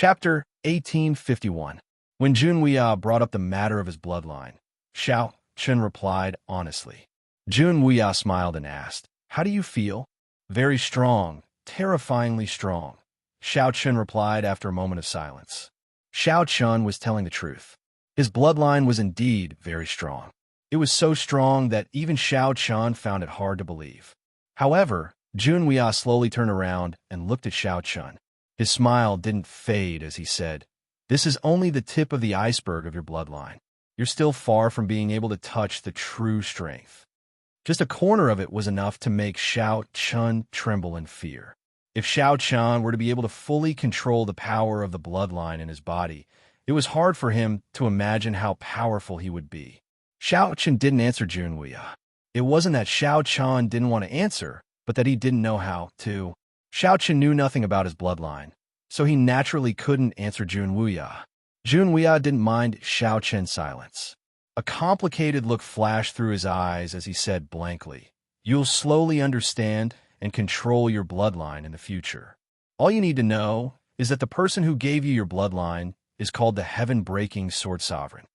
Chapter 1851. When Junwei brought up the matter of his bloodline, Xiao Chen replied honestly. Junwei smiled and asked, "How do you feel?" "Very strong, terrifyingly strong," Xiao Chen replied after a moment of silence. Xiao Chen was telling the truth. His bloodline was indeed very strong. It was so strong that even Xiao Chen found it hard to believe. However, Junwei slowly turned around and looked at Xiao Chen. His smile didn't fade as he said, "This is only the tip of the iceberg of your bloodline. You're still far from being able to touch the true strength." Just a corner of it was enough to make Xiao Chen tremble in fear. If Xiao Chen were to be able to fully control the power of the bloodline in his body, it was hard for him to imagine how powerful he would be. Xiao Chen didn't answer Junwei. It wasn't that Xiao Chen didn't want to answer, but that he didn't know how to. Xiao Chen knew nothing about his bloodline, so he naturally couldn't answer Junwei. Junwei didn't mind Xiao Chen's silence. A complicated look flashed through his eyes as he said blankly, "You'll slowly understand and control your bloodline in the future. All you need to know is that the person who gave you your bloodline is called the Heaven-Breaking Sword Sovereign."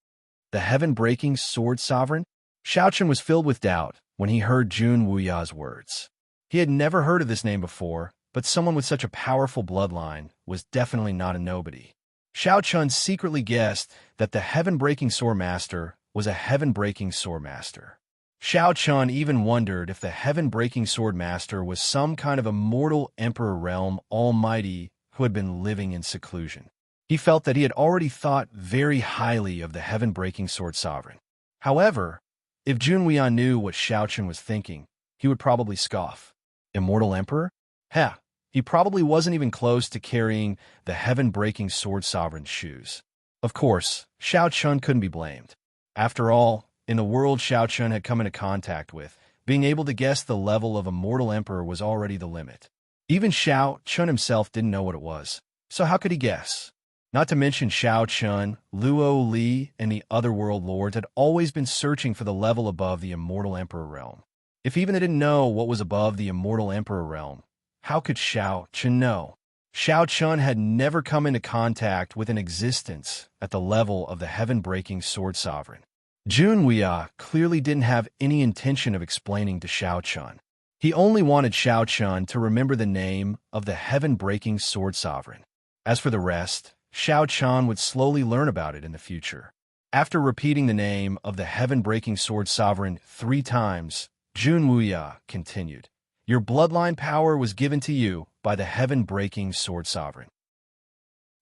The Heaven-Breaking Sword Sovereign? Xiao Chen was filled with doubt when he heard Junwei's words. He had never heard of this name before, but someone with such a powerful bloodline was definitely not a nobody. Xiao Chen secretly guessed that the Heaven-Breaking Sword Master was a Heaven-Breaking Sword Master. Xiao Chen even wondered if the Heaven-Breaking Sword Master was some kind of immortal Emperor Realm Almighty who had been living in seclusion. He felt that he had already thought very highly of the Heaven-Breaking Sword Sovereign. However, if Junwei knew what Xiao Chen was thinking, he would probably scoff. Immortal Emperor? Heh, he probably wasn't even close to carrying the Heaven-Breaking Sword Sovereign's shoes. Of course, Xiao Chen couldn't be blamed. After all, in the world Xiao Chen had come into contact with, being able to guess the level of Immortal Emperor was already the limit. Even Xiao Chen himself didn't know what it was, so how could he guess? Not to mention Xiao Chen, Luo Li, and the other world lords had always been searching for the level above the Immortal Emperor realm. If even they didn't know what was above the Immortal Emperor realm, how could Xiao Chen know? Xiao Chen had never come into contact with an existence at the level of the Heaven-Breaking Sword Sovereign. Junwei clearly didn't have any intention of explaining to Xiao Chen. He only wanted Xiao Chen to remember the name of the Heaven-Breaking Sword Sovereign. As for the rest, Xiao Chen would slowly learn about it in the future. After repeating the name of the Heaven-Breaking Sword Sovereign 3 times, Junwei continued, "Your bloodline power was given to you by the Heaven-Breaking Sword Sovereign.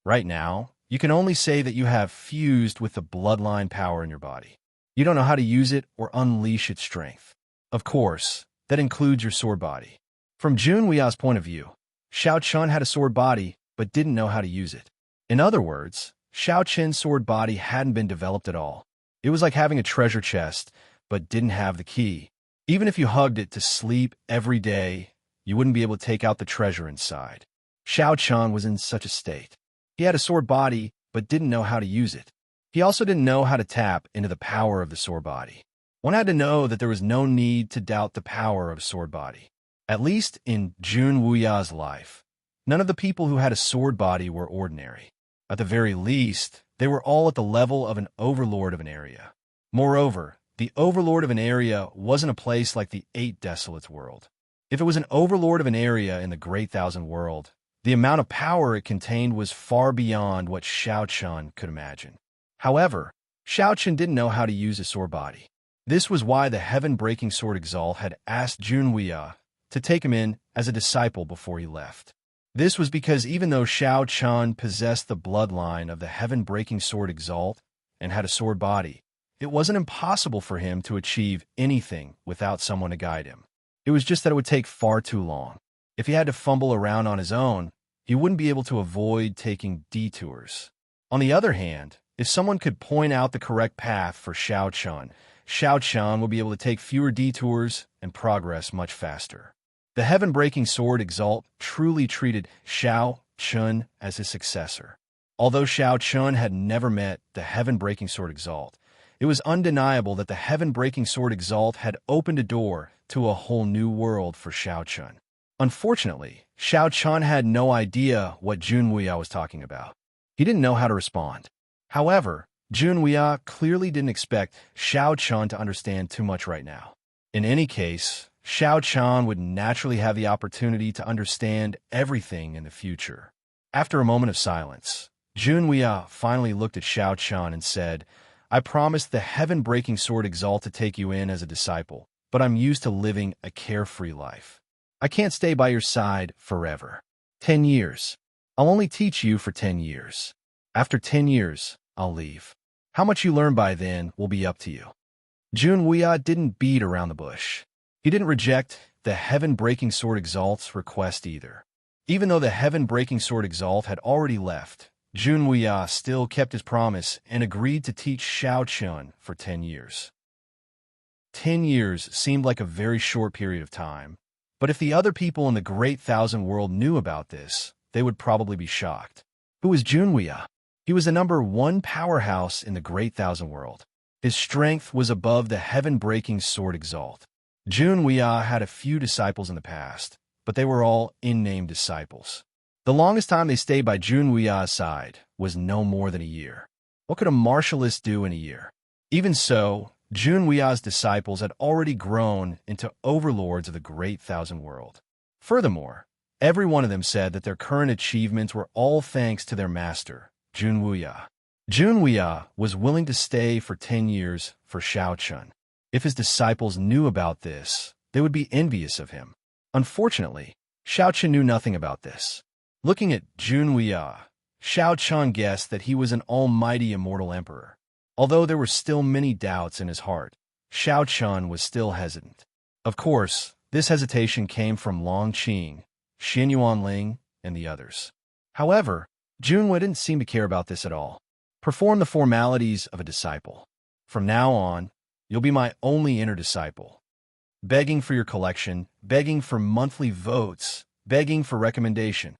Right now, you can only say that you have fused with the bloodline power in your body. You don't know how to use it or unleash its strength. Of course, that includes your sword body." From Junwei's point of view, Xiao Chen had a sword body but didn't know how to use it. In other words, Xiao Chen's sword body hadn't been developed at all. It was like having a treasure chest but didn't have the key. Even if you hugged it to sleep every day, you wouldn't be able to take out the treasure inside. Xiao Chen was in such a state. He had a sword body but didn't know how to use it. He also didn't know how to tap into the power of the sword body. One had to know that there was no need to doubt the power of a sword body. At least in Junwei's life, none of the people who had a sword body were ordinary. At the very least, they were all at the level of an overlord of an area. Moreover, the overlord of an area wasn't a place like the Eight Desolates world. If it was an overlord of an area in the Great Thousand world, the amount of power it contained was far beyond what Xiao Chen could imagine. However, Xiao Chen didn't know how to use a sword body. This was why the Heaven-Breaking Sword Exalt had asked Junwei to take him in as a disciple before he left. This was because even though Xiao Chen possessed the bloodline of the Heaven-Breaking Sword Exalt and had a sword body, it wasn't impossible for him to achieve anything without someone to guide him. It was just that it would take far too long. If he had to fumble around on his own, he wouldn't be able to avoid taking detours. On the other hand, if someone could point out the correct path for Xiao Chen would be able to take fewer detours and progress much faster. The Heaven-Breaking Sword Exalt truly treated Xiao Chen as his successor. Although Xiao Chen had never met the Heaven-Breaking Sword Exalt, it was undeniable that the Heaven-Breaking Sword Exalt had opened a door to a whole new world for Xiao Chen. Unfortunately, Xiao Chen had no idea what Junwei was talking about. He didn't know how to respond. However, Junwei clearly didn't expect Xiao Chun to understand too much right now. In any case, Xiao Chun would naturally have the opportunity to understand everything in the future. After a moment of silence, Junwei finally looked at Xiao Chun and said, I promised the heaven-breaking sword Exalt to take you in as a disciple, but I'm used to living a carefree life. I can't stay by your side forever. 10 years. I'll only teach you for 10 years. After 10 years, I'll leave. How much you learn by then will be up to you. Junwei didn't beat around the bush. He didn't reject the heaven-breaking sword Exalt's request either. Even though the heaven-breaking sword Exalt had already left, Junwei still kept his promise and agreed to teach Xiao Chun for 10 years. 10 years seemed like a very short period of time, but if the other people in the Great Thousand World knew about this, they would probably be shocked. Who was Junwei? He was the #1 powerhouse in the Great Thousand World. His strength was above the heaven-breaking sword Exalt. Junwei had a few disciples in the past, but they were all in-name disciples. The longest time they stayed by Junwei's side was no more than a year. What could a martialist do in a year? Even so, Junwei's disciples had already grown into overlords of the Great Thousand World. Furthermore, every one of them said that their current achievements were all thanks to their master, Junwei. Junwei was willing to stay for 10 years for Xiao Chun. If his disciples knew about this, they would be envious of him. Unfortunately, Xiao Chun knew nothing about this. Looking at Junwei, Xiao Chun guessed that he was an almighty immortal emperor. Although there were still many doubts in his heart, Xiao Chun was still hesitant. Of course, this hesitation came from Long Qing, Xin Yuanling, and the others. However, Junwei didn't seem to care about this at all. Perform the formalities of a disciple. From now on, you'll be my only inner disciple. Begging for your collection, begging for monthly votes, begging for recommendation.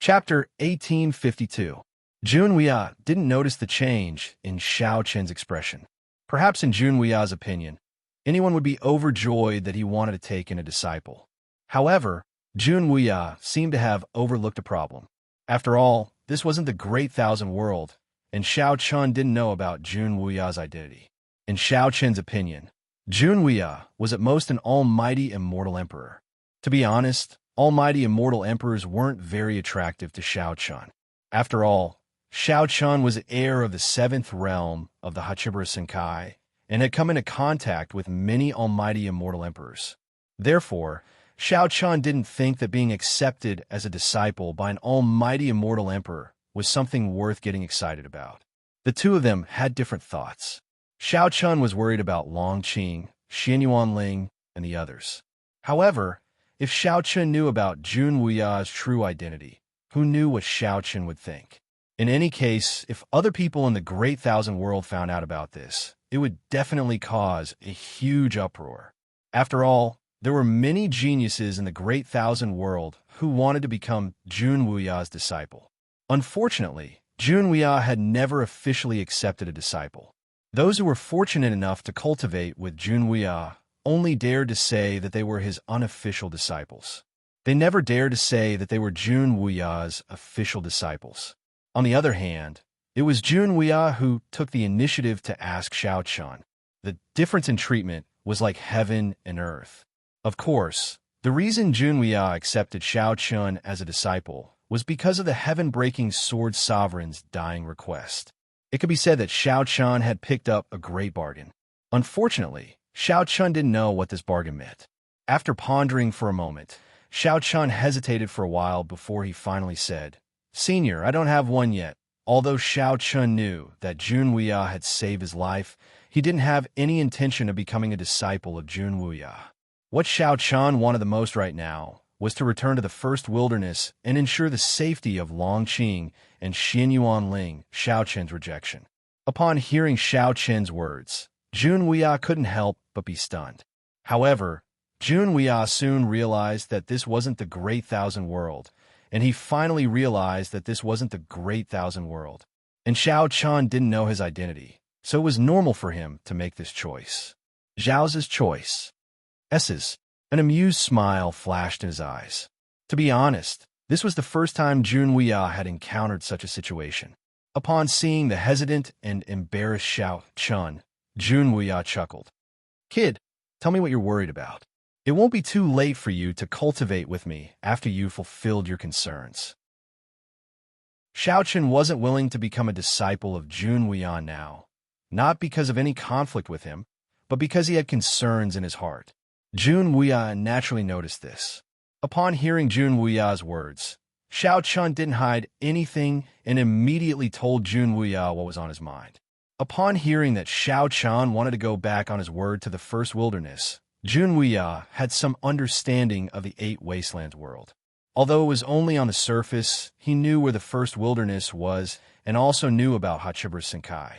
Chapter 1852. Junwei didn't notice the change in Xiao Chun's expression. Perhaps in Junwei's opinion, anyone would be overjoyed that he wanted to take in a disciple. However, Junwei seemed to have overlooked a problem. After all, this wasn't the Great Thousand World, and Xiao Chun didn't know about Junwei's identity. In Xiao Chun's opinion, Junwei was at most an almighty immortal emperor. To be honest, almighty immortal emperors weren't very attractive to Xiao Chun. After all, Xiao Chun was heir of the 7th realm of the Hachibara Senkai and had come into contact with many almighty immortal emperors. Therefore, Xiao Chun didn't think that being accepted as a disciple by an almighty immortal emperor was something worth getting excited about. The two of them had different thoughts. Xiao Chun was worried about Long Qing, Xin Yuanling, and the others. However, if Xiao Chun knew about Junwei's true identity, who knew what Xiao Chun would think? In any case, if other people in the Great Thousand World found out about this, it would definitely cause a huge uproar. After all, there were many geniuses in the Great Thousand World who wanted to become Junwei's disciple. Unfortunately, Junwei had never officially accepted a disciple. Those who were fortunate enough to cultivate with Junwei only dared to say that they were his unofficial disciples. They never dared to say that they were Junwei's official disciples. On the other hand, it was Junwei who took the initiative to ask Xiao Chun. The difference in treatment was like heaven and earth. Of course, the reason Junwei accepted Xiao Chun as a disciple was because of the heaven-breaking sword sovereign's dying request. It could be said that Xiao Chun had picked up a great bargain. Unfortunately, Xiao Chun didn't know what this bargain meant. After pondering for a moment, Xiao Chun hesitated for a while before he finally said, "Senior, I don't have one yet." Although Xiao Chun knew that Junwei had saved his life, he didn't have any intention of becoming a disciple of Junwei. What Xiao Chun wanted the most right now was to return to the First Wilderness and ensure the safety of Long Qing and Xin Yuanling. Xiao Chun's rejection. Upon hearing Xiao Chun's words, Junwei couldn't help but be stunned. However, Junwei soon realized that this wasn't the Great Thousand World, and he finally realized that this wasn't the Great Thousand World. And Xiao Chun didn't know his identity, so it was normal for him to make this choice. Zhao's choice. An amused smile flashed in his eyes. To be honest, This was the first time Jun Wuya had encountered such a situation. Upon seeing the hesitant and embarrassed Xiao Chun, Jun Wuya chuckled. Kid, tell me what you're worried about. It won't be too late for you to cultivate with me after you've fulfilled your concerns. Xiao Chun wasn't willing to become a disciple of Jun Wuya now, not because of any conflict with him, but because he had concerns in his heart. Jun Wuya naturally noticed this. Upon hearing Jun Wuya's words, Xiao Chun didn't hide anything and immediately told Jun Wuya what was on his mind. Upon hearing that Xiao Chun wanted to go back on his word to the first wilderness, Jun Wuya had some understanding of the Eight Wastelands world. Although it was only on the surface, he knew where the first wilderness was and also knew about Hachibu's Senkai.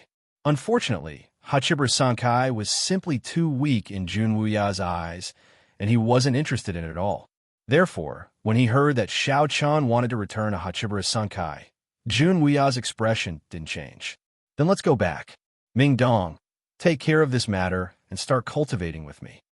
Unfortunately, Hachibu's Senkai was simply too weak in Jun Wuya's eyes, and he wasn't interested in it at all. Therefore, when he heard that Xiao Chun wanted to return to Hachibu's Senkai, Jun Wuya's expression didn't change. Then let's go back. Ming Dong, take care of this matter and start cultivating with me.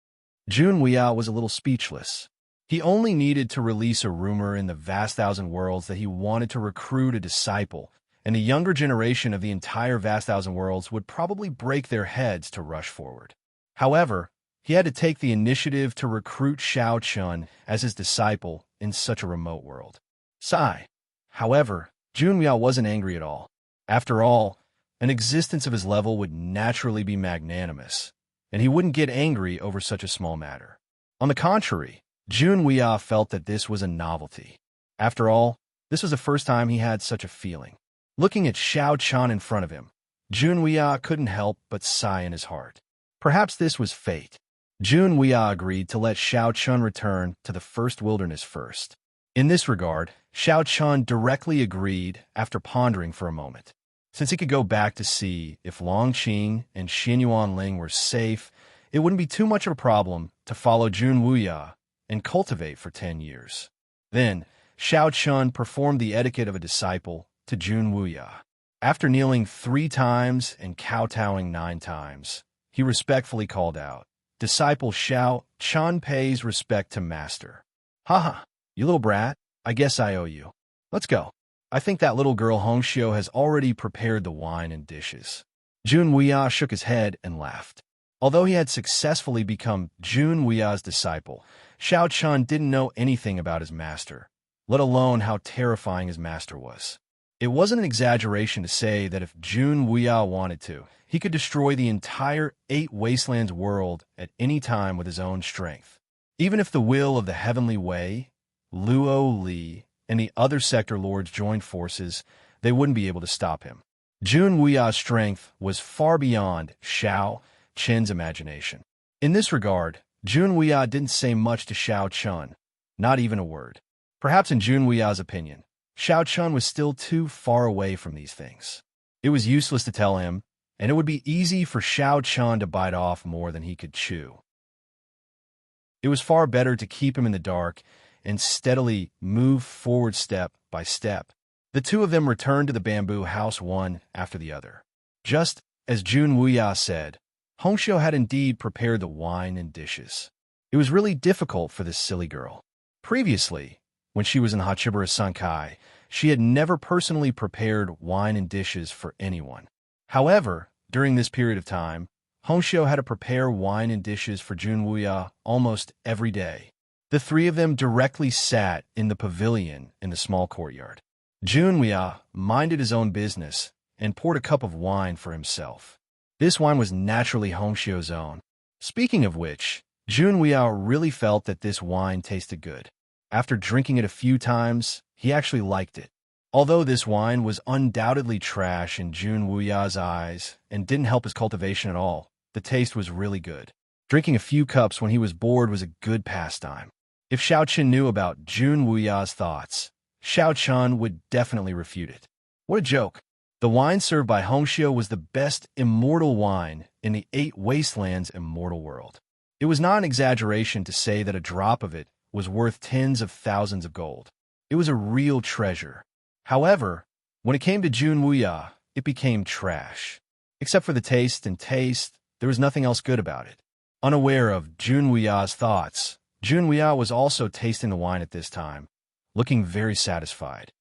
Jun Wuya was a little speechless. He only needed to release a rumor in the vast thousand worlds that he wanted to recruit a disciple, and the younger generation of the entire vast thousand worlds would probably break their heads to rush forward. However, he had to take the initiative to recruit Xiao Chun as his disciple in such a remote world. Sigh. However, Jun Wuya wasn't angry at all. After all, an existence of his level would naturally be magnanimous, and he wouldn't get angry over such a small matter. On the contrary, Jun Wuya felt that this was a novelty. After all, this was the first time he had such a feeling. Looking at Xiao Chun in front of him, Jun Wuya couldn't help but sigh in his heart. Perhaps this was fate. Jun Wuya agreed to let Xiao Chun return to the first wilderness first. In this regard, Xiao Chun directly agreed after pondering for a moment. Since he could go back to see if Longqing and Xin Yuanling were safe, it wouldn't be too much of a problem to follow Jun Wuya and cultivate for 10 years. Then, Xiao Chun performed the etiquette of a disciple to Jun Wuya. After kneeling 3 times and kowtowing 9 times, he respectfully called out, "Disciple Xiao Chun pays respect to master." Haha, you little brat, I guess I owe you. Let's go. I think that little girl Hongxiu has already prepared the wine and dishes. Jun Wuya shook his head and laughed. Although he had successfully become Jun Wuya's disciple, Xiao Chun didn't know anything about his master, let alone how terrifying his master was. It wasn't an exaggeration to say that if Jun Wuya wanted to, he could destroy the entire Eight Wastelands world at any time with his own strength. Even if the will of the Heavenly Wei, Luo Li, and the other sector lords joined forces, they wouldn't be able to stop him. Jun Wuya's strength was far beyond Xiao Chen's imagination. In this regard, Jun Wuya didn't say much to Xiao Chun, not even a word. Perhaps in Jun Wuya's opinion, Xiao Chun was still too far away from these things. It was useless to tell him, and it would be easy for Xiao Chun to bite off more than he could chew. It was far better to keep him in the dark and steadily move forward step by step. The two of them returned to the bamboo house one after the other. Just as Jun Wuya said, Hongxiu had indeed prepared the wine and dishes. It was really difficult for this silly girl. Previously, when she was in Hachibu's Senkai, she had never personally prepared wine and dishes for anyone. However, during this period of time, Hongxiu had to prepare wine and dishes for Jun Wuya almost every day. The 3 of them directly sat in the pavilion in the small courtyard. Jun Wuya minded his own business and poured a cup of wine for himself. This wine was naturally Hongxiu's own. Speaking of which, Jun Wuya really felt that this wine tasted good. After drinking it a few times, he actually liked it. Although this wine was undoubtedly trash in Jun Wuya's eyes and didn't help his cultivation at all, the taste was really good. Drinking a few cups when he was bored was a good pastime. If Xiao Chun knew about Jun Wuya's thoughts, Xiao Chun would definitely refute it. What a joke. The wine served by Hongxiu was the best immortal wine in the Eight Wastelands immortal world. It was not an exaggeration to say that a drop of it was worth tens of thousands of gold. It was a real treasure. However, when it came to Jun Wuya, it became trash. Except for the taste, there was nothing else good about it. Unaware of Jun Wuya's thoughts, Jun Wuya was also tasting the wine at this time, looking very satisfied.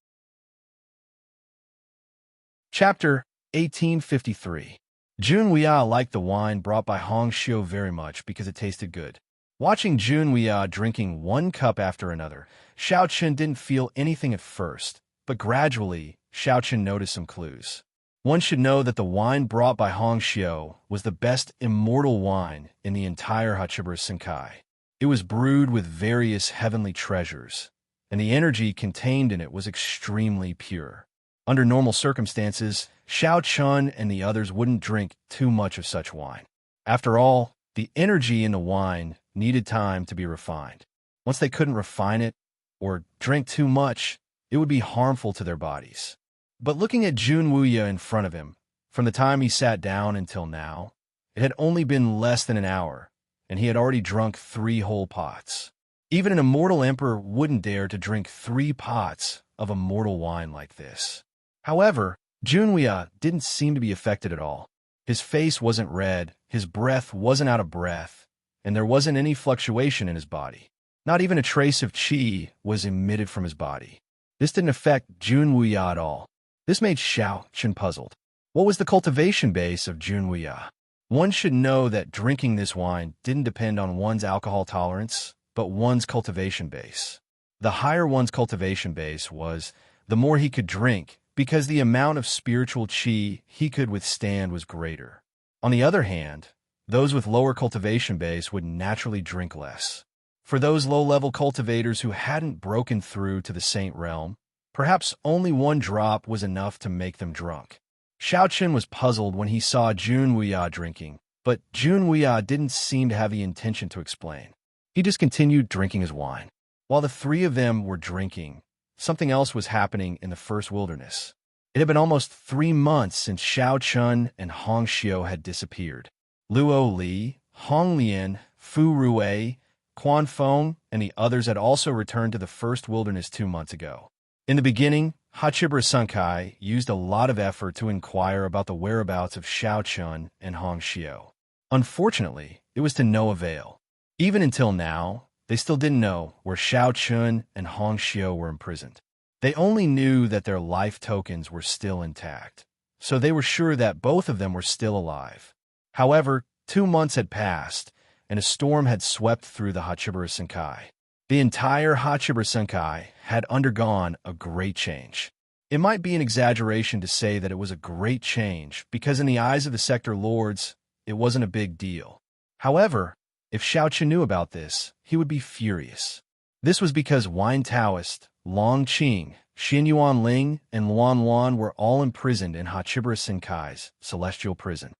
Chapter 1853. Jun Weia liked the wine brought by Hong Xiu very much because it tasted good. Watching Jun Weia drinking one cup after another, Xiao Chen didn't feel anything at first, but gradually, Xiao Chen noticed some clues. One should know that the wine brought by Hong Xiu was the best immortal wine in the entire Hachibara Senkai. It was brewed with various heavenly treasures, and the energy contained in it was extremely pure. Under normal circumstances, Xiao Chun and the others wouldn't drink too much of such wine. After all, the energy in the wine needed time to be refined. Once they couldn't refine it or drink too much, it would be harmful to their bodies. But looking at Jun Wuya in front of him, from the time he sat down until now, it had only been less than an hour, and he had already drunk 3 whole pots. Even an immortal emperor wouldn't dare to drink 3 pots of immortal wine like this. However, Jun Wuya didn't seem to be affected at all. His face wasn't red, his breath wasn't out of breath, and there wasn't any fluctuation in his body. Not even a trace of qi was emitted from his body. This didn't affect Jun Wuya at all. This made Xiao Chen puzzled. What was the cultivation base of Jun Wuya? One should know that drinking this wine didn't depend on one's alcohol tolerance, but one's cultivation base. The higher one's cultivation base was, the more he could drink, because the amount of spiritual qi he could withstand was greater. On the other hand, those with lower cultivation base would naturally drink less. For those low-level cultivators who hadn't broken through to the saint realm, perhaps only 1 drop was enough to make them drunk. Xiao Chen was puzzled when he saw Jun Wuya drinking, but Jun Wuya didn't seem to have the intention to explain. He just continued drinking his wine. While the 3 of them were drinking, something else was happening in the first wilderness. It had been almost 3 months since Xiao Chun and Hong Xiu had disappeared. Luo Li, Hong Lian, Fu Rui, Quan Feng, and the others had also returned to the first wilderness 2 months ago. In the beginning, Hachibara Senkai used a lot of effort to inquire about the whereabouts of Xiao Chun and Hong Xiu. Unfortunately, it was to no avail. Even until now, they still didn't know where Xiao Chun and Hong Xiu were imprisoned. They only knew that their life tokens were still intact, so they were sure that both of them were still alive. However, 2 months had passed, and a storm had swept through the Hachibara Senkai. The entire Hachibara Senkai had undergone a great change. It might be an exaggeration to say that it was a great change, because in the eyes of the sector lords, it wasn't a big deal. However, if Xiao Chen knew about this, he would be furious. This was because Wine Taoist, Long Qing, Xin Yuan Ling, and Luan Luan were all imprisoned in Hachibara Senkai's celestial prison.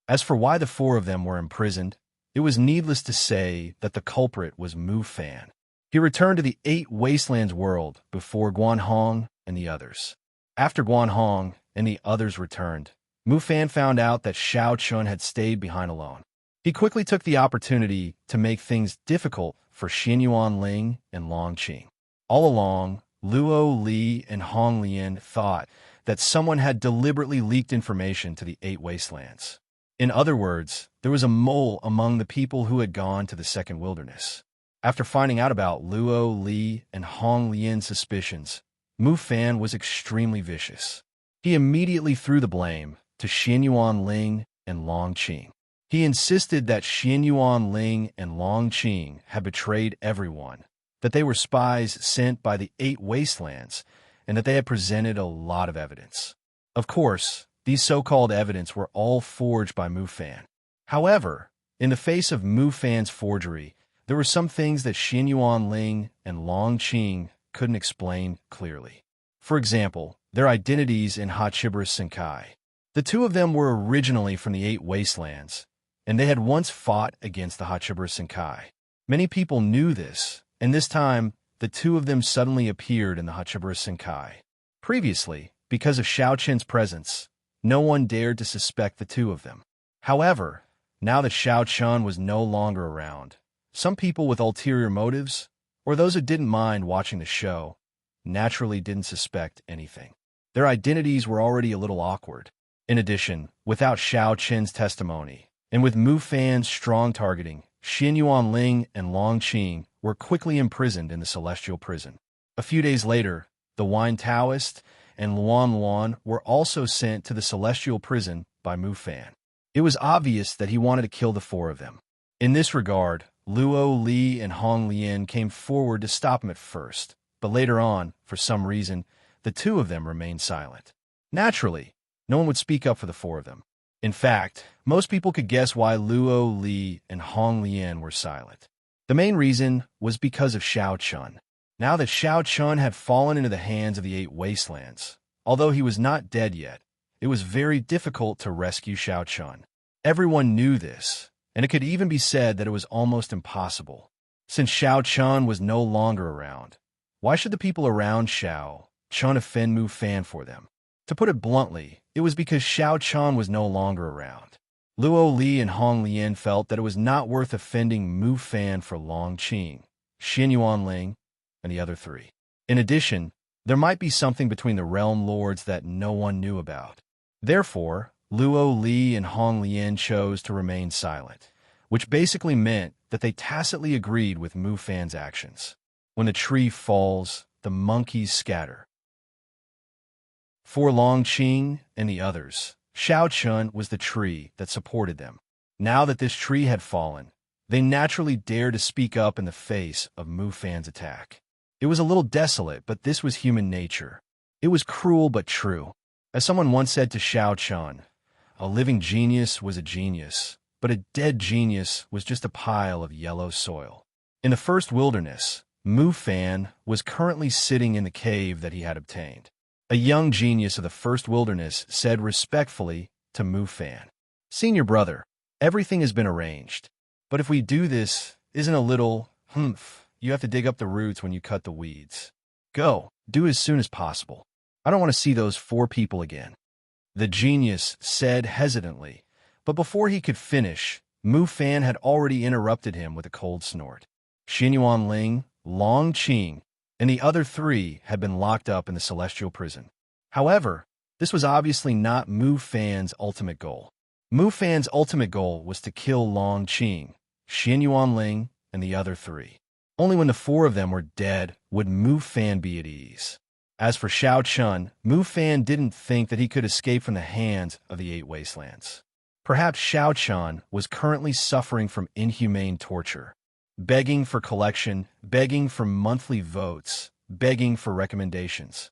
As for why the 4 of them were imprisoned, it was needless to say that the culprit was Mu Fan. He returned to the 8 Wastelands world before Guan Hong and the others. After Guan Hong and the others returned, Mu Fan found out that Xiao Chun had stayed behind alone. He quickly took the opportunity to make things difficult for Xin Yuan Ling and Long Qing. All along, Luo Li and Hong Lian thought that someone had deliberately leaked information to the 8 Wastelands. In other words, there was a mole among the people who had gone to the second wilderness. After finding out about Luo Li and Hong Lian's suspicions, Mu Fan was extremely vicious. He immediately threw the blame to Xin Yuan Ling and Long Qing. He insisted that Xin Yuan Ling and Long Qing had betrayed everyone, that they were spies sent by the 8 Wastelands, and that they had presented a lot of evidence. Of course, these so-called evidence were all forged by Mu Fan. However, in the face of Mu Fan's forgery, there were some things that Xin Yuan Ling and Long Qing couldn't explain clearly. For example, their identities in Hachibara Senkai. The 2 of them were originally from the 8 Wastelands, and they had once fought against the Hachibara Senkai. Many people knew this, and this time, the 2 of them suddenly appeared in the Hachibara Senkai. Previously, because of Xiao Chen's presence, no one dared to suspect the 2 of them. However, now that Xiao Chen was no longer around, some people with ulterior motives, or those who didn't mind watching the show, naturally didn't suspect anything. Their identities were already a little awkward. In addition, without Xiao Chen's testimony, and with Mu Fan's strong targeting, Xin Yuan Ling and Long Qing were quickly imprisoned in the celestial prison. A few days later, the Wine Taoist and Luan Luan were also sent to the celestial prison by Mu Fan. It was obvious that he wanted to kill the four of them. In this regard, Luo Li and Hong Lian came forward to stop him at first, but later on, for some reason, the two of them remained silent. Naturally, no one would speak up for the four of them. In fact, most people could guess why Luo Li and Hong Lian were silent. The main reason was because of Xiao Chun. Now that Xiao Chun had fallen into the hands of the Eight Wastelands, although he was not dead yet, it was very difficult to rescue Xiao Chun. Everyone knew this, and it could even be said that it was almost impossible. Since Xiao Chun was no longer around, why should the people around Xiao Chun offend Mu Fan for them? To put it bluntly, it was because Xiao Chun was no longer around. Luo Li and Hong Lian felt that it was not worth offending Mu Fan for Long Qing, Xin Yuanling, and the other three. In addition, there might be something between the realm lords that no one knew about. Therefore, Luo Li and Hong Lian chose to remain silent, which basically meant that they tacitly agreed with Mu Fan's actions. When the tree falls, the monkeys scatter. For Long Qing and the others, Xiao Chun was the tree that supported them. Now that this tree had fallen, they naturally dared to speak up in the face of Mu Fan's attack. It was a little desolate, but this was human nature. It was cruel but true. As someone once said to Xiao Chun, a living genius was a genius, but a dead genius was just a pile of yellow soil. In the first wilderness, Mu Fan was currently sitting in the cave that he had obtained. A young genius of the first wilderness said respectfully to Mu Fan, "Senior brother, everything has been arranged. But if we do this, isn't a little, you have to dig up the roots when you cut the weeds. Go, do it as soon as possible. I don't want to see those four people again." The genius said hesitantly, but before he could finish, Mu Fan had already interrupted him with a cold snort. Xin Yuanling, Long Qing, and the other three had been locked up in the celestial prison. However, this was obviously not Mu Fan's ultimate goal. Mu Fan's ultimate goal was to kill Long Qing, Xin Yuanling, and the other three. Only when the four of them were dead would Mu Fan be at ease. As for Xiao Chun, Mu Fan didn't think that he could escape from the hands of the Eight Wastelands. Perhaps Xiao Chun was currently suffering from inhumane torture, begging for collection, begging for monthly votes, begging for recommendations.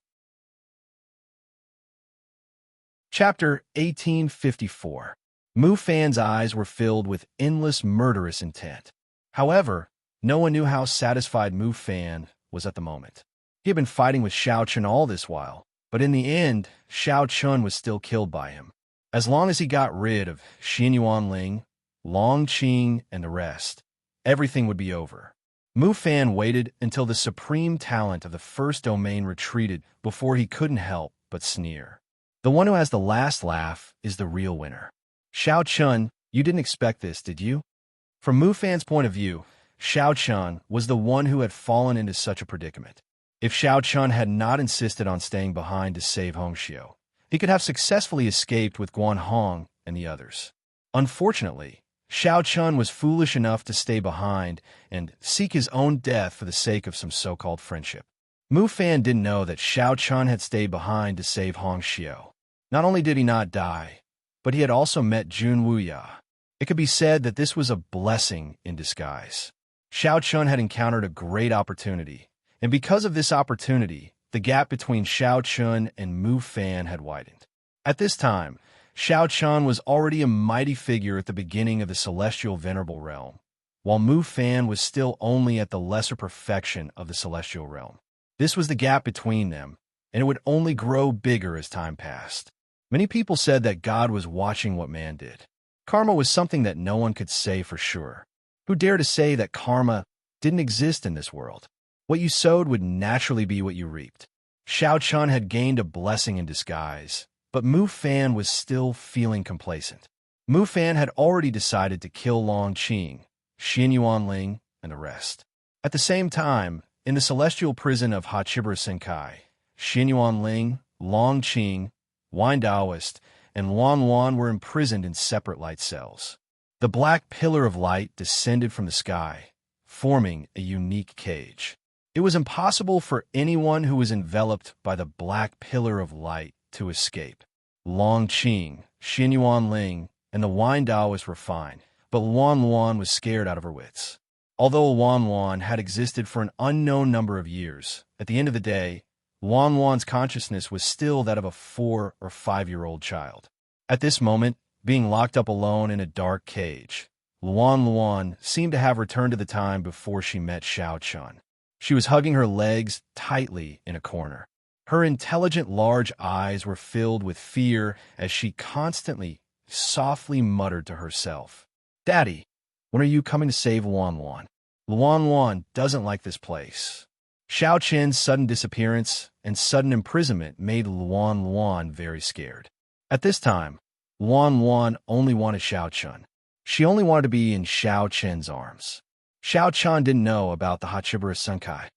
Chapter 1854. Mu Fan's eyes were filled with endless murderous intent. However, no one knew how satisfied Mu Fan was at the moment. He had been fighting with Xiao Chun all this while, but in the end, Xiao Chun was still killed by him. As long as he got rid of Xin Yuanling, Long Qing, and the rest, everything would be over. Mu Fan waited until the supreme talent of the first domain retreated before he couldn't help but sneer. The one who has the last laugh is the real winner. Xiao Chun, you didn't expect this, did you? From Mu Fan's point of view, Xiao Chun was the one who had fallen into such a predicament. If Xiao Chun had not insisted on staying behind to save Hongxiu, he could have successfully escaped with Guan Hong and the others. Unfortunately, Xiao Chun was foolish enough to stay behind and seek his own death for the sake of some so-called friendship. Mu Fan didn't know that Xiao Chun had stayed behind to save Hongxiu. Not only did he not die, but he had also met Jun Wuya. It could be said that this was a blessing in disguise. Xiao Chun had encountered a great opportunity, and because of this opportunity, the gap between Xiao Chun and Mu Fan had widened. At this time, Xiao Chun was already a mighty figure at the beginning of the celestial venerable realm, while Mu Fan was still only at the lesser perfection of the celestial realm. This was the gap between them, and it would only grow bigger as time passed. Many people said that God was watching what man did. Karma was something that no one could say for sure. Who dared to say that karma didn't exist in this world? What you sowed would naturally be what you reaped. Xiao Chun had gained a blessing in disguise, but Mu Fan was still feeling complacent. Mu Fan had already decided to kill Long Qing, Xin Yuanling, and the rest. At the same time, in the celestial prison of Hachibara Senkai, Xin Yuanling, Long Qing, Wine Taoist, and Luan Luan were imprisoned in separate light cells. The black pillar of light descended from the sky, forming a unique cage. It was impossible for anyone who was enveloped by the black pillar of light to escape. Long Qing, Xin Yuan Ling, and the Wine Taoists were fine, but Luan Luan was scared out of her wits. Although Luan Luan had existed for an unknown number of years, at the end of the day, Luan Luan's consciousness was still that of a 4 or 5-year-old child. At this moment, being locked up alone in a dark cage, Luan Luan seemed to have returned to the time before she met Xiao Chun. She was hugging her legs tightly in a corner. Her intelligent large eyes were filled with fear as she constantly, softly muttered to herself, "Daddy, when are you coming to save Luan Luan? Luan Luan doesn't like this place." Xiao Chen's sudden disappearance and sudden imprisonment made Luan Luan very scared. At this time, Luan Luan only wanted Xiao Chun. She only wanted to be in Xiao Chen's arms. Xiao Chun didn't know about the Hachiburas Senkai.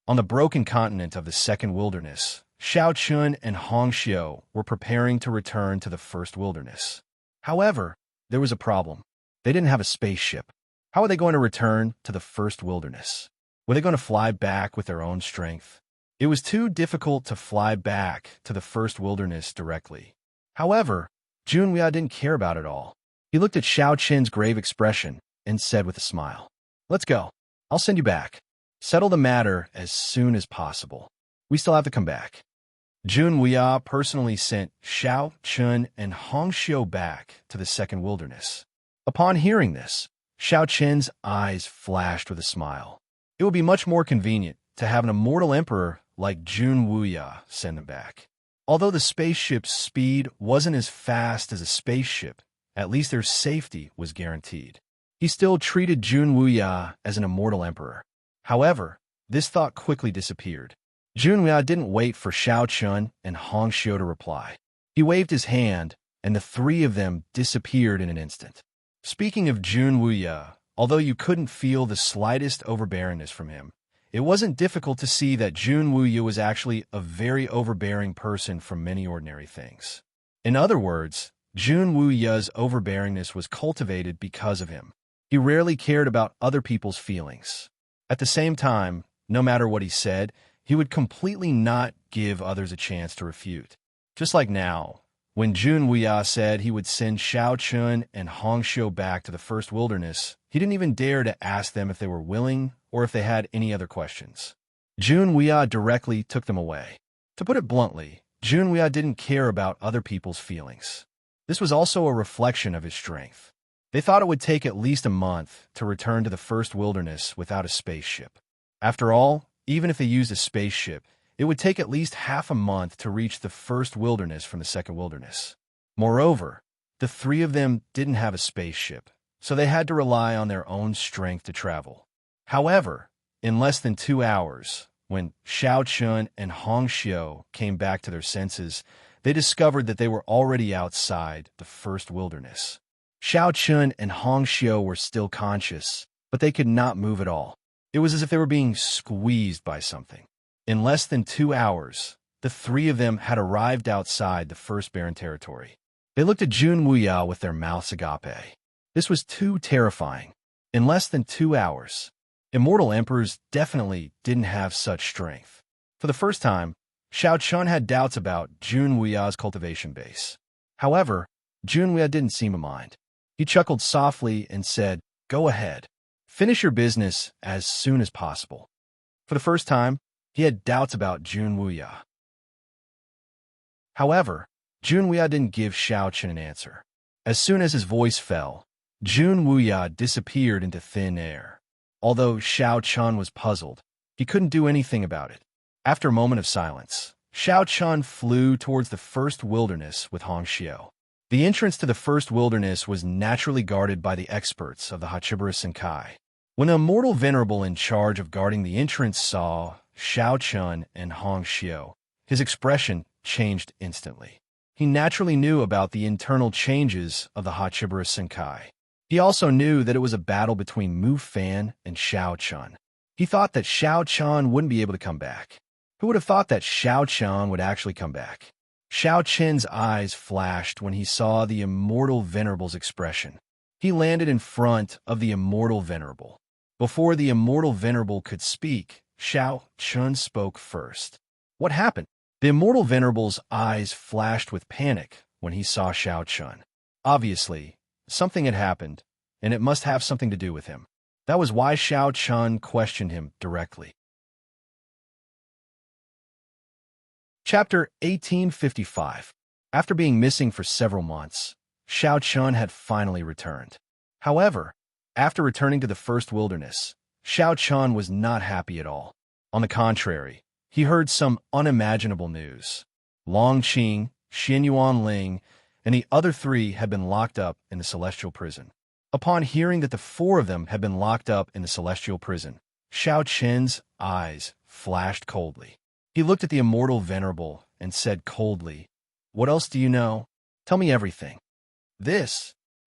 On the broken continent of the Second Wilderness, Xiao Chun and Hong Xiu were preparing to return to the First Wilderness. However, there was a problem. They didn't have a spaceship. How were they going to return to the First Wilderness? Were they going to fly back with their own strength? It was too difficult to fly back to the First Wilderness directly. However, Junwei didn't care about it all. He looked at Xiao Chen's grave expression and said with a smile, "Let's go. I'll send you back. Settle the matter as soon as possible. We still have to come back." Junwei personally sent Xiao Chun and Hong Xiu back to the Second Wilderness. Upon hearing this, Xiao Chen's eyes flashed with a smile. It would be much more convenient to have an immortal emperor like Junwei send them back. Although the spaceship's speed wasn't as fast as a spaceship, at least their safety was guaranteed. He still treated Junwei as an immortal emperor. However, this thought quickly disappeared. Junwei didn't wait for Xiao Chun and Hong Xiu to reply. He waved his hand, and the three of them disappeared in an instant. Speaking of Junwei, although you couldn't feel the slightest overbearingness from him, it wasn't difficult to see that Junwei was actually a very overbearing person from many ordinary things. In other words, Junwei's overbearingness was cultivated because of him. He rarely cared about other people's feelings. At the same time, no matter what he said, he would completely not give others a chance to refute. Just like now, when Junwei said he would send Xiao Chun and Hong Xiu back to the First Wilderness, he didn't even dare to ask them if they were willing or if they had any other questions. Junwei directly took them away. To put it bluntly, Junwei didn't care about other people's feelings. This was also a reflection of his strength. They thought it would take at least a month to return to the First Wilderness without a spaceship. After all, even if they used a spaceship, it would take at least half a month to reach the First Wilderness from the Second Wilderness. Moreover, the three of them didn't have a spaceship, so they had to rely on their own strength to travel. However, in less than 2 hours, when Xiao Chun and Hong Xiu came back to their senses, they discovered that they were already outside the First Wilderness. Xiao Chun and Hong Xiu were still conscious, but they could not move at all. It was as if they were being squeezed by something. In less than 2 hours, the three of them had arrived outside the First Barren territory. They looked at Junwei with their mouths agape. This was too terrifying. In less than 2 hours, immortal emperors definitely didn't have such strength. For the first time, Xiao Chun had doubts about Junwei's cultivation base. However, Junwei didn't seem to mind. He chuckled softly and said, "Go ahead. Finish your business as soon as possible." For the first time, he had doubts about Junwei. However, Junwei didn't give Xiao Chun an answer. As soon as his voice fell, Junwei disappeared into thin air. Although Xiao Chun was puzzled, he couldn't do anything about it. After a moment of silence, Xiao Chun flew towards the First Wilderness with Hong Xiu. The entrance to the First Wilderness was naturally guarded by the experts of the Hachiburas Senkai. When the immortal venerable in charge of guarding the entrance saw Xiao Chun and Hong Xiu, his expression changed instantly. He naturally knew about the internal changes of the Hachiburas Senkai. He also knew that it was a battle between Mu Fan and Xiao Chun. He thought that Xiao Chun wouldn't be able to come back. Who would have thought that Xiao Chun would actually come back? Xiao Chen's eyes flashed when he saw the immortal venerable's expression. He landed in front of the immortal venerable. Before the immortal venerable could speak, Shao Chun spoke first. What happened? The immortal venerable's eyes flashed with panic when he saw Shao Chun. Obviously, something had happened, and it must have something to do with him. That was why Shao Chun questioned him directly. Chapter 1855. After being missing for several months, Shao Chun had finally returned. However, after returning to the first wilderness, Shao Chun was not happy at all. On the contrary, he heard some unimaginable news. Long Qing, Xin Yuan Ling, and the other three had been locked up in the celestial prison. Upon hearing that the four of them had been locked up in the celestial prison, Shao Chun's eyes flashed coldly. He looked at the immortal venerable and said coldly, "What else do you know? Tell me everything."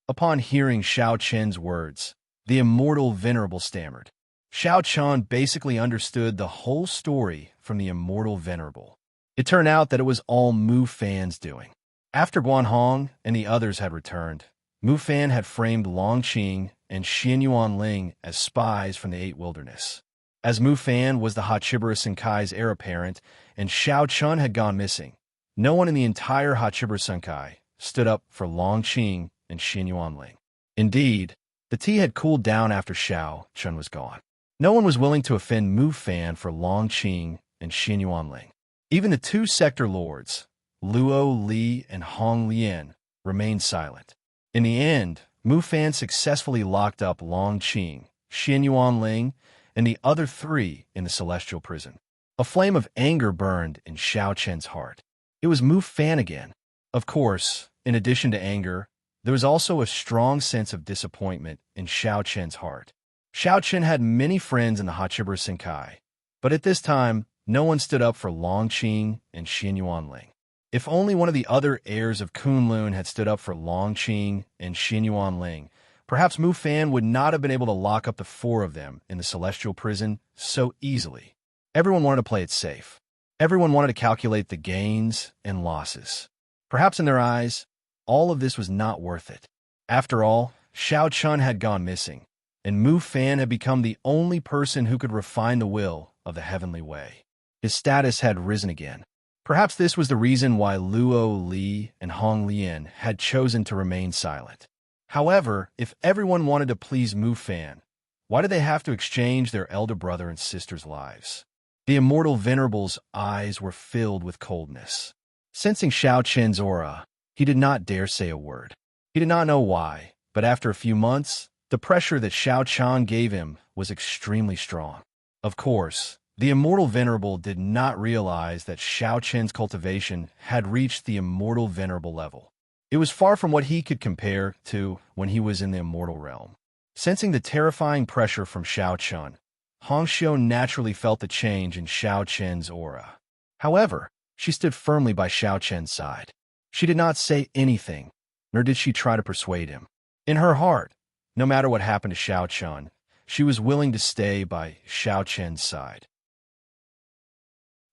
Upon hearing Shao Chun's words, the immortal venerable stammered. Shao Chun basically understood the whole story from the immortal venerable. It turned out that it was all Mu Fan's doing. After Guan Hong and the others had returned, Mu Fan had framed Long Qing and Xin Yuan Ling as spies from the Eight Wilderness. As Mu Fan was the Hachibara Senkai's heir apparent and Shao Chun had gone missing, no one in the entire Hachibara Senkai stood up for Long Qing and Xin Yuan Ling. Indeed, the tea had cooled down after Shao Chun was gone. No one was willing to offend Mu Fan for Long Qing and Xin Yuan Ling. Even the two sector lords, Luo Li and Hong Lian, remained silent. In the end, Mu Fan successfully locked up Long Qing, Xin Yuan Ling, and the other three in the celestial prison. A flame of anger burned in Shao Chun's heart. It was Mu Fan again. Of course, in addition to anger, there was also a strong sense of disappointment in Shao Chun's heart. Shao Chun had many friends in the Hachibara Senkai, but at this time, no one stood up for Long Qing and Xin Yuan Ling. If only one of the other heirs of Kunlun had stood up for Long Qing and Xin Yuan Ling, perhaps Mu Fan would not have been able to lock up the four of them in the celestial prison so easily. Everyone wanted to play it safe. Everyone wanted to calculate the gains and losses. Perhaps in their eyes, all of this was not worth it. After all, Shao Chun had gone missing, and Mu Fan had become the only person who could refine the will of the heavenly way. His status had risen again. Perhaps this was the reason why Luo Li and Hong Lian had chosen to remain silent. However, if everyone wanted to please Mu Fan, why did they have to exchange their elder brother and sister's lives? The immortal venerable's eyes were filled with coldness. Sensing Shao Chun's aura, he did not dare say a word. He did not know why, but after a few months, the pressure that Shao Chun gave him was extremely strong. Of course, the immortal venerable did not realize that Shao Chun's cultivation had reached the immortal venerable level. It was far from what he could compare to when he was in the immortal realm. Sensing the terrifying pressure from Shao Chun, Hong Xiu naturally felt the change in Shao Chun's aura. However, she stood firmly by Shao Chun's side. She did not say anything, nor did she try to persuade him. In her heart, no matter what happened to Shao Chun, she was willing to stay by Shao Chun's side.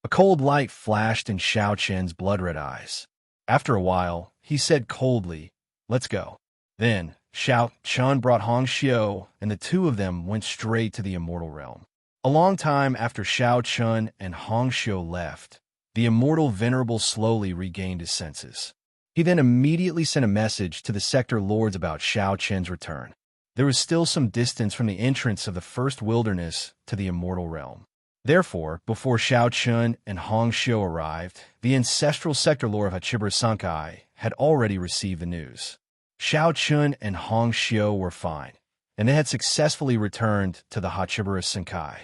A cold light flashed in Shao Chun's blood-red eyes. After a while, he said coldly, "Let's go." Then, Shao Chun brought Hong Xiu, and the two of them went straight to the immortal realm. A long time after Shao Chun and Hong Xiu left, the immortal venerable slowly regained his senses. He then immediately sent a message to the sector lords about Shao Chun's return. There was still some distance from the entrance of the first wilderness to the immortal realm. Therefore, before Shao Chun and Hong Xiu arrived, the ancestral sector lord of Hachibara Senkai had already received the news. Shao Chun and Hong Xiu were fine, and they had successfully returned to the Hachibara Senkai.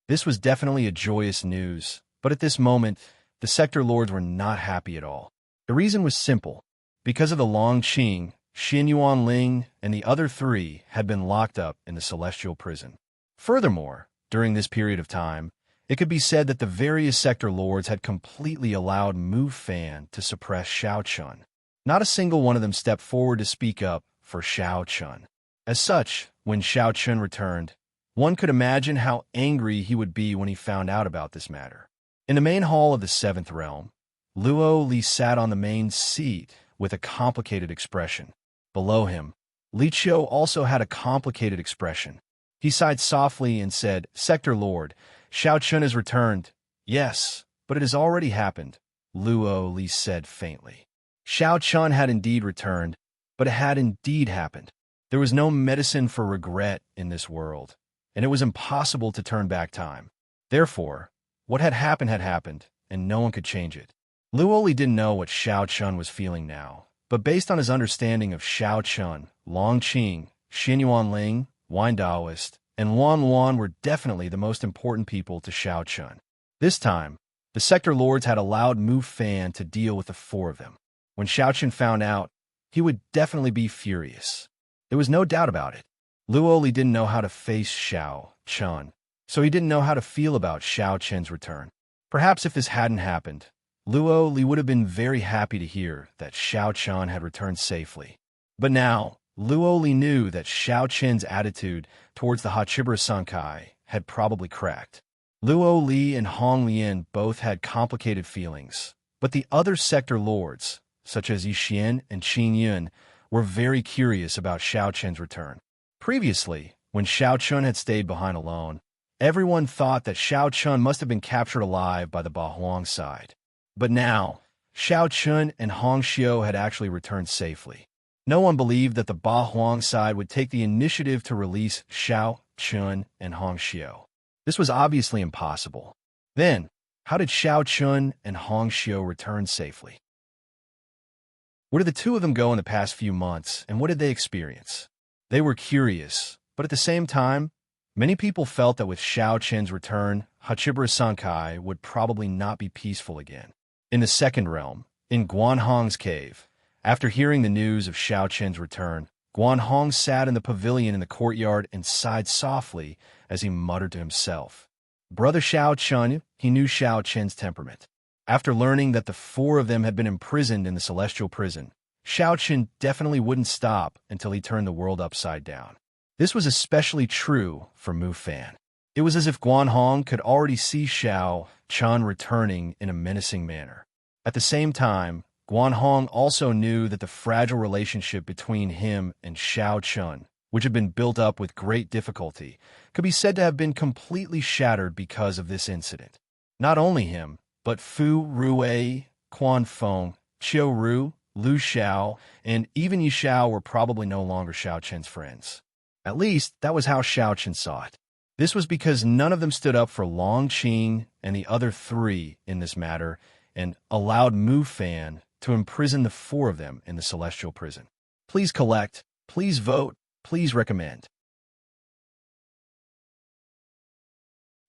This was definitely a joyous news, but at this moment, the sector lords were not happy at all. The reason was simple. Because of the Long Qing, Xin Yuan Ling, and the other three had been locked up in the celestial prison. Furthermore, during this period of time, it could be said that the various sector lords had completely allowed Mu Fan to suppress Shao Chun. Not a single one of them stepped forward to speak up for Shao Chun. As such, when Shao Chun returned, one could imagine how angry he would be when he found out about this matter. In the main hall of the seventh realm, Luo Li sat on the main seat with a complicated expression. Below him, Li Qiu also had a complicated expression. He sighed softly and said, "Sector Lord, Xiao Chun has returned." "Yes, but it has already happened," Luo Li said faintly. Xiao Chun had indeed returned, but it had indeed happened. There was no medicine for regret in this world, and it was impossible to turn back time. Therefore, what had happened, and no one could change it. Luo Li didn't know what Xiao Chun was feeling now, but based on his understanding of Xiao Chun, Long Qing, Xinyuan Ling, Wine Daoist, and Luan Luan were definitely the most important people to Xiao Chun. This time, the sector lords had allowed Mu Fan to deal with the four of them. When Xiao Chun found out, he would definitely be furious. There was no doubt about it. Luo Li didn't know how to face Xiao Chun, so he didn't know how to feel about Xiao Chun's return. Perhaps if this hadn't happened, Luo Li would have been very happy to hear that Xiao Chun had returned safely. But now, Luo Li knew that Xiao Chun's attitude towards the Hachibara Sankai had probably cracked. Luo Li and Hong Lian both had complicated feelings, but the other sector lords, such as Yixian and Qin Yun, were very curious about Xiao Chun's return. Previously, when Xiao Chun had stayed behind alone, everyone thought that Xiao Chun must have been captured alive by the Bahuang side. But now, Xiao Chun and Hong Xiu had actually returned safely. No one believed that the Bahuang side would take the initiative to release Xiao Chun and Hong Xiu. This was obviously impossible. Then, how did Xiao Chun and Hong Xiu return safely? Where did the two of them go in the past few months, and what did they experience? They were curious, but at the same time, many people felt that with Xiao Chun's return, Hachibara Sankai would probably not be peaceful again. In the second realm, in Guanhong's cave, after hearing the news of Xiao Chun's return, Guanhong sat in the pavilion in the courtyard and sighed softly as he muttered to himself. Brother Xiao Chun, he knew Xiao Chun's temperament. After learning that the four of them had been imprisoned in the celestial prison, Xiao Chun definitely wouldn't stop until he turned the world upside down. This was especially true for Mu Fan. It was as if Guanhong could already see Xiao Chun returning in a menacing manner. At the same time, Guanhong also knew that the fragile relationship between him and Xiao Chun, which had been built up with great difficulty, could be said to have been completely shattered because of this incident. Not only him, but Fu Rui, Quan Feng, Qiu Ru, Lu Xiao, and even Yi Xiao were probably no longer Xiao Chun's friends. At least, that was how Xiao Chun saw it. This was because none of them stood up for Long Qing and the other three in this matter and allowed Mu Fan to imprison the four of them in the celestial prison. Please collect, please vote, please recommend.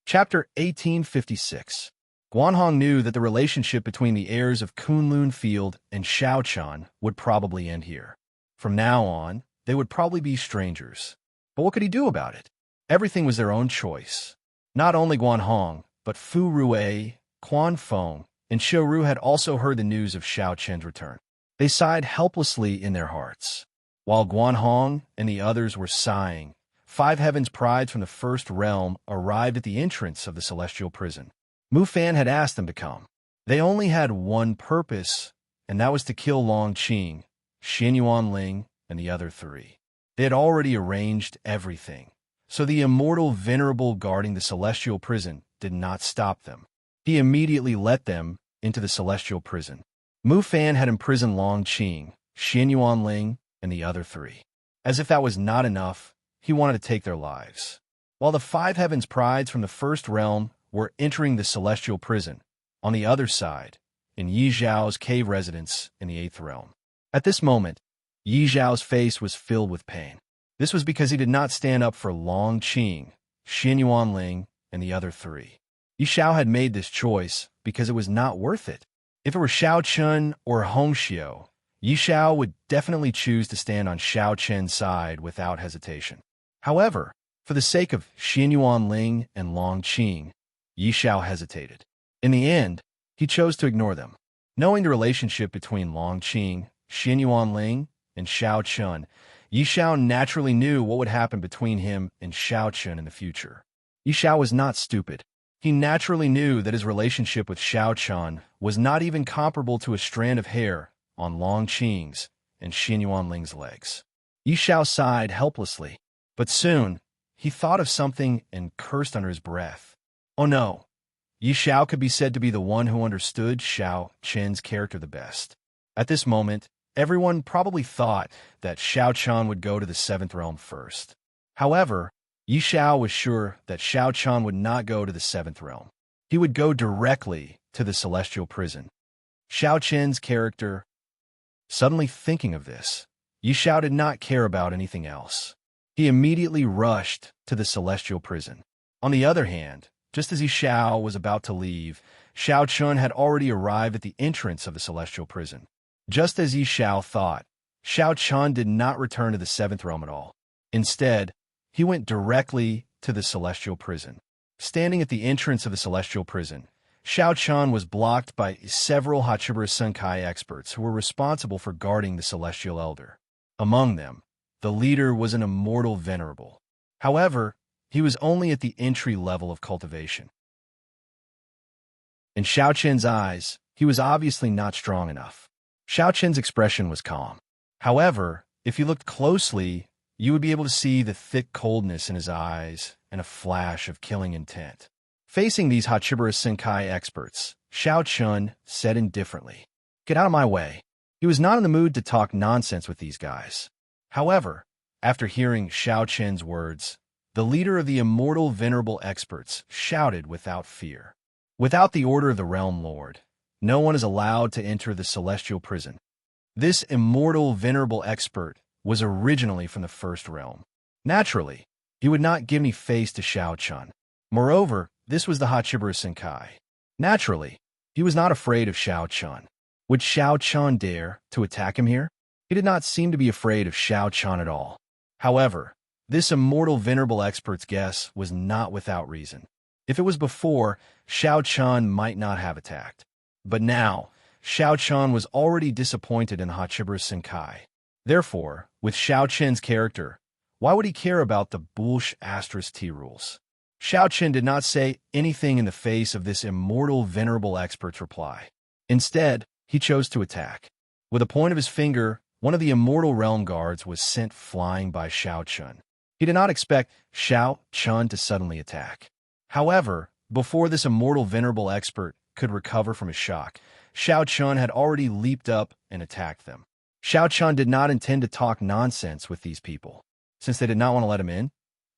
Chapter 1856. Guanhong knew that the relationship between the heirs of Kunlun Field and Xiao Chun would probably end here. From now on, they would probably be strangers. But what could he do about it? Everything was their own choice. Not only Guanhong, but Fu Rui, Quan Feng, and Qiu Ru had also heard the news of Xiao Chun's return. They sighed helplessly in their hearts. While Guanhong and the others were sighing, 5 heavens prides from the first realm arrived at the entrance of the celestial prison. Mu Fan had asked them to come. They only had one purpose, and that was to kill Long Qing, Xinyuan Ling, and the other 3. They had already arranged everything, so the immortal venerable guarding the celestial prison did not stop them. He immediately let them into the celestial prison. Mu Fan had imprisoned Long Qing, Xinyuan Ling, and the other 3. As if that was not enough, he wanted to take their lives. While the 5 heavens prides from the first realm were entering the celestial prison, on the other side, in Yi Zhao's cave residence in the 8th realm. At this moment, Yi Zhao's face was filled with pain. This was because he did not stand up for Long Qing, Xinyuan Ling, and the other 3. Yi Zhao had made this choice because it was not worth it. If it were Xiao Chun or Hong Xiu, Yi Zhao would definitely choose to stand on Xiao Chun's side without hesitation. However, for the sake of Xinyuan Ling and Long Qing, Yi Zhao hesitated. In the end, he chose to ignore them. Knowing the relationship between Long Qing, Xinyuan Ling, and Xiao Chun, Yi Zhao naturally knew what would happen between him and Xiao Chun in the future. Yi Zhao was not stupid. He naturally knew that his relationship with Xiao Chun was not even comparable to a strand of hair on Long Qing's and Xinyuan Ling's legs. Yi Xiao sighed helplessly. But soon, he thought of something and cursed under his breath. Oh no! Yi Xiao could be said to be the one who understood Xiao Qin's character the best. At this moment, everyone probably thought that Xiao Qian would go to the seventh realm first. However, Yi Xiao was sure that Xiao Qian would not go to the seventh realm. He would go directly to the celestial prison. Xiao Qin's character. Suddenly thinking of this, Yi Xiao did not care about anything else. He immediately rushed to the celestial prison. On the other hand, just as Yi Xiao was about to leave, Xiao Qun had already arrived at the entrance of the celestial prison. Just as Yi Xiao thought, Xiao Qun did not return to the seventh realm at all. Instead, he went directly to the celestial prison. Standing at the entrance of the celestial prison, Xiao Qun was blocked by several Hachibara Senkai experts who were responsible for guarding the celestial elder. Among them, the leader was an immortal venerable. However, he was only at the entry level of cultivation. In Xiao Qin's eyes, he was obviously not strong enough. Xiao Qin's expression was calm. However, if you looked closely, you would be able to see the thick coldness in his eyes and a flash of killing intent. Facing these Hachibara Senkai experts, Xiao Qun said indifferently, "Get out of my way." He was not in the mood to talk nonsense with these guys. However, after hearing Xiao Qin's words, the leader of the immortal venerable experts shouted without fear. Without the order of the realm lord, no one is allowed to enter the celestial prison. This immortal venerable expert was originally from the first realm. Naturally, he would not give any face to Xiao Qun. Moreover, this was the Hachibara Senkai. Naturally, he was not afraid of Xiao Qun. Would Xiao Qun dare to attack him here? He did not seem to be afraid of Xiao Qun at all. However, this immortal venerable expert's guess was not without reason. If it was before, Xiao Qun might not have attacked. But now, Xiao Qun was already disappointed in Hachibara Senkai. Therefore, with Xiao Qin's character, why would he care about the bullsh asterisk T rules? Xiao Qin did not say anything in the face of this immortal venerable expert's reply. Instead, he chose to attack. With a point of his finger, one of the immortal realm guards was sent flying by Xiao Qun. He did not expect Xiao Qun to suddenly attack. However, before this immortal venerable expert could recover from his shock, Xiao Qun had already leaped up and attacked them. Xiao Qun did not intend to talk nonsense with these people. Since they did not want to let him in,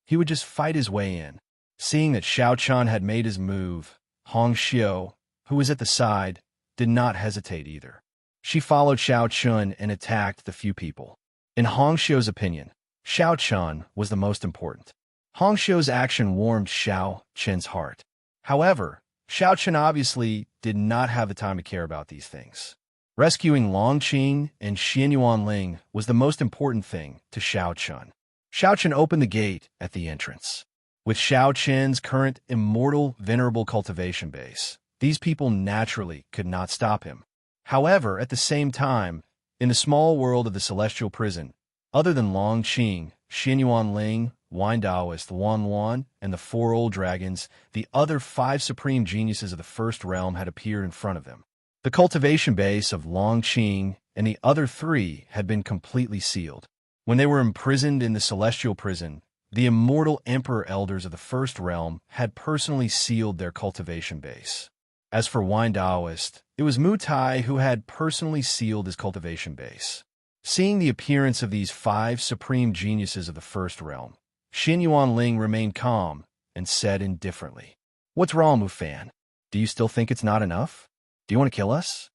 he would just fight his way in. Seeing that Xiao Qun had made his move, Hong Xiu, who was at the side, did not hesitate either. She followed Xiao Qun and attacked the few people. In Hong Xiu's opinion, Xiao Qun was the most important. Hong Xiu's action warmed Xiao Qin's heart. However, Xiao Qin obviously did not have the time to care about these things. Rescuing Long Qing and Xianyuan Ling was the most important thing to Xiao Qun. Xiao Qin opened the gate at the entrance. With Xiao Qin's current immortal venerable cultivation base, these people naturally could not stop him. However, at the same time, in the small world of the celestial prison, other than Long Qing, Xianyuan Ling, Wine Taoist, Wan Wan, and the four old dragons, the other 5 supreme geniuses of the first realm had appeared in front of them. The cultivation base of Long Qing and the other 3 had been completely sealed. When they were imprisoned in the celestial prison, the immortal emperor elders of the first realm had personally sealed their cultivation base. As for Wine Taoist, it was Mu Tai who had personally sealed his cultivation base. Seeing the appearance of these 5 supreme geniuses of the first realm, Xianyuan Ling remained calm and said indifferently, "What's wrong, Mu Fan? Do you still think it's not enough? Do you want to kill us?"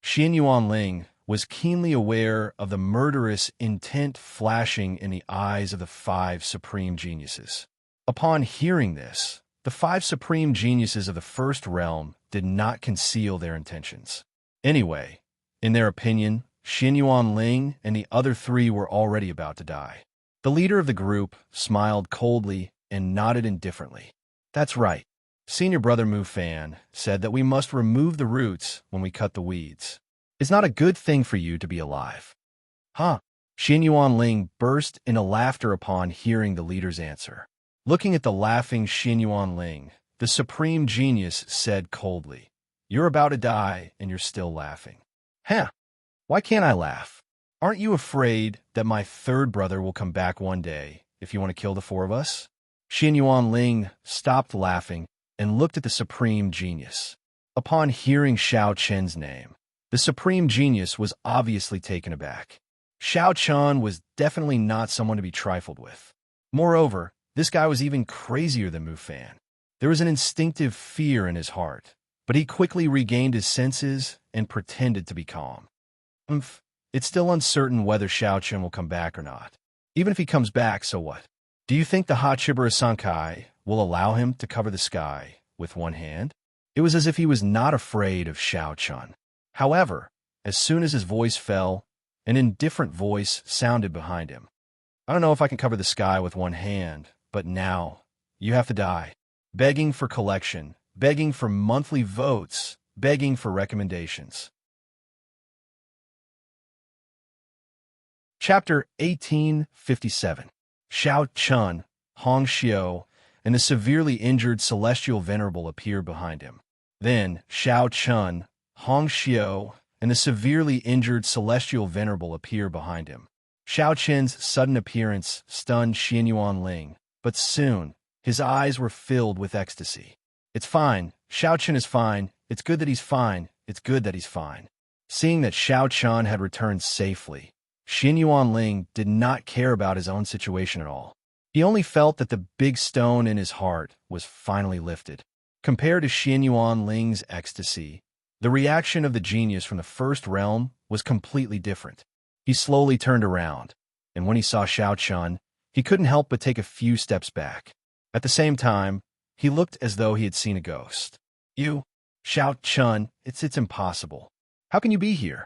Xianyuan Ling was keenly aware of the murderous intent flashing in the eyes of the 5 supreme geniuses. Upon hearing this, the 5 supreme geniuses of the first realm did not conceal their intentions. Anyway, in their opinion, Xianyuan Ling and the other 3 were already about to die. The leader of the group smiled coldly and nodded indifferently. "That's right. Senior brother Mu Fan said that we must remove the roots when we cut the weeds. It's not a good thing for you to be alive." "Huh?" Xianyuan Ling burst into laughter upon hearing the leader's answer. Looking at the laughing Xianyuan Ling, the supreme genius said coldly, "You're about to die and you're still laughing. Huh? Why can't I laugh? Aren't you afraid that my third brother will come back one day if you want to kill the four of us? Xin Yuanling stopped laughing and looked at the supreme genius. Upon hearing Xiao Chen's name, the supreme genius was obviously taken aback. Xiao Chen was definitely not someone to be trifled with. Moreover, this guy was even crazier than Mu Fan. There was an instinctive fear in his heart, but he quickly regained his senses and pretended to be calm. It's still uncertain whether Xiao Chen will come back or not. Even if he comes back, so what? Do you think the Hachibara Sankai will allow him to cover the sky with one hand? It was as if he was not afraid of Xiao Chen. However, as soon as his voice fell, an indifferent voice sounded behind him. I don't know if I can cover the sky with one hand, but now you have to die. Begging for collection, begging for monthly votes, begging for recommendations. Chapter 1857. Xiao Chen, Hong Xiao, and the severely injured celestial venerable appear behind him. Then Xiao Chen, Hong Xiao, and the severely injured celestial venerable appear behind him. Xiao Chen's sudden appearance stunned Xin Yuanling, but soon his eyes were filled with ecstasy. It's fine. Xiao Chen is fine. It's good that he's fine. It's good that he's fine. Seeing that Xiao Chen had returned safely, Xin Yuanling did not care about his own situation at all. He only felt that the big stone in his heart was finally lifted. Compared to Xin Yuanling's ecstasy, the reaction of the genius from the first realm was completely different. He slowly turned around, and when he saw Xiao Chen, he couldn't help but take a few steps back. At the same time, he looked as though he had seen a ghost. You, Xiao Chen, it's impossible. How can you be here?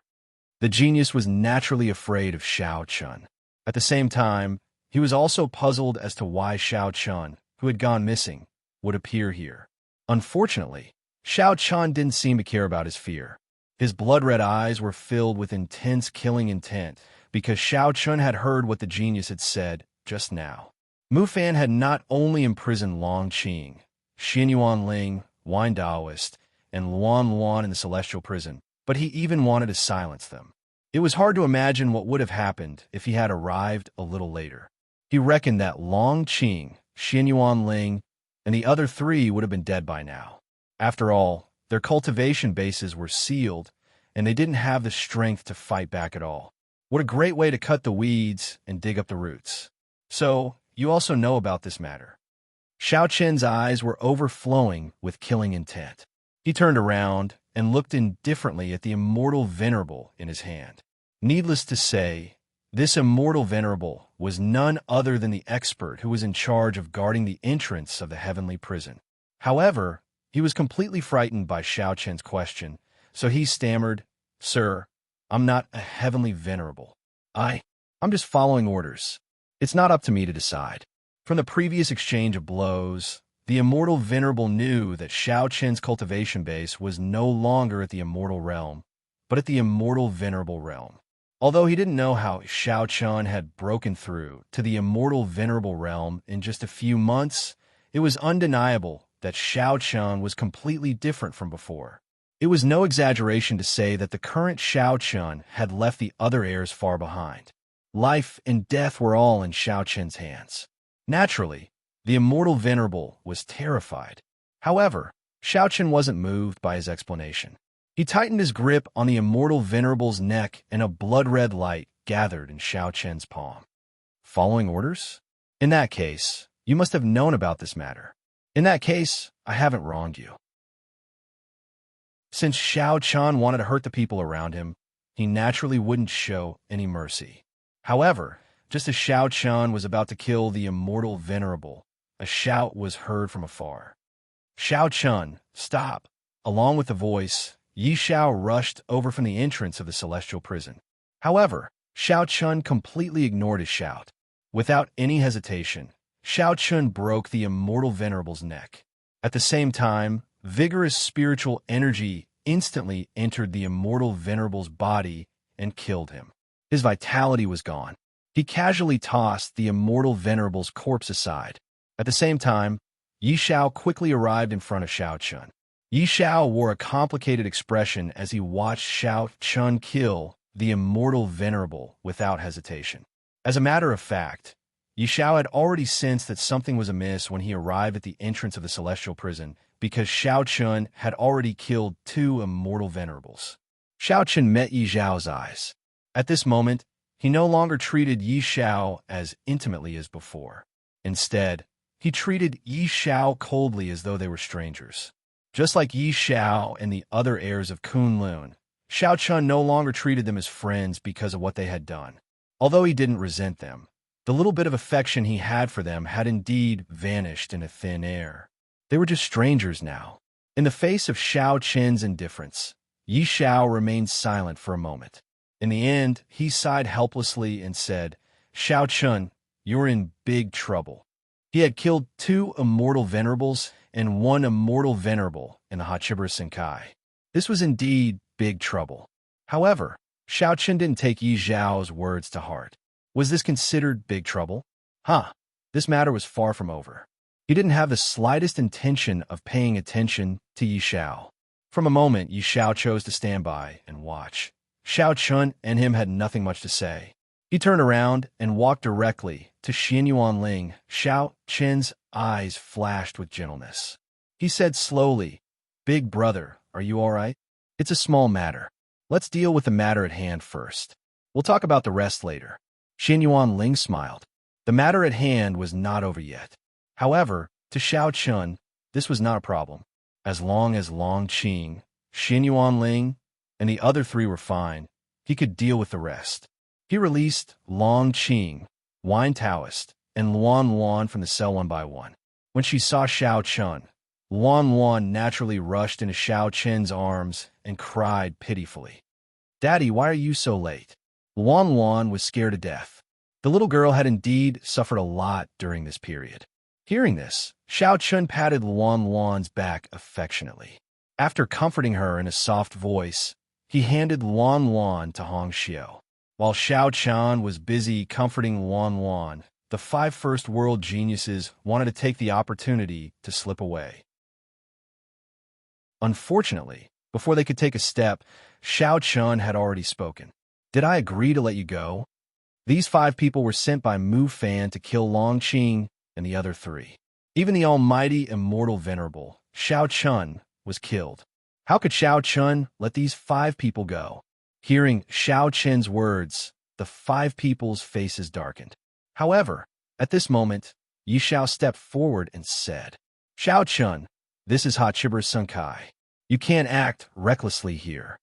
The genius was naturally afraid of Xiao Chen. At the same time, he was also puzzled as to why Xiao Chen, who had gone missing, would appear here. Unfortunately, Xiao Chen didn't seem to care about his fear. His blood-red eyes were filled with intense killing intent because Xiao Chen had heard what the genius had said just now. Mu Fan had not only imprisoned Long Qing, Xin Yuanling, Wine Daoist, and Luan Luan in the celestial prison, but he even wanted to silence them. It was hard to imagine what would have happened if he had arrived a little later. He reckoned that Long Qing, Xin Yuanling, and the other three would have been dead by now. After all, their cultivation bases were sealed, and they didn't have the strength to fight back at all. What a great way to cut the weeds and dig up the roots. So, you also know about this matter. Xiao Chen's eyes were overflowing with killing intent. He turned around and looked indifferently at the immortal venerable in his hand. Needless to say, this immortal venerable was none other than the expert who was in charge of guarding the entrance of the heavenly prison. However, he was completely frightened by Xiao Chen's question, so he stammered, "Sir, I'm not a heavenly venerable. I'm just following orders. It's not up to me to decide." From the previous exchange of blows, the immortal venerable knew that Xiao Chen's cultivation base was no longer at the immortal realm, but at the immortal venerable realm. Although he didn't know how Xiao Chen had broken through to the immortal venerable realm in just a few months, it was undeniable that Xiao Chen was completely different from before. It was no exaggeration to say that the current Xiao Chen had left the other heirs far behind. Life and death were all in Xiao Chen's hands. Naturally, the immortal venerable was terrified. However, Xiao Chen wasn't moved by his explanation. He tightened his grip on the immortal venerable's neck, and a blood-red light gathered in Xiao Chen's palm. Following orders? In that case, you must have known about this matter. In that case, I haven't wronged you. Since Xiao Chen wanted to hurt the people around him, he naturally wouldn't show any mercy. However, just as Xiao Chen was about to kill the immortal venerable, a shout was heard from afar. "Xiao Chen, stop!" Along with the voice, Yi Xiao rushed over from the entrance of the celestial prison. However, Xiao Chen completely ignored his shout. Without any hesitation, Xiao Chen broke the immortal venerable's neck. At the same time, vigorous spiritual energy instantly entered the immortal venerable's body and killed him. His vitality was gone. He casually tossed the immortal venerable's corpse aside. At the same time, Yi Xiao quickly arrived in front of Xiao Chen. Yi Xiao wore a complicated expression as he watched Xiao Chen kill the immortal venerable, without hesitation. As a matter of fact, Yi Xiao had already sensed that something was amiss when he arrived at the entrance of the celestial prison, because Xiao Chun had already killed 2 immortal venerables. Xiao Chun met Yi Xiao's eyes. At this moment, he no longer treated Yi Xiao as intimately as before. Instead, he treated Yi Xiao coldly as though they were strangers. Just like Yi Xiao and the other heirs of Kunlun, Xiao Chun no longer treated them as friends because of what they had done. Although he didn't resent them, the little bit of affection he had for them had indeed vanished into thin air. They were just strangers now. In the face of Xiao Chun's indifference, Yi Xiao remained silent for a moment. In the end, he sighed helplessly and said, "Xiao Chun, you're in big trouble." He had killed 2 immortal venerables and 1 immortal venerable in the Hachiba Senkai. This was indeed big trouble. However, Xiao Chun didn't take Yi Xiao's words to heart. Was this considered big trouble? This matter was far from over. He didn't have the slightest intention of paying attention to Yi Xiao. From a moment, Yi Xiao chose to stand by and watch. Xiao Chun and him had nothing much to say. He turned around and walked directly to Xianyuan Ling. Xiao Chun's eyes flashed with gentleness. He said slowly, "Big brother, are you all right? It's a small matter. Let's deal with the matter at hand first. We'll talk about the rest later." Xianyuan Ling smiled. The matter at hand was not over yet. However, to Xiao Chun, this was not a problem. As long as Long Qing, Xianyuan Ling, and the other 3 were fine, he could deal with the rest. He released Long Qing, Wine Taoist, and Luan Luan from the cell one by one. When she saw Xiao Chun, Luan Luan naturally rushed into Xiao Chun's arms and cried pitifully. "Daddy, why are you so late?" Luan Luan was scared to death. The little girl had indeed suffered a lot during this period. Hearing this, Xiao Chun patted Luan Luan's back affectionately. After comforting her in a soft voice, he handed Luan Luan to Hong Xiao. While Xiao Chun was busy comforting Luan Luan, the 5 first world geniuses wanted to take the opportunity to slip away. Unfortunately, before they could take a step, Xiao Chun had already spoken. "Did I agree to let you go?" These 5 people were sent by Mu Fan to kill Long Qing and the other 3. Even the almighty immortal venerable, Xiao Chun, was killed. How could Xiao Chun let these 5 people go? Hearing Xiao Chun's words, the 5 people's faces darkened. However, at this moment, Yi Xiao stepped forward and said, "Xiao Chun, this is Hachiba Senkai. You can't act recklessly here."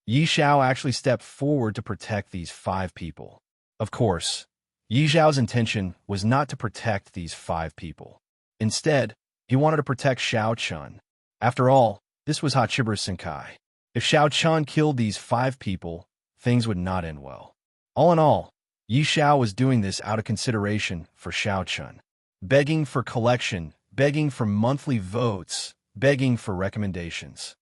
Yi Xiao actually stepped forward to protect these 5 people. Of course, Yi Xiao's intention was not to protect these 5 people. Instead, he wanted to protect Xiao Chun. After all, this was Hachiba Senkai. If Xiao Chun killed these 5 people, things would not end well. All in all, Yi Xiao was doing this out of consideration for Xiao Chun. Begging for collection, begging for monthly votes, begging for recommendations.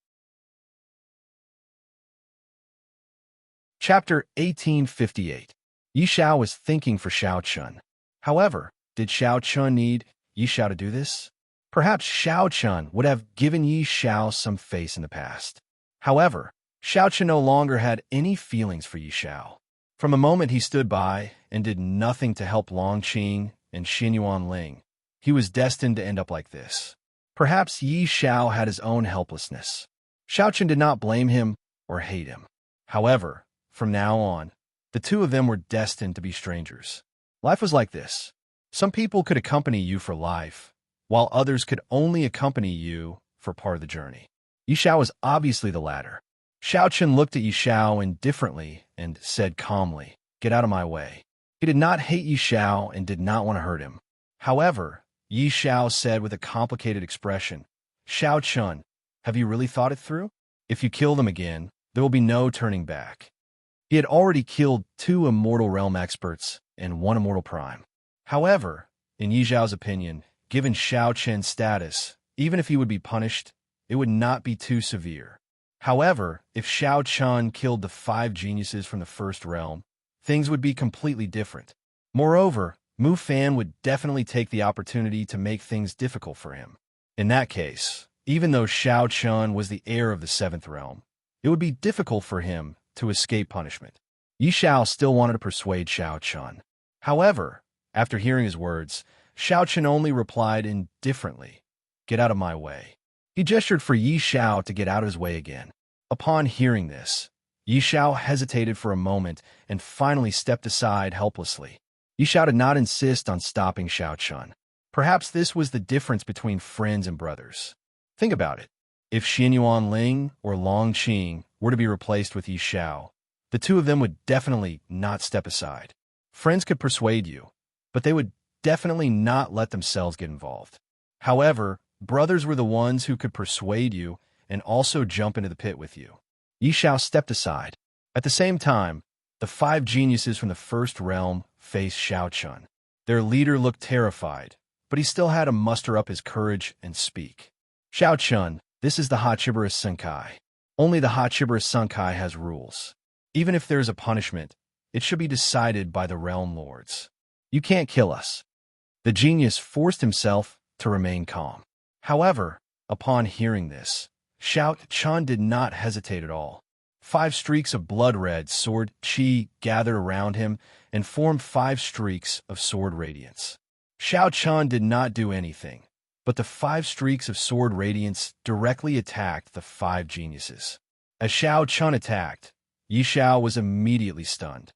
Chapter 1858. Yi Xiao was thinking for Xiao Chun. However, did Xiao Chun need Yi Xiao to do this? Perhaps Xiao Chun would have given Yi Xiao some face in the past. However, Xiao Chun no longer had any feelings for Yi Xiao. From the moment he stood by and did nothing to help Long Qing and Xianyuan Ling, he was destined to end up like this. Perhaps Yi Xiao had his own helplessness. Xiao Chun did not blame him or hate him. However, from now on, the 2 of them were destined to be strangers. Life was like this. Some people could accompany you for life, while others could only accompany you for part of the journey. Yi Xiao was obviously the latter. Xiao Chun looked at Yi Xiao indifferently and said calmly, "Get out of my way." He did not hate Yi Xiao and did not want to hurt him. However, Yi Xiao said with a complicated expression, "Xiao Chun, have you really thought it through? If you kill them again, there will be no turning back." He had already killed 2 Immortal Realm experts and 1 Immortal Prime. However, in Yi Xiao's opinion, given Xiao Chun's status, even if he would be punished, it would not be too severe. However, if Xiao Chun killed the 5 geniuses from the First Realm, things would be completely different. Moreover, Mu Fan would definitely take the opportunity to make things difficult for him. In that case, even though Xiao Chun was the heir of the 7th Realm, it would be difficult for him to escape punishment. Yi Xiao still wanted to persuade Xiao Chun. However, after hearing his words, Xiao Chun only replied indifferently, "Get out of my way." He gestured for Yi Xiao to get out of his way again. Upon hearing this, Yi Xiao hesitated for a moment and finally stepped aside helplessly. Yi Xiao did not insist on stopping Xiao Chun. Perhaps this was the difference between friends and brothers. Think about it. If Xianyuan Ling or Long Qing were to be replaced with Yi Xiao, the two of them would definitely not step aside. Friends could persuade you, but they would definitely not let themselves get involved. However, brothers were the ones who could persuade you and also jump into the pit with you. Yi Xiao stepped aside. At the same time, the five geniuses from the first realm faced Xiao Chun. Their leader looked terrified, but he still had to muster up his courage and speak. "Xiao Chun, this is the Hachiburas Senkai. Only the Hachiburas Senkai has rules. Even if there is a punishment, it should be decided by the realm lords. You can't kill us." The genius forced himself to remain calm. However, upon hearing this, Xiao Chun did not hesitate at all. 5 streaks of blood-red sword chi gathered around him and formed 5 streaks of sword radiance. Xiao Chun did not do anything, but the 5 streaks of sword radiance directly attacked the 5 geniuses. As Xiao Chun attacked, Yi Xiao was immediately stunned.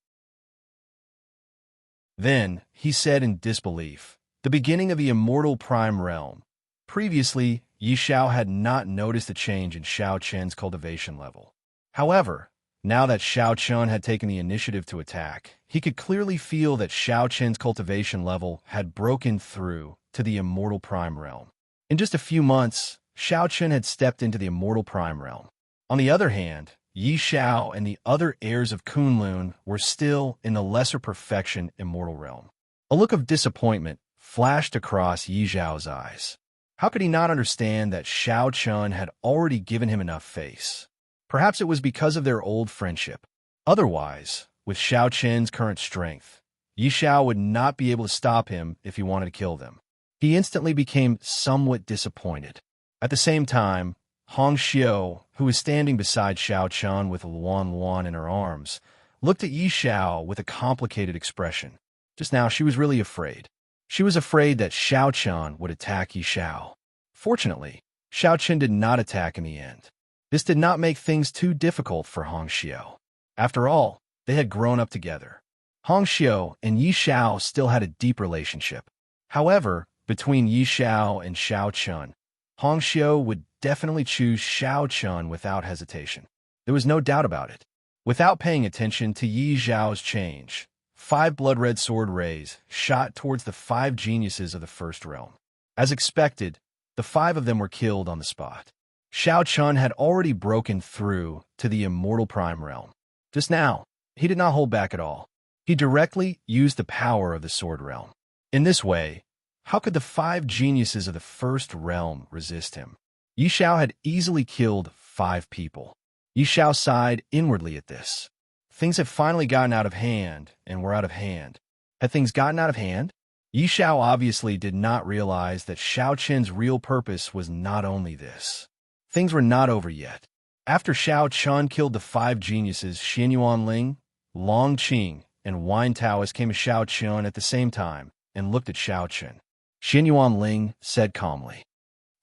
Then, he said in disbelief, "The beginning of the immortal prime realm." Previously, Yi Xiao had not noticed a change in Xiao Chen's cultivation level. However, now that Xiao Chun had taken the initiative to attack, he could clearly feel that Xiao Chen's cultivation level had broken through to the immortal prime realm. In just a few months, Xiao Chun had stepped into the immortal prime realm. On the other hand, Yi Xiao and the other heirs of Kunlun were still in the lesser perfection immortal realm. A look of disappointment flashed across Yi Xiao's eyes. How could he not understand that Xiao Chun had already given him enough face? Perhaps it was because of their old friendship. Otherwise, with Xiao Chen's current strength, Yi Xiao would not be able to stop him if he wanted to kill them. He instantly became somewhat disappointed. At the same time, Hong Xiao, who was standing beside Xiao Chun with Luan Luan in her arms, looked at Yi Xiao with a complicated expression. Just now, she was really afraid. She was afraid that Xiao Chun would attack Yi Xiao. Fortunately, Xiao Chun did not attack in the end. This did not make things too difficult for Hong Xiao. After all, they had grown up together. Hong Xiao and Yi Xiao still had a deep relationship. However, between Yi Xiao and Xiao Chun, Hong Xiao would definitely choose Xiao Chun without hesitation. There was no doubt about it. Without paying attention to Yi Xiao's change, 5 blood-red sword rays shot towards the 5 geniuses of the first realm. As expected, the 5 of them were killed on the spot. Xiao Chun had already broken through to the immortal prime realm. Just now, he did not hold back at all. He directly used the power of the sword realm. In this way, how could the 5 geniuses of the first realm resist him? Yi Xiao had easily killed 5 people. Yi Xiao sighed inwardly at this. Things had finally gotten out of hand and were out of hand. Had things gotten out of hand? Yi Xiao obviously did not realize that Xiao Chen's real purpose was not only this. Things were not over yet. After Xiao Chun killed the 5 geniuses Xianyuan Ling, Long Qing, and Wine Taoist came to Xiao Chun at the same time and looked at Xiao Chun. Xianyuan Ling said calmly,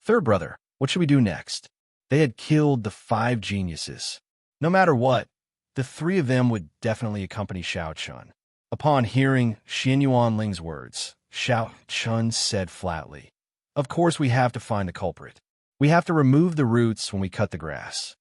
"Third brother, what should we do next?" They had killed the 5 geniuses. No matter what, the 3 of them would definitely accompany Xiao Chun. Upon hearing Xianyuan Ling's words, Xiao Chun said flatly, "Of course we have to find the culprit. We have to remove the roots when we cut the grass."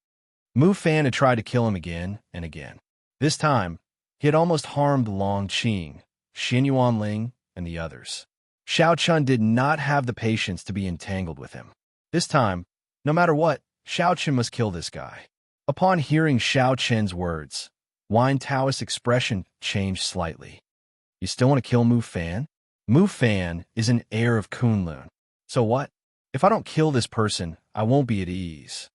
Mu Fan had tried to kill him again and again. This time, he had almost harmed Long Qing, Xianyuan Ling, and the others. Xiao Chun did not have the patience to be entangled with him. This time, no matter what, Xiao Chun must kill this guy. Upon hearing Xiao Chen's words, Wine Taoist's expression changed slightly. "You still want to kill Mu Fan? Mu Fan is an heir of Kunlun. So what? If I don't kill this person, I won't be at ease.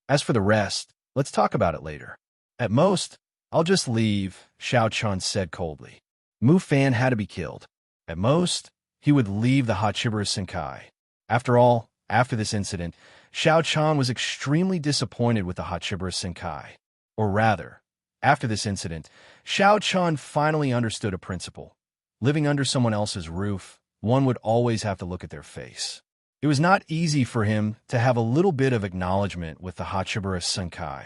As for the rest, let's talk about it later. At most, I'll just leave," Xiao Chun said coldly. Mu Fan had to be killed. At most, he would leave the Hachiburas Senkai. After all, after this incident, Xiao Chun was extremely disappointed with the Hachiburas Senkai. Or rather, After this incident, Xiao Chun finally understood a principle. Living under someone else's roof, one would always have to look at their face. It was not easy for him to have a little bit of acknowledgement with the Hachibara Senkai.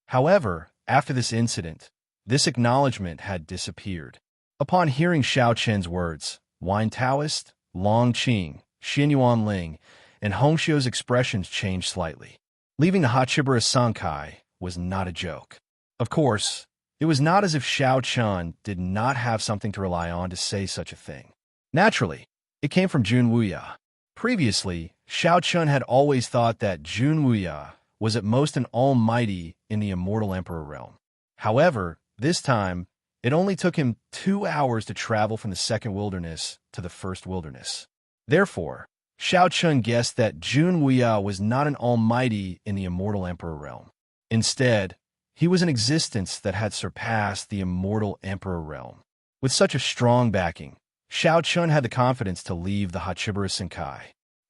However, after this incident, this acknowledgement had disappeared. Upon hearing Xiao Chen's words, Wine Taoist, Long Qing, Xinyuan Ling, and Hongxiu's expressions changed slightly. Leaving the Hachibara Senkai was not a joke. Of course, it was not as if Xiao Chun did not have something to rely on to say such a thing. Naturally, it came from Jun Wuya. Previously, Xiao Chun had always thought that Jun Wuya was at most an almighty in the immortal emperor realm. However, this time, it only took him 2 hours to travel from the second wilderness to the first wilderness. Therefore, Xiao Chun guessed that Jun Wuya was not an almighty in the immortal emperor realm. Instead, he was an existence that had surpassed the immortal emperor realm. With such a strong backing, Xiao Chun had the confidence to leave the Hachibara Senkai.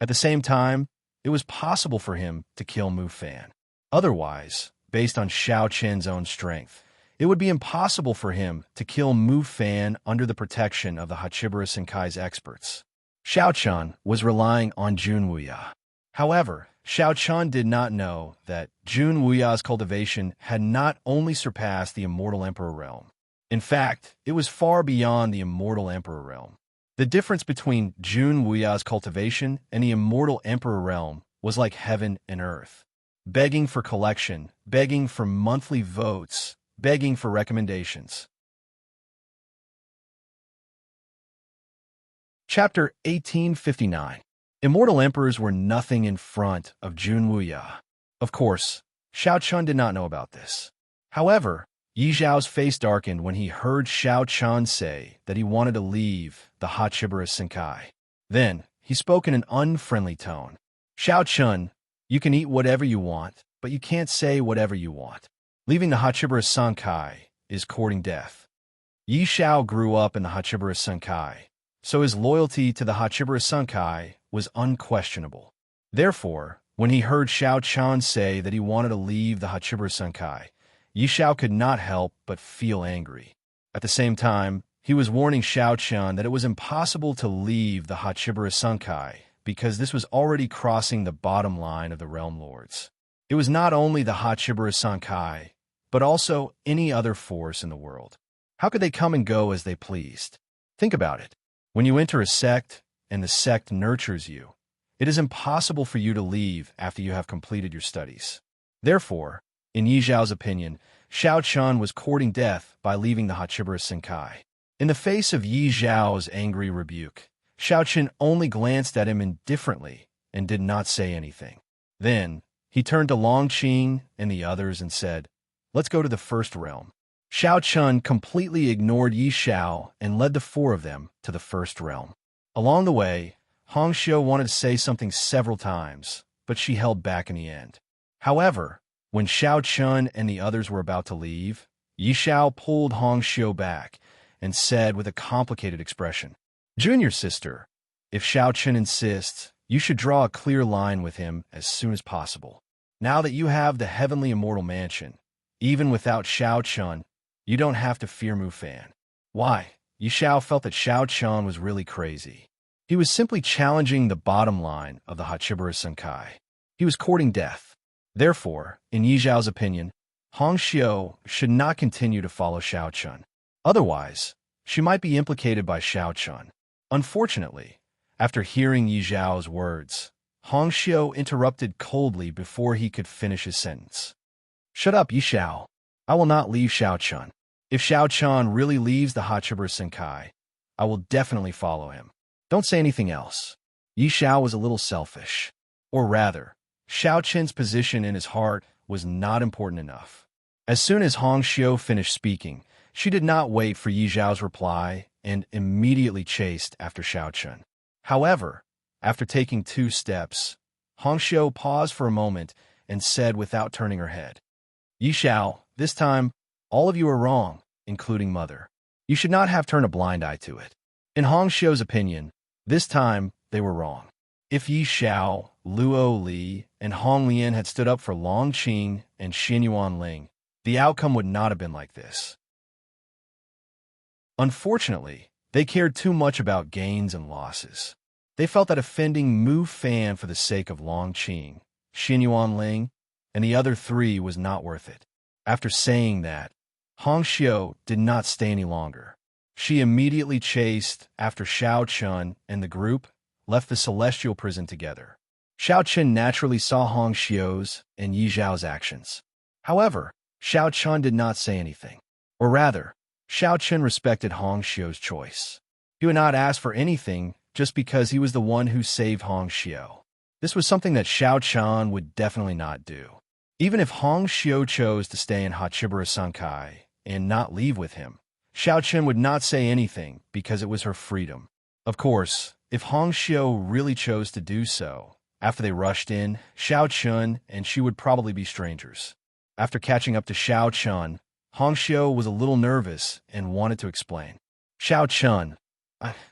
At the same time, it was possible for him to kill Mu Fan. Otherwise, based on Xiao Chen's own strength, it would be impossible for him to kill Mu Fan under the protection of the Hachibara Senkai's experts. Xiao Chun was relying on Jun Wuya. However, Xiao Chun did not know that Jun Wuya's cultivation had not only surpassed the immortal emperor realm. In fact, it was far beyond the immortal emperor realm. The difference between Jun Wuya's cultivation and the immortal emperor realm was like heaven and earth. Begging for collection, begging for monthly votes, begging for recommendations. Chapter 1859. Immortal emperors were nothing in front of Jun Wuya. Of course, Xiao Chun did not know about this. However, Yi Zhao's face darkened when he heard Xiao Chun say that he wanted to leave the Hachibara Senkai. Then, he spoke in an unfriendly tone. Xiao Chun, you can eat whatever you want, but you can't say whatever you want. Leaving the Hachibara Senkai is courting death. Yi Zhao grew up in the Hachibara Senkai, so his loyalty to the Hachibara Senkai was unquestionable. Therefore, when he heard Xiao Chun say that he wanted to leave the Hachibara Senkai, Yi Zhao could not help but feel angry. At the same time, he was warning Xiao Chun that it was impossible to leave the Hachibara Senkai because this was already crossing the bottom line of the Realm Lords. It was not only the Hachibara Senkai, but also any other force in the world. How could they come and go as they pleased? Think about it. When you enter a sect, and the sect nurtures you, it is impossible for you to leave after you have completed your studies. Therefore, in Yi Zhao's opinion, Xiao Chun was courting death by leaving the Hachibara Senkai. In the face of Yi Zhao's angry rebuke, Xiao Chun only glanced at him indifferently and did not say anything. Then, he turned to Long Qing and the others and said, "Let's go to the first realm." Xiao Chun completely ignored Yi Zhao and led the 4 of them to the first realm. Along the way, Hongxiu wanted to say something several times, but she held back in the end. However, when Xiao Chun and the others were about to leave, Yi Zhao pulled Hongxiu back and said with a complicated expression, "Junior sister, if Xiao Chun insists, you should draw a clear line with him as soon as possible. Now that you have the heavenly immortal mansion, even without Xiao Chun, you don't have to fear Mu Fan." Why? Yi Zhao felt that Xiao Chun was really crazy. He was simply challenging the bottom line of the Hachibara Senkai. He was courting death. Therefore, in Yi Zhao's opinion, Hongxiu should not continue to follow Xiao Chun. Otherwise, she might be implicated by Xiao Chun. Unfortunately, after hearing Yi Zhao's words, Hongxiu interrupted coldly before he could finish his sentence. "Shut up, Yi Zhao. I will not leave Xiao Chun. If Xiao Chun really leaves the Hachibara Senkai, I will definitely follow him. Don't say anything else." Yi Zhao was a little selfish. Or rather, Xiao Chun's position in his heart was not important enough. As soon as Hongxiu finished speaking, she did not wait for Yi Zhao's reply and immediately chased after Xiao Chun. However, after taking 2 steps, Hongxiu paused for a moment and said without turning her head, "Yi Zhao, this time, all of you are wrong, including Mother. You should not have turned a blind eye to it." In Hongxiu's opinion, this time they were wrong. If Yi Zhao, Luo Li, and Hong Lian had stood up for Long Qing and Xinyuan Ling, the outcome would not have been like this. Unfortunately, they cared too much about gains and losses. They felt that offending Mu Fan for the sake of Long Qing, Xin Yuanling, and the other three was not worth it. After saying that, Hong Xiu did not stay any longer. She immediately chased after Xiao Chun and the group left the celestial prison together. Xiao Chun naturally saw Hong Xiu's and Yi Zhao's actions. However, Xiao Chun did not say anything. Or rather, Xiao Chun respected Hong Xiu's choice. He would not ask for anything just because he was the one who saved Hong Xiu. This was something that Xiao Chun would definitely not do. Even if Hong Xiu chose to stay in Hachibara Sankai and not leave with him, Xiao Chun would not say anything because it was her freedom. Of course, if Hong Xiu really chose to do so, after they rushed in, Xiao Chun and she would probably be strangers. After catching up to Xiao Chun, Hong Xiu was a little nervous and wanted to explain. Xiao Chun.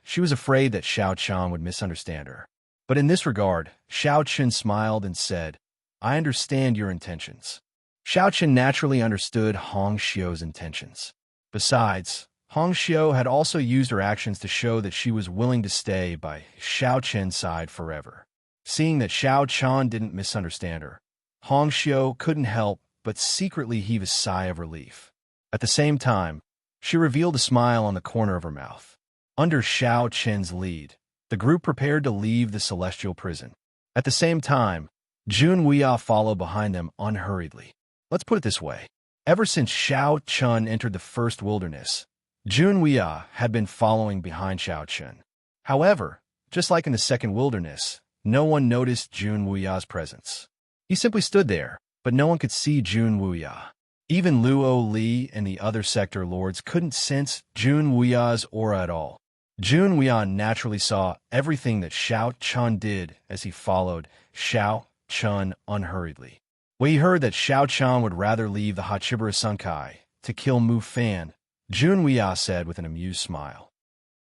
She was afraid that Xiao Chun would misunderstand her. But in this regard, Xiao Chun smiled and said, I understand your intentions. Xiao Chun naturally understood Hong Xiu's intentions. Besides, Hong Xiu had also used her actions to show that she was willing to stay by Xiao Chun's side forever. Seeing that Xiao Chun didn't misunderstand her, Hong Xiu couldn't help but secretly heave a sigh of relief. At the same time, she revealed a smile on the corner of her mouth. Under Xiao Chun's lead, the group prepared to leave the celestial prison. At the same time, Jun Weia followed behind them unhurriedly. Let's put it this way. Ever since Xiao Chun entered the first wilderness, Jun Weia had been following behind Xiao Chun. However, just like in the second wilderness, no one noticed Jun Weia's presence. He simply stood there, but no one could see Jun Weia. Even Luo Li and the other sector lords couldn't sense Jun Weia's aura at all. Jun Weia naturally saw everything that Xiao Chun did as he followed Xiao Chun unhurriedly. When he heard that Xiao Chun would rather leave the Hachibara Sankai to kill Mu Fan, Jun Weia said with an amused smile,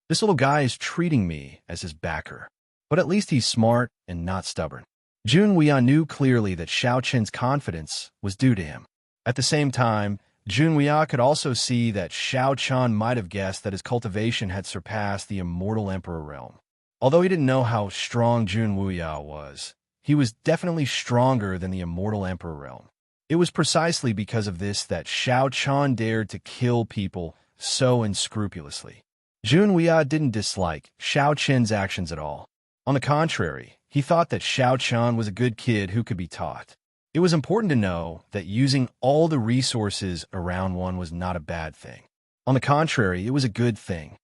This little guy is treating me as his backer, but at least he's smart and not stubborn. Jun Weia knew clearly that Xiao Chun's confidence was due to him. At the same time, Jun Weia could also see that Xiao Chun might have guessed that his cultivation had surpassed the Immortal Emperor realm. Although he didn't know how strong Jun Weia was, he was definitely stronger than the Immortal Emperor realm. It was precisely because of this that Xiao Chun dared to kill people so unscrupulously. Jun Weia didn't dislike Xiao Chun's actions at all. On the contrary, he thought that Xiao Chun was a good kid who could be taught. It was important to know that using all the resources around one was not a bad thing. On the contrary, it was a good thing.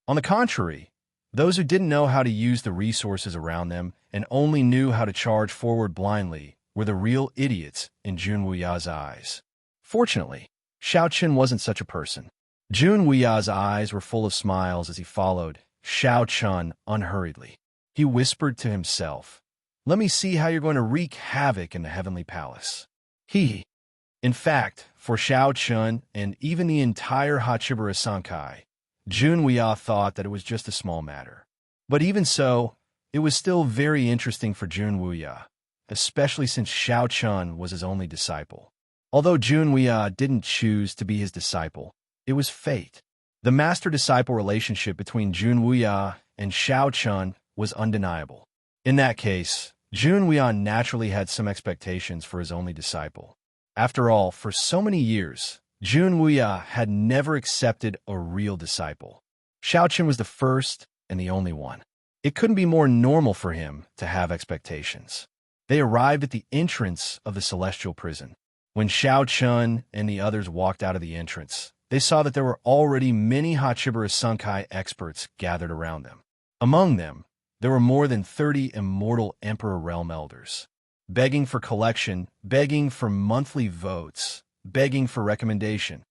On the contrary, those who didn't know how to use the resources around them and only knew how to charge forward blindly were the real idiots in Jun Weia's eyes. Fortunately, Xiao Chun wasn't such a person. Jun Weia's eyes were full of smiles as he followed Xiao Chun unhurriedly. He whispered to himself, Let me see how you're going to wreak havoc in the Heavenly Palace. In fact, for Xiao Chun and even the entire Hachibara Sankai, Jun Weia thought that it was just a small matter. But even so, it was still very interesting for Jun Weia, especially since Xiao Chun was his only disciple. Although Jun Weia didn't choose to be his disciple, it was fate. The master-disciple relationship between Jun Weia and Xiao Chun was undeniable. In that case, Jun Weia naturally had some expectations for his only disciple. After all, for so many years, Jun Weia had never accepted a real disciple. Xiao Chun was the first and the only one. It couldn't be more normal for him to have expectations. They arrived at the entrance of the celestial prison. When Xiao Chun and the others walked out of the entrance, they saw that there were already many Hachibara Sankai experts gathered around them. Among them, there were more than 30 Immortal Emperor Realm Elders, begging for collection, begging for monthly votes, begging for recommendation.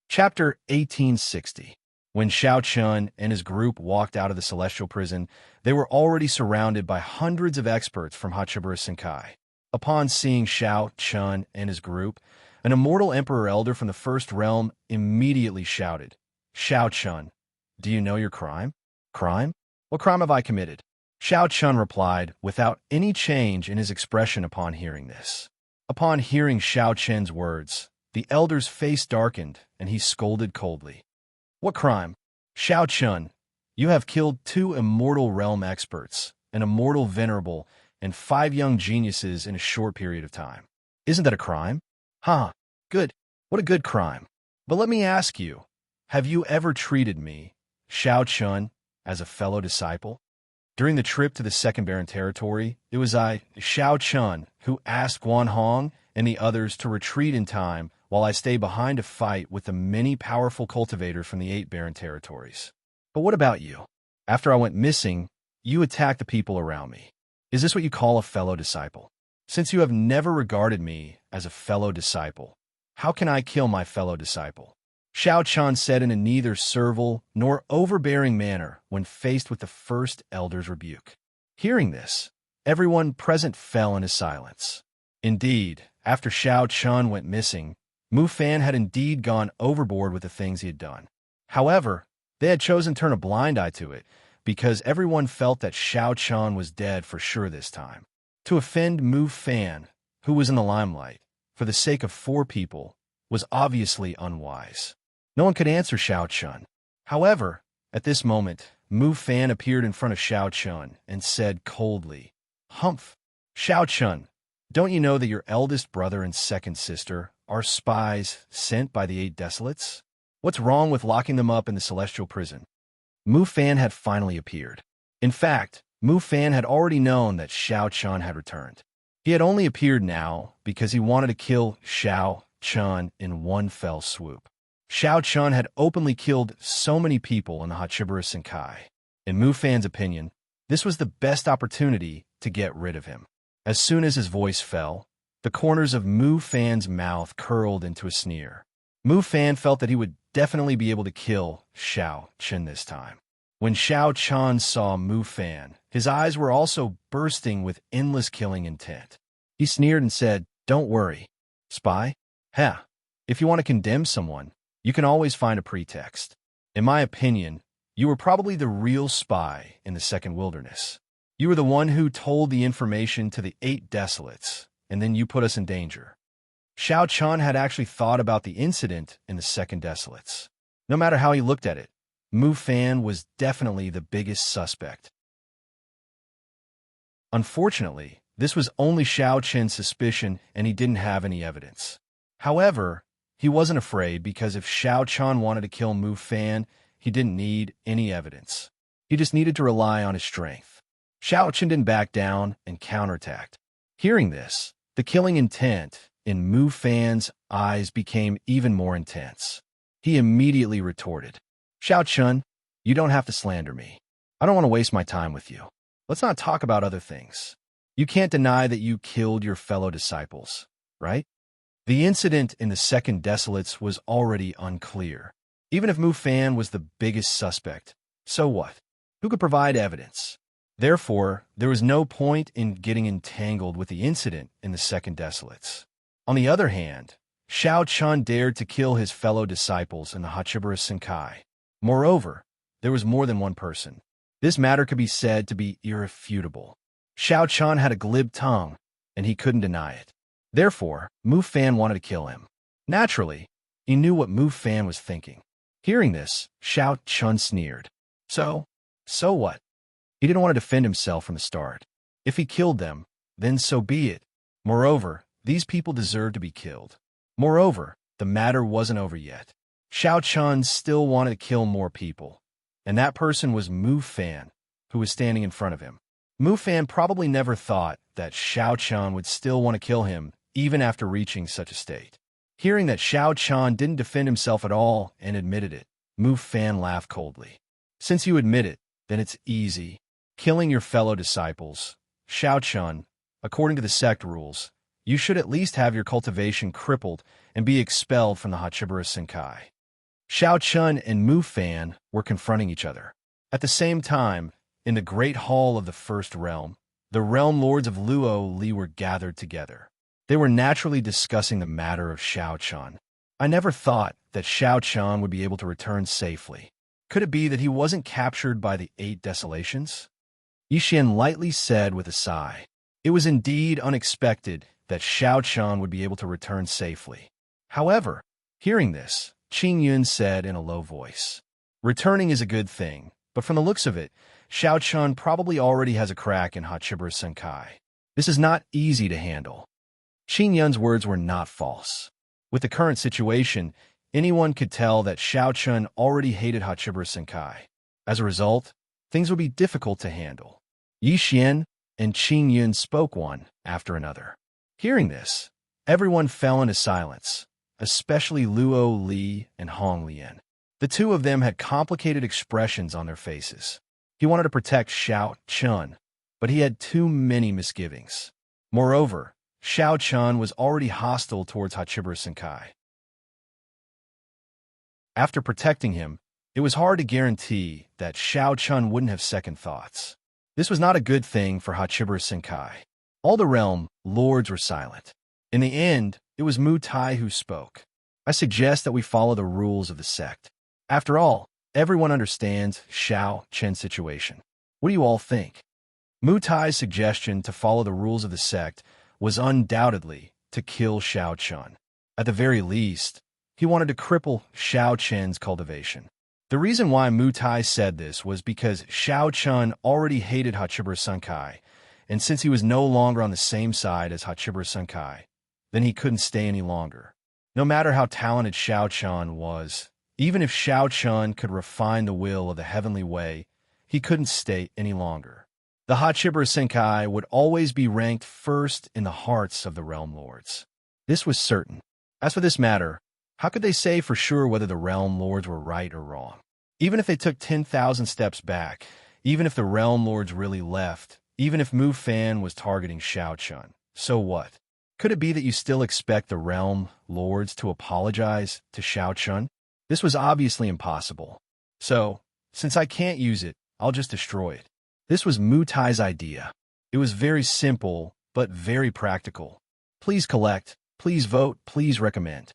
Chapter 1860. When Xiao Chun and his group walked out of the celestial prison, they were already surrounded by hundreds of experts from Hachibara Sankai. Upon seeing Xiao Chun and his group, an Immortal Emperor Elder from the First Realm immediately shouted, Xiao Chun, do you know your crime? Crime? What crime have I committed? Xiao Chun replied without any change in his expression upon hearing this. Upon hearing Xiao Chen's words, the elder's face darkened and he scolded coldly. What crime? Xiao Chun, you have killed 2 immortal realm experts, an immortal venerable, and 5 young geniuses in a short period of time. Isn't that a crime? Huh, good. What a good crime. But let me ask you, have you ever treated me, Xiao Chun, as a fellow disciple? During the trip to the Second Baron territory, it was I, Xiao Chun, who asked Guan Hong and the others to retreat in time while I stay behind to fight with the many powerful cultivators from the 8 Baron territories. But what about you? After I went missing, you attacked the people around me. Is this what you call a fellow disciple? Since you have never regarded me as a fellow disciple, how can I kill my fellow disciple? Xiao Chun said in a neither servile nor overbearing manner when faced with the first elder's rebuke. Hearing this, everyone present fell into silence. Indeed, after Xiao Chun went missing, Mu Fan had indeed gone overboard with the things he had done. However, they had chosen to turn a blind eye to it because everyone felt that Xiao Chun was dead for sure this time. To offend Mu Fan, who was in the limelight, for the sake of 4 people, was obviously unwise. No one could answer Xiao Chun. However, at this moment, Mu Fan appeared in front of Xiao Chun and said coldly, "Humph! Xiao Chun, don't you know that your eldest brother and second sister are spies sent by the 8 Desolates? What's wrong with locking them up in the celestial prison?" Mu Fan had finally appeared. In fact, Mu Fan had already known that Xiao Chun had returned. He had only appeared now because he wanted to kill Xiao Chun in one fell swoop. Xiao Chun had openly killed so many people in the Hachibara Senkai. In Mu Fan's opinion, this was the best opportunity to get rid of him. As soon as his voice fell, the corners of Mu Fan's mouth curled into a sneer. Mu Fan felt that he would definitely be able to kill Xiao Chun this time. When Xiao Chun saw Mu Fan, his eyes were also bursting with endless killing intent. He sneered and said, "Don't worry. Spy? Heh. If you want to condemn someone, you can always find a pretext. In my opinion, you were probably the real spy in the Second Wilderness. You were the one who told the information to the 8 Desolates, and then you put us in danger." Xiao Chun had actually thought about the incident in the Second Desolates. No matter how he looked at it, Mu Fan was definitely the biggest suspect. Unfortunately, this was only Xiao Chun's suspicion and he didn't have any evidence. However, he wasn't afraid because if Xiao Chun wanted to kill Mu Fan, he didn't need any evidence. He just needed to rely on his strength. Xiao Chun didn't back down and counterattacked. Hearing this, the killing intent in Mu Fan's eyes became even more intense. He immediately retorted, "Xiao Chun, you don't have to slander me. I don't want to waste my time with you. Let's not talk about other things. You can't deny that you killed your fellow disciples, right?" The incident in the Second Desolates was already unclear. Even if Mu Fan was the biggest suspect, so what? Who could provide evidence? Therefore, there was no point in getting entangled with the incident in the Second Desolates. On the other hand, Xiao Chun dared to kill his fellow disciples in the Hachibara Senkai. Moreover, there was more than one person. This matter could be said to be irrefutable. Xiao Chun had a glib tongue, and he couldn't deny it. Therefore, Mu Fan wanted to kill him. Naturally, he knew what Mu Fan was thinking. Hearing this, Xiao Chun sneered. So what? He didn't want to defend himself from the start. If he killed them, then so be it. Moreover, these people deserved to be killed. Moreover, the matter wasn't over yet. Xiao Chun still wanted to kill more people, and that person was Mu Fan, who was standing in front of him. Mu Fan probably never thought that Xiao Chun would still want to kill him even after reaching such a state. Hearing that Xiao Chun didn't defend himself at all and admitted it, Mu Fan laughed coldly. "Since you admit it, then it's easy. Killing your fellow disciples. Xiao Chun, according to the sect rules, you should at least have your cultivation crippled and be expelled from the Hachibara Senkai." Xiao Chun and Mu Fan were confronting each other. At the same time, in the Great Hall of the First Realm, the Realm Lords of Luo Li were gathered together. They were naturally discussing the matter of Xiao Chun. I never thought that Xiao Chun would be able to return safely. Could it be that he wasn't captured by the 8 Desolations? Yixian lightly said with a sigh. It was indeed unexpected that Xiao Chun would be able to return safely. However, hearing this, Qing Yun said in a low voice, returning is a good thing, but from the looks of it, Xiao Chun probably already has a crack in Hachiba Senkai. This is not easy to handle. Qing Yun's words were not false. With the current situation, anyone could tell that Xiao Chun already hated Hachiba Senkai. As a result, things would be difficult to handle. Yi Xian and Qing Yun spoke one after another. Hearing this, everyone fell into silence, especially Luo Li and Hong Lian. The two of them had complicated expressions on their faces. He wanted to protect Xiao Chun, but he had too many misgivings. Moreover, Xiao Chun was already hostile towards Hachiba Senkai. After protecting him, it was hard to guarantee that Xiao Chun wouldn't have second thoughts. This was not a good thing for Hachiba Senkai. All the realm lords were silent. In the end, it was Mu Tai who spoke. I suggest that we follow the rules of the sect. After all, everyone understands Xiao Chen's situation. What do you all think? Mu Tai's suggestion to follow the rules of the sect was undoubtedly to kill Xiao Chun. At the very least, he wanted to cripple Xiao Chen's cultivation. The reason why Mu Tai said this was because Xiao Chun already hated Hachiba Senkai, and since he was no longer on the same side as Hachiba Senkai, then he couldn't stay any longer. No matter how talented Xiao Chun was, even if Xiao Chun could refine the will of the heavenly way, he couldn't stay any longer. The Hachiba Senkai would always be ranked first in the hearts of the realm lords. This was certain. As for this matter, how could they say for sure whether the realm lords were right or wrong? Even if they took 10,000 steps back, even if the realm lords really left, even if Mu Fan was targeting Xiao Chun, so what? Could it be that you still expect the realm lords to apologize to Xiao Chun? This was obviously impossible. So, since I can't use it, I'll just destroy it. This was Mu Tai's idea. It was very simple, but very practical. Please collect, please vote, please recommend.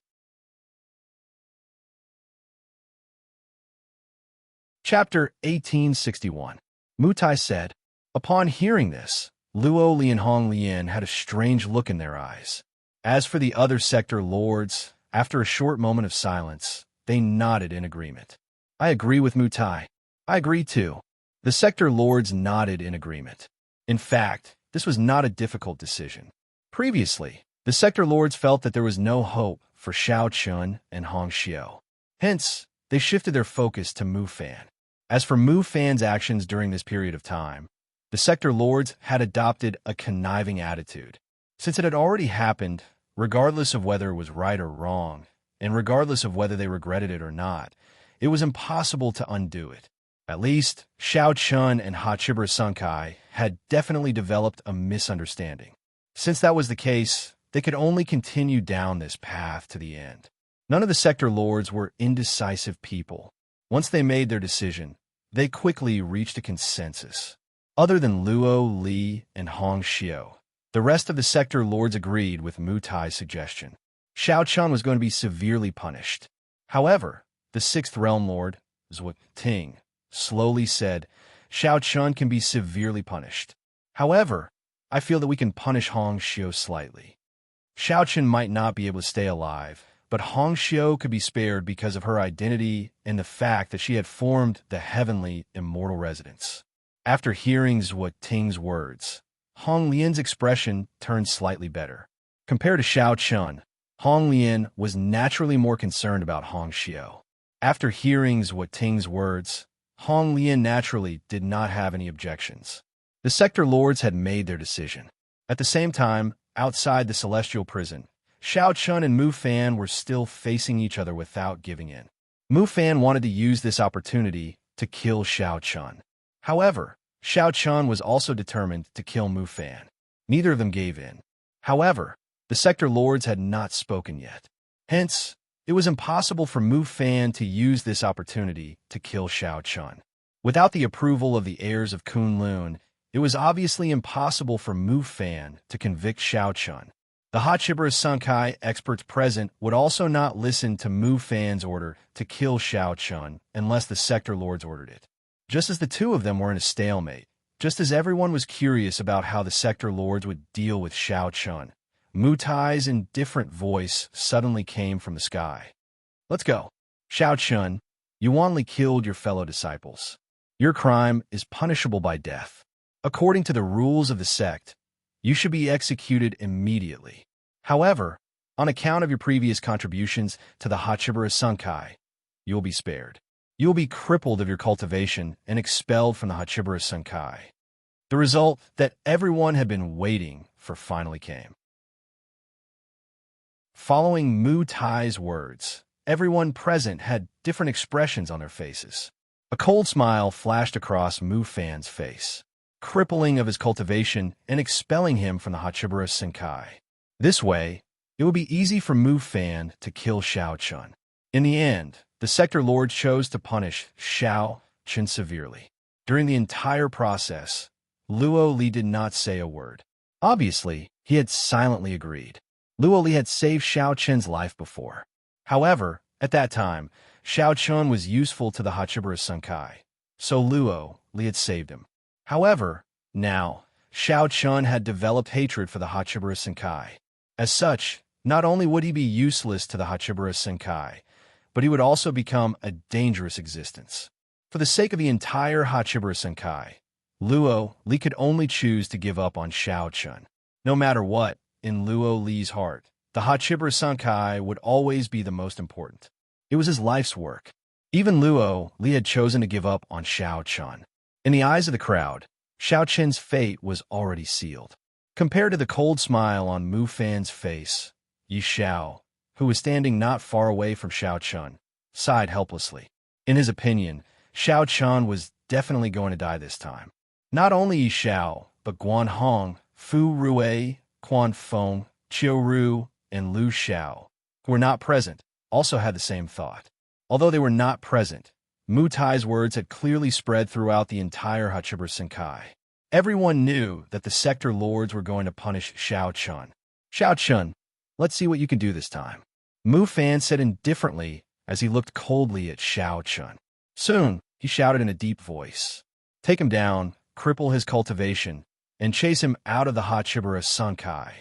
Chapter 1861. Mu Tai said. Upon hearing this, Luo Li and Hong Lian had a strange look in their eyes. As for the other sector lords, after a short moment of silence, they nodded in agreement. I agree with Mu Tai. I agree too. The sector lords nodded in agreement. In fact, this was not a difficult decision. Previously, the sector lords felt that there was no hope for Xiao Chun and Hong Xiao. Hence, they shifted their focus to Mu Fan. As for Mu Fan's actions during this period of time, the sector lords had adopted a conniving attitude. Since it had already happened, regardless of whether it was right or wrong, and regardless of whether they regretted it or not, it was impossible to undo it. At least, Xiao Chun and Hachiba Senkai had definitely developed a misunderstanding. Since that was the case, they could only continue down this path to the end. None of the sector lords were indecisive people. Once they made their decision, they quickly reached a consensus. Other than Luo Li and Hong Xiao, the rest of the sector lords agreed with Mu Tai's suggestion. Xiao Chun was going to be severely punished. However, the sixth realm lord, Zhuo Ting, slowly said, Xiao Chun can be severely punished. However, I feel that we can punish Hong Xiao slightly. Xiao Chun might not be able to stay alive, but Hong Xiao could be spared because of her identity and the fact that she had formed the heavenly immortal residence. After hearing Zhuo Ting's words, Hong Lian's expression turned slightly better. Compared to Xiao Chun, Hong Lian was naturally more concerned about Hong Xiao. After hearing Zhuo Ting's words, Hong Lian naturally did not have any objections. The sector lords had made their decision. At the same time, outside the celestial prison, Xiao Chun and Mu Fan were still facing each other without giving in. Mu Fan wanted to use this opportunity to kill Xiao Chun. However, Xiao Chun was also determined to kill Mu Fan. Neither of them gave in. However, the sector lords had not spoken yet. Hence, it was impossible for Mu Fan to use this opportunity to kill Xiao Chun. Without the approval of the heirs of Kunlun, it was obviously impossible for Mu Fan to convict Xiao Chun. The Hachiba Senkai experts present would also not listen to Mu Fan's order to kill Xiao Chun unless the sector lords ordered it. Just as the two of them were in a stalemate, Just as everyone was curious about how the sector lords would deal with Shao Chun, Mu Tai's indifferent voice suddenly came from the sky. Let's go. Shao Chun, you wantonly killed your fellow disciples. Your crime is punishable by death. According to the rules of the sect, you should be executed immediately. However, on account of your previous contributions to the Hachibara Sankai, you will be spared. You will be crippled of your cultivation and expelled from the Hachibara Sankai. The result that everyone had been waiting for finally came. Following Mu Tai's words, everyone present had different expressions on their faces. A cold smile flashed across Mu Fan's face, crippling of his cultivation and expelling him from the Hachibara Sankai. This way, it would be easy for Mu Fan to kill Shao Chun. In the end, the sector lord chose to punish Shao Chun severely. During the entire process, Luo Li did not say a word. Obviously, he had silently agreed. Luo Li had saved Shao Chun's life before. However, at that time, Shao Chun was useful to the Hachibara Sankai, so Luo Li had saved him. However, now, Shao Chun had developed hatred for the Hachibara Sankai. As such, not only would he be useless to the Hachibara Sankai, but he would also become a dangerous existence. For the sake of the entire Hachibara Sankai, Luo Li could only choose to give up on Shao Chun. No matter what, in Luo Li's heart, the Hachibara Sankai would always be the most important. It was his life's work. Even Luo Li had chosen to give up on Shao Chun. In the eyes of the crowd, Shao Chun's fate was already sealed. Compared to the cold smile on Mu Fan's face, Yi Xiao, who was standing not far away from Shao Chun, sighed helplessly. In his opinion, Shao Chun was definitely going to die this time. Not only Yi Xiao, but Guan Hong, Fu Rui, Quan Feng, Qiu Ru, and Lu Xiao, who were not present, also had the same thought. Although they were not present, Mu Tai's words had clearly spread throughout the entire Hachibara Sankai. Everyone knew that the sector lords were going to punish Shao Chun. Shao Chun, let's see what you can do this time. Mu Fan said indifferently as he looked coldly at Shao Chun. Soon, he shouted in a deep voice, "Take him down, cripple his cultivation, and chase him out of the Hachibara Sankai."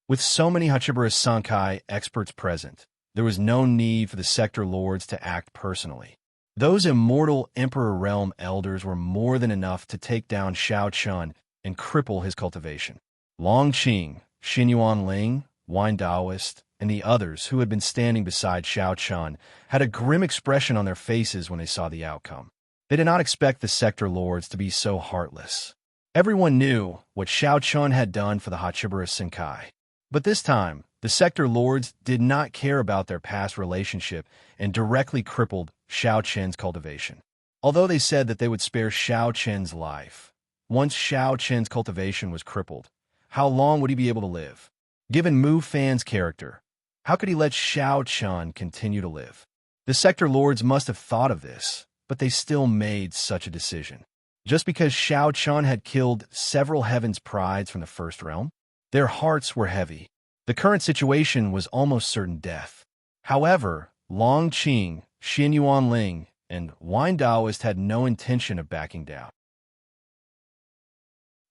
With so many Hachibara Sankai experts present, there was no need for the sector lords to act personally. Those immortal Emperor Realm elders were more than enough to take down Shao Chun and cripple his cultivation. Long Qing, Xinyuan Ling, Wine Daoist, and the others who had been standing beside Shao Chun had a grim expression on their faces when they saw the outcome. They did not expect the sector lords to be so heartless. Everyone knew what Shao Chun had done for the Hachibara Sankai. But this time, the sector lords did not care about their past relationship and directly crippled Shao Chun's cultivation. Although they said that they would spare Shao Chun's life, once Shao Chun's cultivation was crippled, how long would he be able to live? Given Mu Fan's character, how could he let Shao Chun continue to live? The sector lords must have thought of this, but they still made such a decision. Just because Shao Chun had killed several heaven's prides from the first realm, their hearts were heavy. The current situation was almost certain death. However, Long Qing, Xinyuan Ling, and Wine Daoist had no intention of backing down.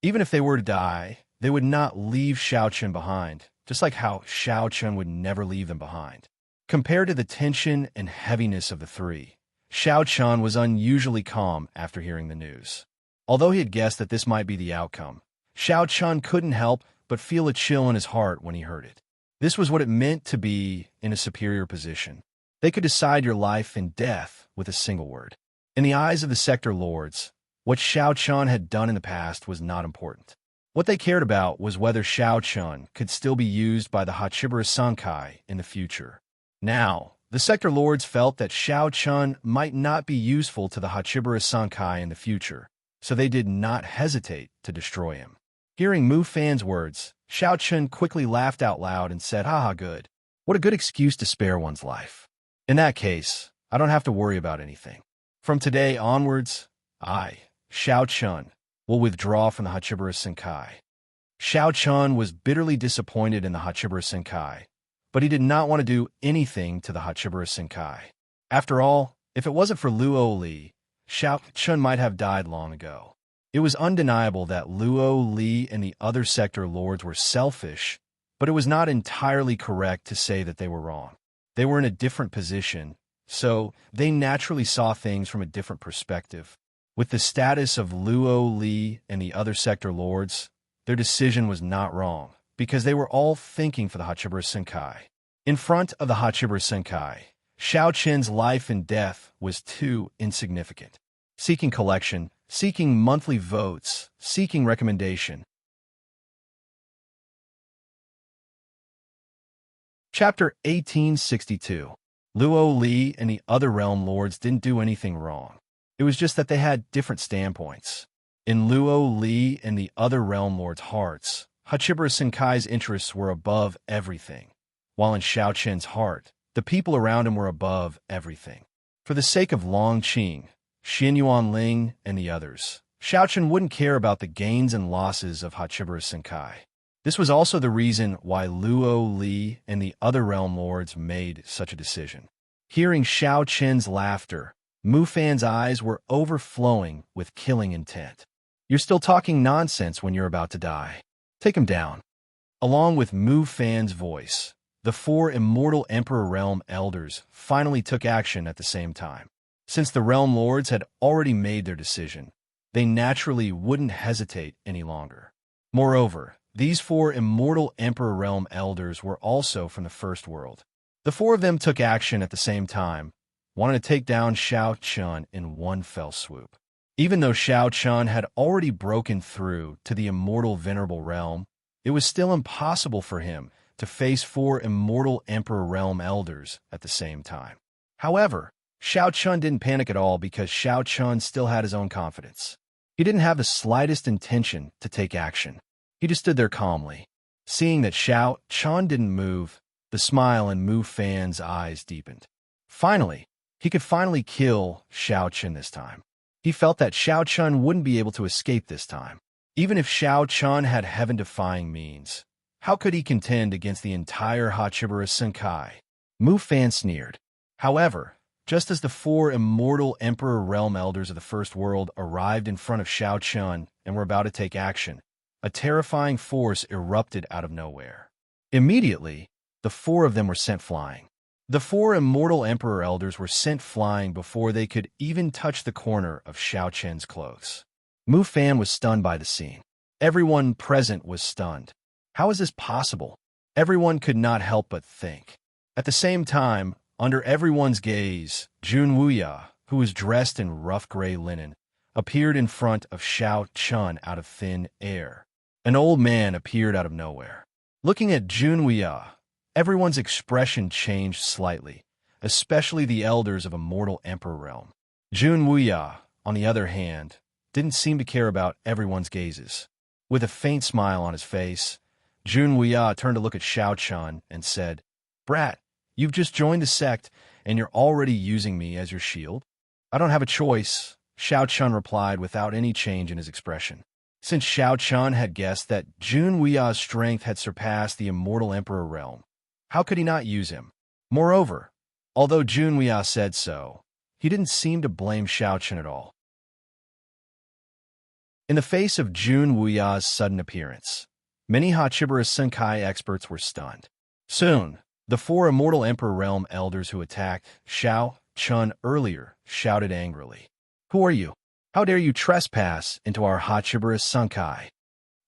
Even if they were to die, they would not leave Shao Chun behind, just like how Shao Chun would never leave them behind. Compared to the tension and heaviness of the three, Shao Chun was unusually calm after hearing the news. Although he had guessed that this might be the outcome, Shao Chun couldn't help but feel a chill in his heart when he heard it. This was what it meant to be in a superior position. They could decide your life and death with a single word. In the eyes of the sector lords, what Shao Chun had done in the past was not important. What they cared about was whether Shao Chun could still be used by the Hachibara Sankai in the future. Now, the sector lords felt that Shao Chun might not be useful to the Hachibara Sankai in the future, so they did not hesitate to destroy him. Hearing Mu Fan's words, Shao Chun quickly laughed out loud and said, "Haha, good. What a good excuse to spare one's life. In that case, I don't have to worry about anything. From today onwards, I, Shao Chun, will withdraw from the Hachibara Sankai." Shao Chun was bitterly disappointed in the Hachibara Sankai, but he did not want to do anything to the Hachibara Sankai. After all, if it wasn't for Luo Li, Shao Chun might have died long ago. It was undeniable that Luo Li and the other sector lords were selfish, but it was not entirely correct to say that they were wrong. They were in a different position, so they naturally saw things from a different perspective. With the status of Luo Li and the other sector lords, their decision was not wrong, because they were all thinking for the Hachibura Senkai. In front of the Hachibura Senkai, Xiao Qin's life and death was too insignificant. Seeking collection, seeking monthly votes, seeking recommendation. Chapter 1862. Luo Li and the other realm lords didn't do anything wrong. It was just that they had different standpoints. In Luo Li and the other realm lords' hearts, Hachibura Senkai's interests were above everything, while in Xiao Qin's heart, the people around him were above everything. For the sake of Long Qing, Xin Yuanling, and the others, Xiao Qin wouldn't care about the gains and losses of Hachibura Senkai. This was also the reason why Luo Li and the other realm lords made such a decision. Hearing Xiao Qin's laughter, Mu Fan's eyes were overflowing with killing intent. You're still talking nonsense when you're about to die. Take him down. Along with Mu Fan's voice, the 4 immortal Emperor Realm Elders finally took action at the same time. Since the Realm Lords had already made their decision, they naturally wouldn't hesitate any longer. Moreover, these 4 immortal Emperor Realm Elders were also from the First World. The 4 of them took action at the same time, wanting to take down Xiao Qin in one fell swoop. Even though Xiao Qin had already broken through to the immortal Venerable Realm, it was still impossible for him to face 4 immortal Emperor Realm Elders at the same time. However, Xiao Qin didn't panic at all because Xiao Qin still had his own confidence. He didn't have the slightest intention to take action. He just stood there calmly. Seeing that Xiao Qin didn't move, the smile in Mu Fan's eyes deepened. Finally, he could finally kill Xiao Qin this time. He felt that Xiao Qin wouldn't be able to escape this time. Even if Xiao Qin had heaven-defying means, how could he contend against the entire Hachibura Senkai? Mu Fan sneered. However, just as the 4 immortal Emperor Realm Elders of the First World arrived in front of Xiao Qin and were about to take action, a terrifying force erupted out of nowhere. Immediately, the 4 of them were sent flying. The 4 immortal Emperor Elders were sent flying before they could even touch the corner of Xiao Qin's clothes. Mu Fan was stunned by the scene. Everyone present was stunned. How is this possible? Everyone could not help but think. At the same time, under everyone's gaze, Jun Wuya, who was dressed in rough gray linen, appeared in front of Xiao Qin out of thin air. An old man appeared out of nowhere. Looking at Jun Wuya, everyone's expression changed slightly, especially the elders of Immortal Emperor Realm. Jun Wuya, on the other hand, didn't seem to care about everyone's gazes. With a faint smile on his face, Jun Wuya turned to look at Xiao Qin and said, "Brat, you've just joined the sect and you're already using me as your shield?" "I don't have a choice," Xiao Qin replied without any change in his expression. Since Xiao Qin had guessed that Jun Wuya's strength had surpassed the Immortal Emperor Realm, how could he not use him? Moreover, although Jun Wuya said so, he didn't seem to blame Xiao Qin at all. In the face of Jun Wuya's sudden appearance, many Hachibura Senkai experts were stunned. Soon, the 4 Immortal Emperor Realm Elders who attacked Xiao Qin earlier shouted angrily, "Who are you? How dare you trespass into our Hachibura Senkai?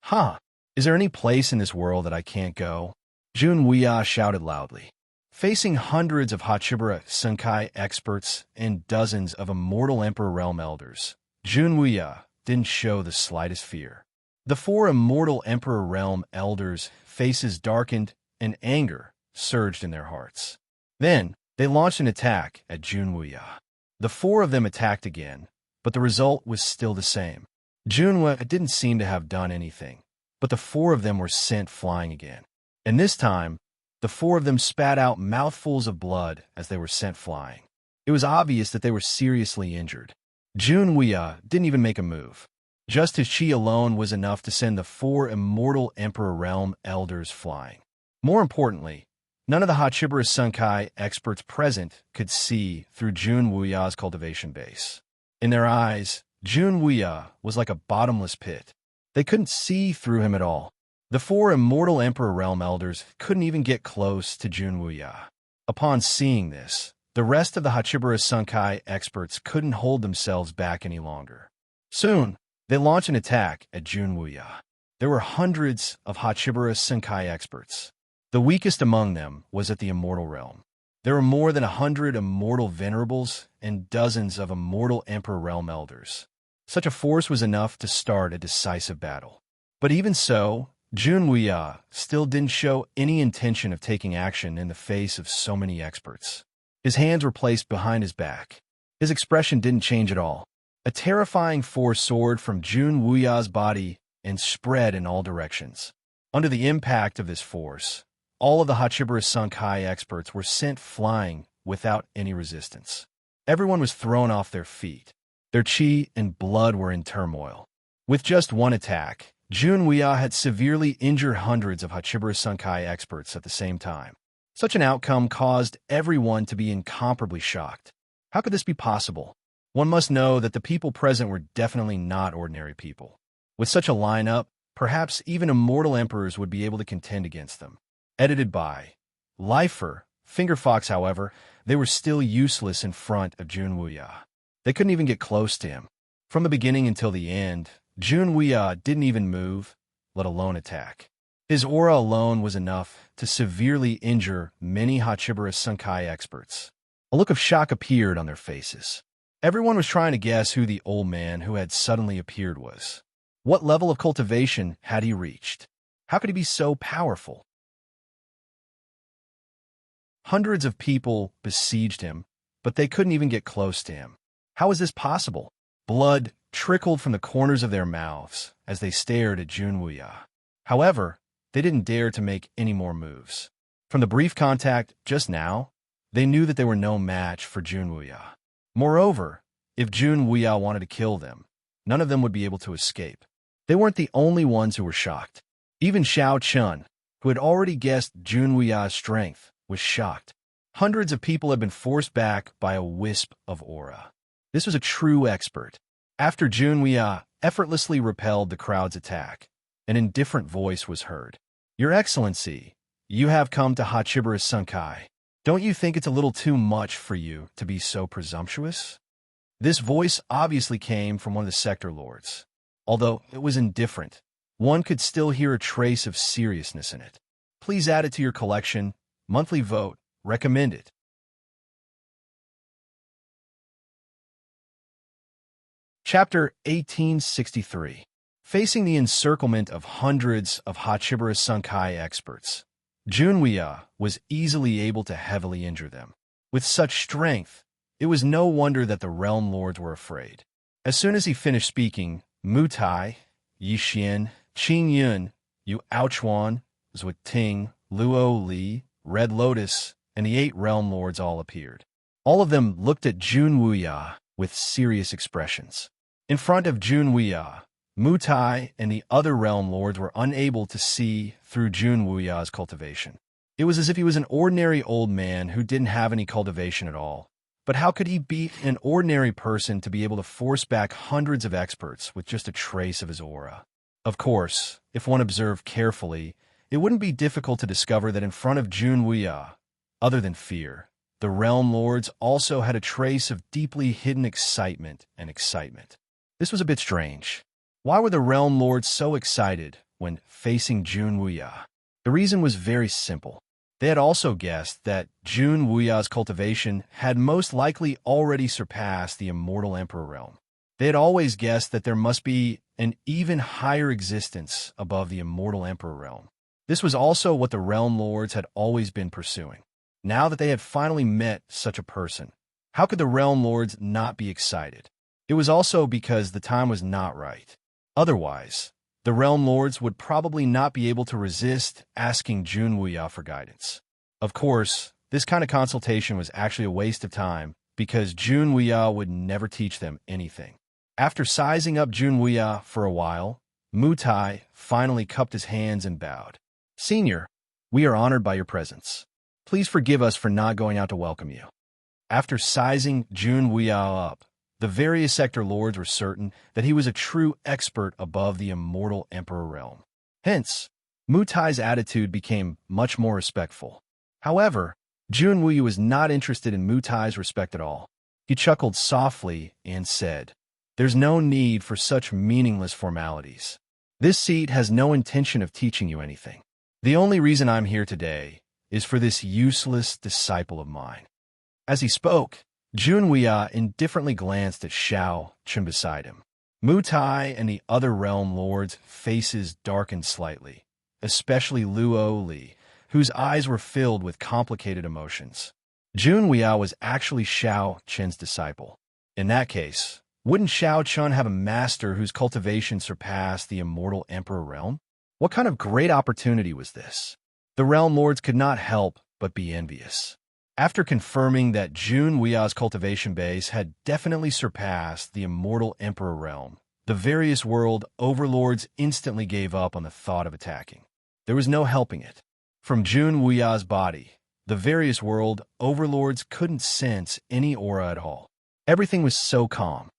Huh? Is there any place in this world that I can't go?" Jun Wuya shouted loudly. Facing hundreds of Hachibura Senkai experts and dozens of Immortal Emperor Realm Elders, Jun Wuya didn't show the slightest fear. The 4 Immortal Emperor Realm Elders' faces darkened and anger surged in their hearts. Then, they launched an attack at Jun Wuya. The 4 of them attacked again, but the result was still the same. Jun Wuya didn't seem to have done anything, but the 4 of them were sent flying again. And this time, the 4 of them spat out mouthfuls of blood as they were sent flying. It was obvious that they were seriously injured. Jun Wuya didn't even make a move. Just his chi alone was enough to send the 4 Immortal Emperor Realm Elders flying. More importantly, none of the Hachibura Senkai experts present could see through Jun Wuya's cultivation base. In their eyes, Jun Wuya was like a bottomless pit. They couldn't see through him at all. The four immortal Emperor Realm Elders couldn't even get close to Jun Wuya. Upon seeing this, the rest of the Hachibara Sunkai experts couldn't hold themselves back any longer. Soon, they launched an attack at Jun Wuya. There were hundreds of Hachibara Sunkai experts. The weakest among them was at the Immortal Realm. There were more than 100 Immortal Venerables and dozens of Immortal Emperor Realm Elders. Such a force was enough to start a decisive battle. But even so, Jun Wuya still didn't show any intention of taking action in the face of so many experts. His hands were placed behind his back. His expression didn't change at all. A terrifying force soared from Jun Wuya's body and spread in all directions. Under the impact of this force, all of the Hachibara Sunkai experts were sent flying without any resistance. Everyone was thrown off their feet. Their chi and blood were in turmoil. With just one attack, Jun Wuya had severely injured hundreds of Hachibara Sunkai experts at the same time. Such an outcome caused everyone to be incomparably shocked. How could this be possible? One must know that the people present were definitely not ordinary people. With such a lineup, perhaps even immortal emperors would be able to contend against them. Edited by Lifer, Fingerfox, however, they were still useless in front of Jun Wuya. They couldn't even get close to him. From the beginning until the end, Jun Wuya didn't even move, let alone attack. His aura alone was enough to severely injure many Hachibara Sunkai experts. A look of shock appeared on their faces. Everyone was trying to guess who the old man who had suddenly appeared was. What level of cultivation had he reached? How could he be so powerful? Hundreds of people besieged him, but they couldn't even get close to him. How was this possible? Blood trickled from the corners of their mouths as they stared at Jun Wuya. However, they didn't dare to make any more moves. From the brief contact just now, they knew that they were no match for Jun Wuya. Moreover, if Jun Wuya wanted to kill them, none of them would be able to escape. They weren't the only ones who were shocked. Even Xiao Chun, who had already guessed Jun Wuya's strength, was shocked. Hundreds of people had been forced back by a wisp of aura. This was a true expert. After Jun Wuya effortlessly repelled the crowd's attack, an indifferent voice was heard. "Your Excellency, you have come to Hachibara Sunkai. Don't you think it's a little too much for you to be so presumptuous?" This voice obviously came from one of the sector lords. Although it was indifferent, one could still hear a trace of seriousness in it. Please add it to your collection. Monthly vote. Recommended. Chapter 1863. Facing the encirclement of hundreds of Hachibara Sunkai experts, Jun Wuya was easily able to heavily injure them. With such strength, it was no wonder that the realm lords were afraid. As soon as he finished speaking, Mu Tai, Yi Xian, Qing Yun, Yu Aochuan, Zui Ting, Luo Li, Red Lotus, and the 8 realm lords all appeared. All of them looked at Jun Wuya with serious expressions. In front of Jun Wuya, Mu Tai and the other realm lords were unable to see through Jun Wuya's cultivation. It was as if he was an ordinary old man who didn't have any cultivation at all. But how could he be an ordinary person to be able to force back hundreds of experts with just a trace of his aura? Of course, if one observed carefully, it wouldn't be difficult to discover that in front of Jun Wuya, other than fear, the realm lords also had a trace of deeply hidden excitement. This was a bit strange. Why were the realm lords so excited when facing Jun Wuya? The reason was very simple. They had also guessed that Jun Wuya's cultivation had most likely already surpassed the Immortal Emperor realm. They had always guessed that there must be an even higher existence above the Immortal Emperor realm. This was also what the realm lords had always been pursuing. Now that they had finally met such a person, how could the realm lords not be excited? It was also because the time was not right. Otherwise, the realm lords would probably not be able to resist asking Jun Wuya for guidance. Of course, this kind of consultation was actually a waste of time because Jun Wuya would never teach them anything. After sizing up Jun Wuya for a while, Mu Tai finally cupped his hands and bowed. "Senior, we are honored by your presence. Please forgive us for not going out to welcome you." After sizing Jun Wuya up, The various sector lords were certain that he was a true expert above the immortal emperor realm. Hence, Mutai's attitude became much more respectful. However, Junwei was not interested in Mutai's respect at all. He chuckled softly and said, "There's no need for such meaningless formalities. This seat has no intention of teaching you anything. The only reason I'm here today is for this useless disciple of mine." As he spoke, Junwei indifferently glanced at Xiao Chen beside him. Mutai and the other realm lords' faces darkened slightly, especially Luo Li, whose eyes were filled with complicated emotions. Junwei was actually Xiao Chen's disciple. In that case, wouldn't Xiao Chen have a master whose cultivation surpassed the immortal emperor realm? What kind of great opportunity was this? The realm lords could not help but be envious. After confirming that Junwei's cultivation base had definitely surpassed the immortal emperor realm, the various world overlords instantly gave up on the thought of attacking. There was no helping it. From Junwei's body, the various world overlords couldn't sense any aura at all. Everything was so calm.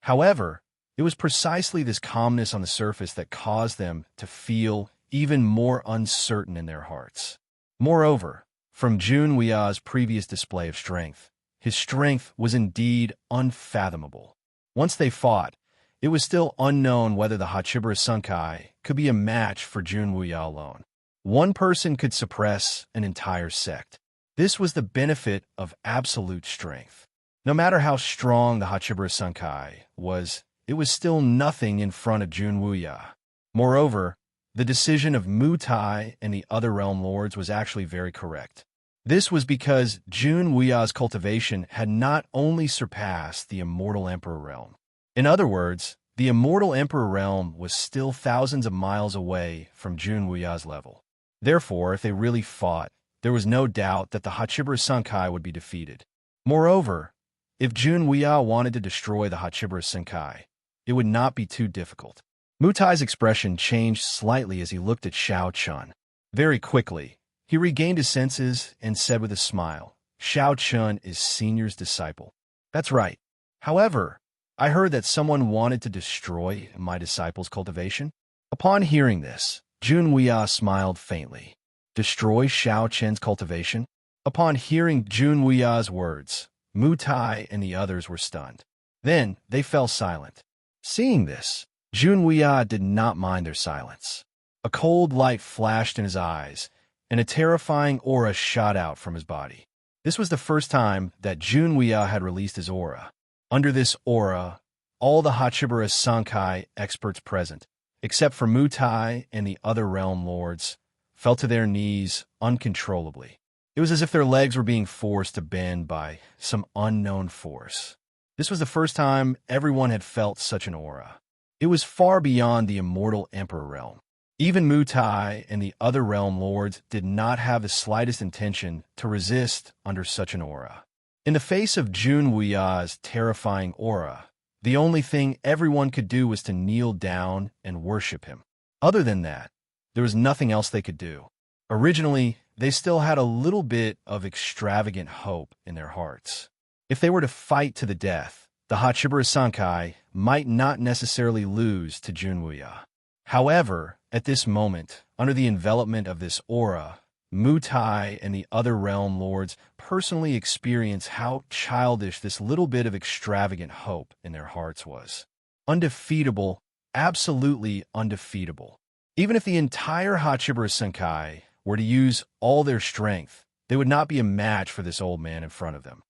However, it was precisely this calmness on the surface that caused them to feel even more uncertain in their hearts. Moreover, from Junwei's previous display of strength, his strength was indeed unfathomable. Once they fought, it was still unknown whether the Hachibara Sunkai could be a match for Junwei alone. One person could suppress an entire sect. This was the benefit of absolute strength. No matter how strong the Hachibara Sunkai was, it was still nothing in front of Junwei. Moreover, the decision of Mutai and the other realm lords was actually very correct. This was because Junwei's cultivation had not only surpassed the immortal emperor realm. In other words, the immortal emperor realm was still thousands of miles away from Junwei's level. Therefore, if they really fought, there was no doubt that the Hachibara Sunkai would be defeated. Moreover, if Junwei wanted to destroy the Hachibara Sunkai, it would not be too difficult. Mutai's expression changed slightly as he looked at Xiao Chen. Very quickly, he regained his senses and said with a smile, "Xiao Chen is Senior's disciple." "That's right. However, I heard that someone wanted to destroy my disciple's cultivation." Upon hearing this, Junwei smiled faintly. Destroy Xiao Chen's cultivation? Upon hearing Junwei's words, Mutai and the others were stunned. Then they fell silent. Seeing this, Junwei did not mind their silence. A cold light flashed in his eyes, and a terrifying aura shot out from his body. This was the first time that Junwei had released his aura. Under this aura, all the Hachibara Sankai experts present, except for Mutai and the other realm lords, fell to their knees uncontrollably. It was as if their legs were being forced to bend by some unknown force. This was the first time everyone had felt such an aura. It was far beyond the immortal emperor realm. Even Mutai and the other realm lords did not have the slightest intention to resist under such an aura. In the face of Junwei's terrifying aura, the only thing everyone could do was to kneel down and worship him. Other than that, there was nothing else they could do. Originally, they still had a little bit of extravagant hope in their hearts. If they were to fight to the death, the Hachibara Sankai might not necessarily lose to Junwei. However, at this moment, under the envelopment of this aura, Mutai and the other realm lords personally experienced how childish this little bit of extravagant hope in their hearts was. Undefeatable, absolutely undefeatable. Even if the entire Hachibara Sankai were to use all their strength, they would not be a match for this old man in front of them.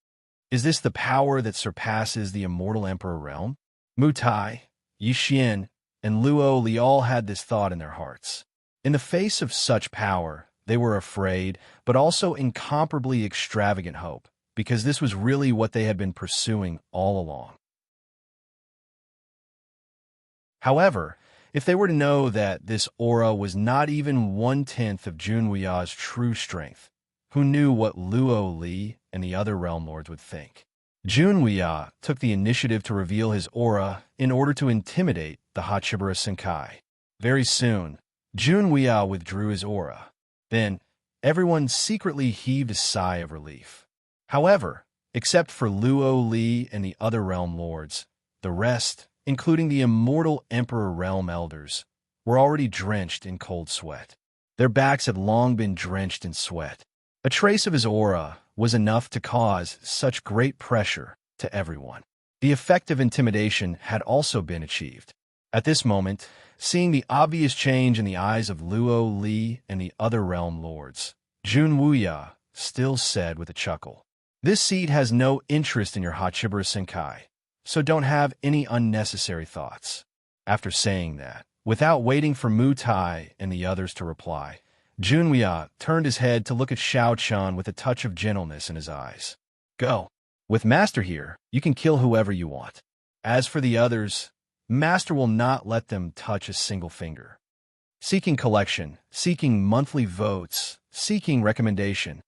Is this the power that surpasses the immortal emperor realm? Mutai, Yixin, and Luo Li all had this thought in their hearts. In the face of such power, they were afraid, but also incomparably extravagant hope, because this was really what they had been pursuing all along. However, if they were to know that this aura was not even 1/10 of Junwei's true strength, who knew what Luo Li and the other realm lords would think? Junwei took the initiative to reveal his aura in order to intimidate the Hachibara Sankai. Very soon, Junwei withdrew his aura. Then, everyone secretly heaved a sigh of relief. However, Except for Luo Li and the other realm lords, the rest, including the immortal Emperor realm elders, were already drenched in cold sweat. Their backs had long been drenched in sweat. A trace of his aura was enough to cause such great pressure to everyone. The effect of intimidation had also been achieved. At this moment, seeing the obvious change in the eyes of Luo Li and the other realm lords, Jun Wuya still said with a chuckle, "This seed has no interest in your Hachibara Senkai, so don't have any unnecessary thoughts." After saying that, without waiting for Mu Tai and the others to reply, Junwia turned his head to look at Xiao Chun with a touch of gentleness in his eyes. "Go. With Master here, you can kill whoever you want. As for the others, Master will not let them touch a single finger." Seeking collection, seeking monthly votes, seeking recommendation.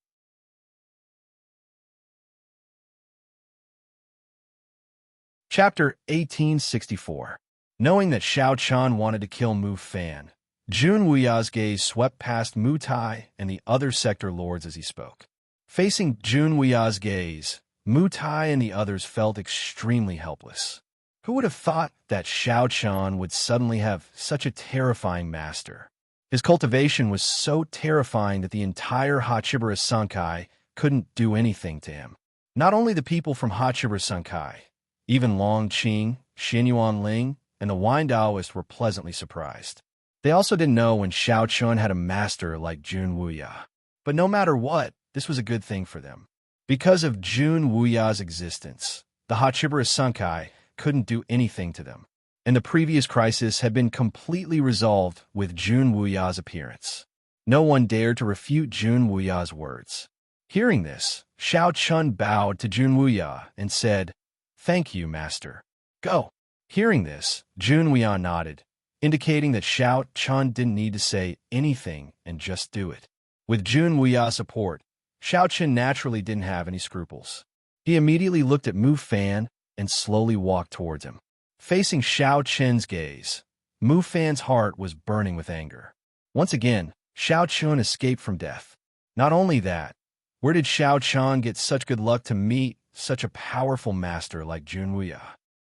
Chapter 1864. Knowing that Xiao Chun wanted to kill Mu Fan, Jun Wuya's gaze swept past Mu Tai and the other sector lords as he spoke. Facing Jun Wuya's gaze, Mu Tai and the others felt extremely helpless. Who would have thought that Xiao Chun would suddenly have such a terrifying master? His cultivation was so terrifying that the entire Hachibara Senkai couldn't do anything to him. Not only the people from Hachibara Senkai, even Long Qing, Xinyuan Ling, and the Wine Daoist were pleasantly surprised. They also didn't know when Xiao Chun had a master like Jun Wuya. But no matter what, this was a good thing for them. Because of Jun Wuya's existence, the Hachibara Senkai couldn't do anything to them, and the previous crisis had been completely resolved with Jun Wuya's appearance. No one dared to refute Jun Wuya's words. Hearing this, Xiao Chun bowed to Jun Wuya and said, "Thank you, Master. Go." Hearing this, Jun Wuya nodded, indicating that Xiao Chun didn't need to say anything and just do it. With Jun Wuya's support, Xiao Chun naturally didn't have any scruples. He immediately looked at Mu Fan and slowly walked towards him. Facing Xiao Chun's gaze, Mu Fan's heart was burning with anger. Once again, Xiao Chun escaped from death. Not only that, where did Xiao Chun get such good luck to meet such a powerful master like Jun Wuya?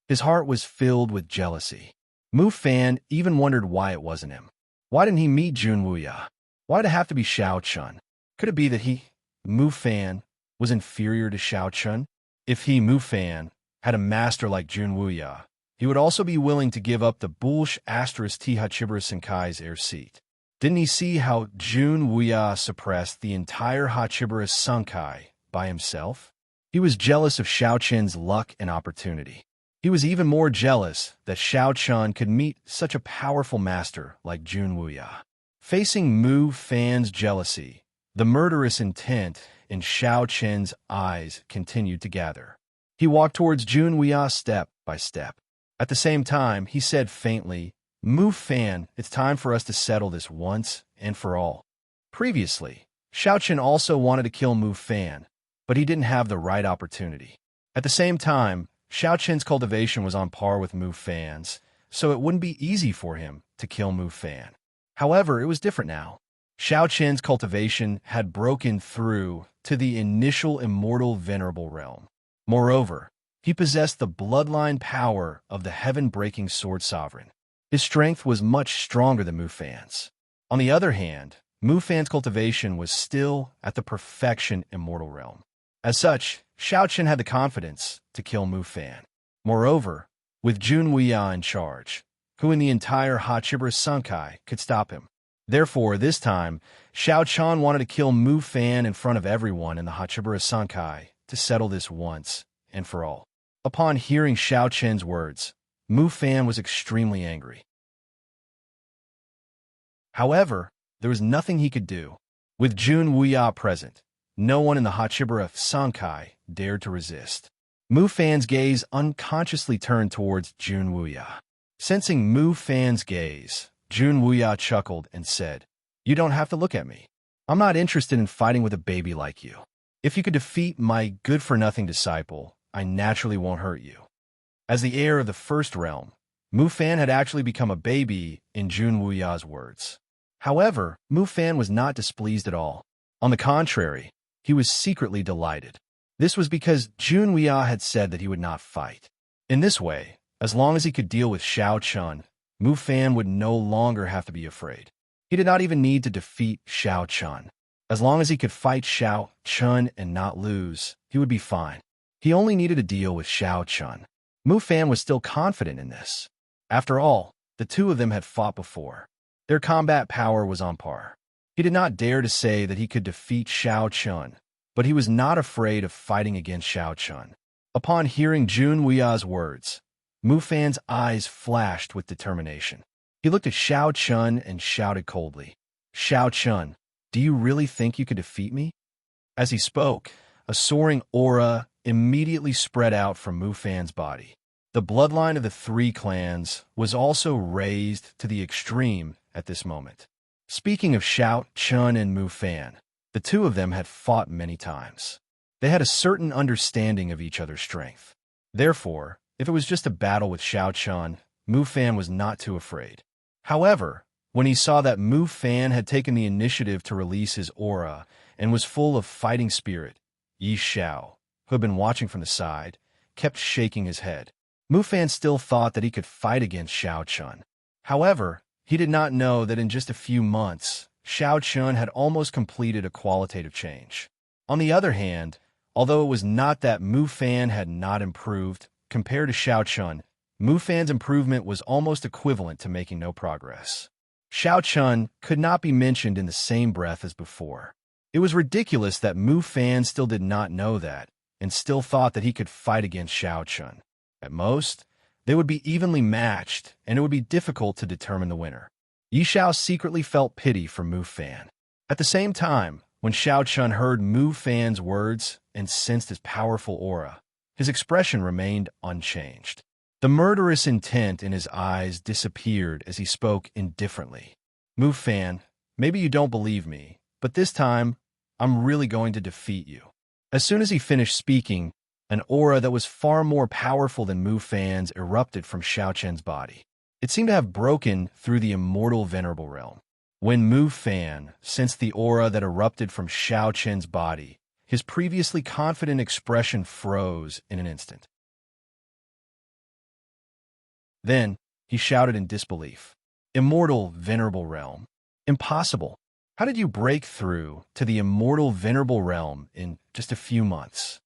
His heart was filled with jealousy. Mu Fan even wondered why it wasn't him. Why didn't he meet Jun Wuya? Why did it have to be Xiao Chun? Could it be that he, Mu Fan, was inferior to Xiao Chun? If he, Mu Fan, had a master like Jun Wuya, he would also be willing to give up the Bulsh *T Hachibara Senkai's heir seat. Didn't he see how Jun Wuya suppressed the entire Hachibara Senkai by himself? He was jealous of Xiao Chun's luck and opportunity. He was even more jealous that Xiao Chun could meet such a powerful master like Jun Wuya. Facing Mu Fan's jealousy, the murderous intent in Xiao Chun's eyes continued to gather. He walked towards Jun Wuya step by step. At the same time, he said faintly, "Mu Fan, it's time for us to settle this once and for all." Previously, Xiao Chun also wanted to kill Mu Fan, but he didn't have the right opportunity. At the same time, Xiao Chun's cultivation was on par with Mu Fan's, so it wouldn't be easy for him to kill Mu Fan. However, it was different now. Xiao Chun's cultivation had broken through to the initial immortal venerable realm. Moreover, he possessed the bloodline power of the heaven-breaking sword sovereign. His strength was much stronger than Mu Fan's. On the other hand, Mu Fan's cultivation was still at the perfection immortal realm. As such, Xiao Chun had the confidence to kill Mu Fan. Moreover, with Jun Wuya in charge, who in the entire Hachibara Senkai could stop him. Therefore, this time, Xiao Chun wanted to kill Mu Fan in front of everyone in the Hachibara Senkai to settle this once and for all. Upon hearing Xiao Chun's words, Mu Fan was extremely angry. However, there was nothing he could do. With Jun Wuya present, no one in the Hachibara Senkai dared to resist. Mu Fan's gaze unconsciously turned towards Jun Wuya. Sensing Mu Fan's gaze, Jun Wuya chuckled and said, "You don't have to look at me. I'm not interested in fighting with a baby like you. If you could defeat my good-for-nothing disciple, I naturally won't hurt you." As the heir of the first realm, Mu Fan had actually become a baby in Jun Wuya's words. However, Mu Fan was not displeased at all. On the contrary, he was secretly delighted. This was because Jun Weia had said that he would not fight. In this way, as long as he could deal with Xiao Chun, Mu Fan would no longer have to be afraid. He did not even need to defeat Xiao Chun. As long as he could fight Xiao Chun and not lose, he would be fine. He only needed to deal with Xiao Chun. Mu Fan was still confident in this. After all, the two of them had fought before. Their combat power was on par. He did not dare to say that he could defeat Xiao Chun, but he was not afraid of fighting against Xiao Chun. Upon hearing Jun Wei's words, Mu Fan's eyes flashed with determination. He looked at Xiao Chun and shouted coldly, "Xiao Chun, do you really think you could defeat me?" As he spoke, a soaring aura immediately spread out from Mu Fan's body. The bloodline of the three clans was also raised to the extreme at this moment. Speaking of Xiao Chun and Mu Fan, the two of them had fought many times. They had a certain understanding of each other's strength. Therefore, if it was just a battle with Xiao Chun, Mu Fan was not too afraid. However, when he saw that Mu Fan had taken the initiative to release his aura and was full of fighting spirit, Yi Xiao, who had been watching from the side, kept shaking his head. Mu Fan still thought that he could fight against Xiao Chun. However, he did not know that in just a few months, Xiao Chun had almost completed a qualitative change. On the other hand, although it was not that Mu Fan had not improved, compared to Xiao Chun, Mu Fan's improvement was almost equivalent to making no progress. Xiao Chun could not be mentioned in the same breath as before. It was ridiculous that Mu Fan still did not know that, and still thought that he could fight against Xiao Chun. At most, they would be evenly matched, and it would be difficult to determine the winner. Yi Xiao secretly felt pity for Mu Fan. At the same time, when Xiao Chun heard Mu Fan's words and sensed his powerful aura, his expression remained unchanged. The murderous intent in his eyes disappeared as he spoke indifferently. "Mu Fan, maybe you don't believe me, but this time, I'm really going to defeat you." As soon as he finished speaking, an aura that was far more powerful than Mu Fan's erupted from Xiao Chen's body. It seemed to have broken through the immortal venerable realm. When Mu Fan sensed the aura that erupted from Xiao Chen's body, his previously confident expression froze in an instant. Then, he shouted in disbelief, "Immortal venerable realm? Impossible! How did you break through to the immortal venerable realm in just a few months?"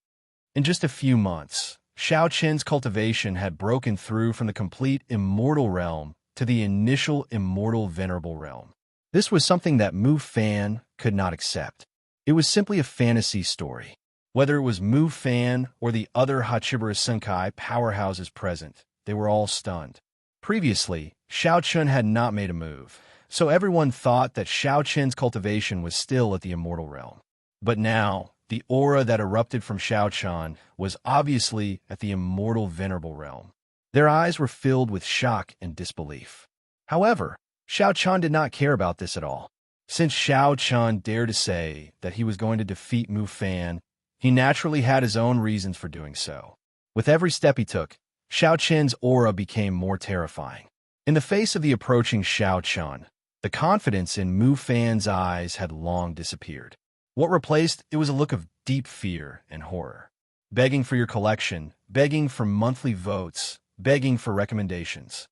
In just a few months, Xiao Chen's cultivation had broken through from the complete immortal realm to the initial immortal venerable realm. This was something that Mu Fan could not accept. It was simply a fantasy story. Whether it was Mu Fan or the other Hachibara Senkai powerhouses present, they were all stunned. Previously, Xiao Chun had not made a move, so everyone thought that Xiao Chen's cultivation was still at the immortal realm. But now, the aura that erupted from Xiao Chun was obviously at the immortal venerable realm. Their eyes were filled with shock and disbelief. However, Xiao Chun did not care about this at all. Since Xiao Chun dared to say that he was going to defeat Mu Fan, he naturally had his own reasons for doing so. With every step he took, Xiao Chen's aura became more terrifying. In the face of the approaching Xiao Chun, the confidence in Mu Fan's eyes had long disappeared. What replaced it was a look of deep fear and horror. Begging for your collection, begging for monthly votes, begging for recommendations.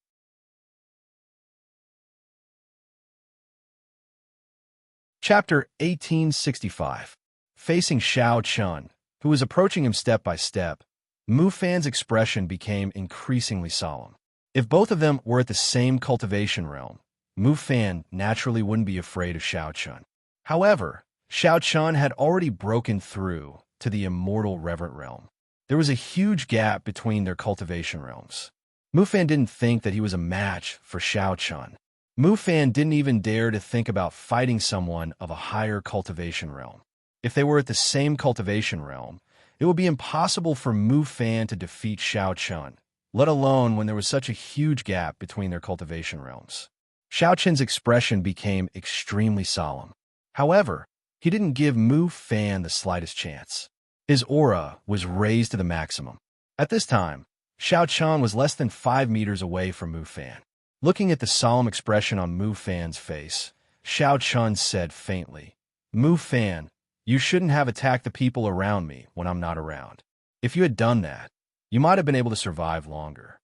Chapter 1865. Facing Xiao Chun, who was approaching him step by step, Mu Fan's expression became increasingly solemn. If both of them were at the same cultivation realm, Mu Fan naturally wouldn't be afraid of Xiao Chun. However, Xiao Chun had already broken through to the immortal reverent realm. There was a huge gap between their cultivation realms. Mu Fan didn't think that he was a match for Xiao Chun. Mu Fan didn't even dare to think about fighting someone of a higher cultivation realm. If they were at the same cultivation realm, it would be impossible for Mu Fan to defeat Xiao Chun, let alone when there was such a huge gap between their cultivation realms. Xiao Chun's expression became extremely solemn. However, he didn't give Mu Fan the slightest chance. His aura was raised to the maximum. At this time, Xiao Chun was less than 5 meters away from Mu Fan. Looking at the solemn expression on Mu Fan's face, Xiao Chun said faintly, "Mu Fan, You shouldn't have attacked the people around me when I'm not around. If you had done that, you might have been able to survive longer.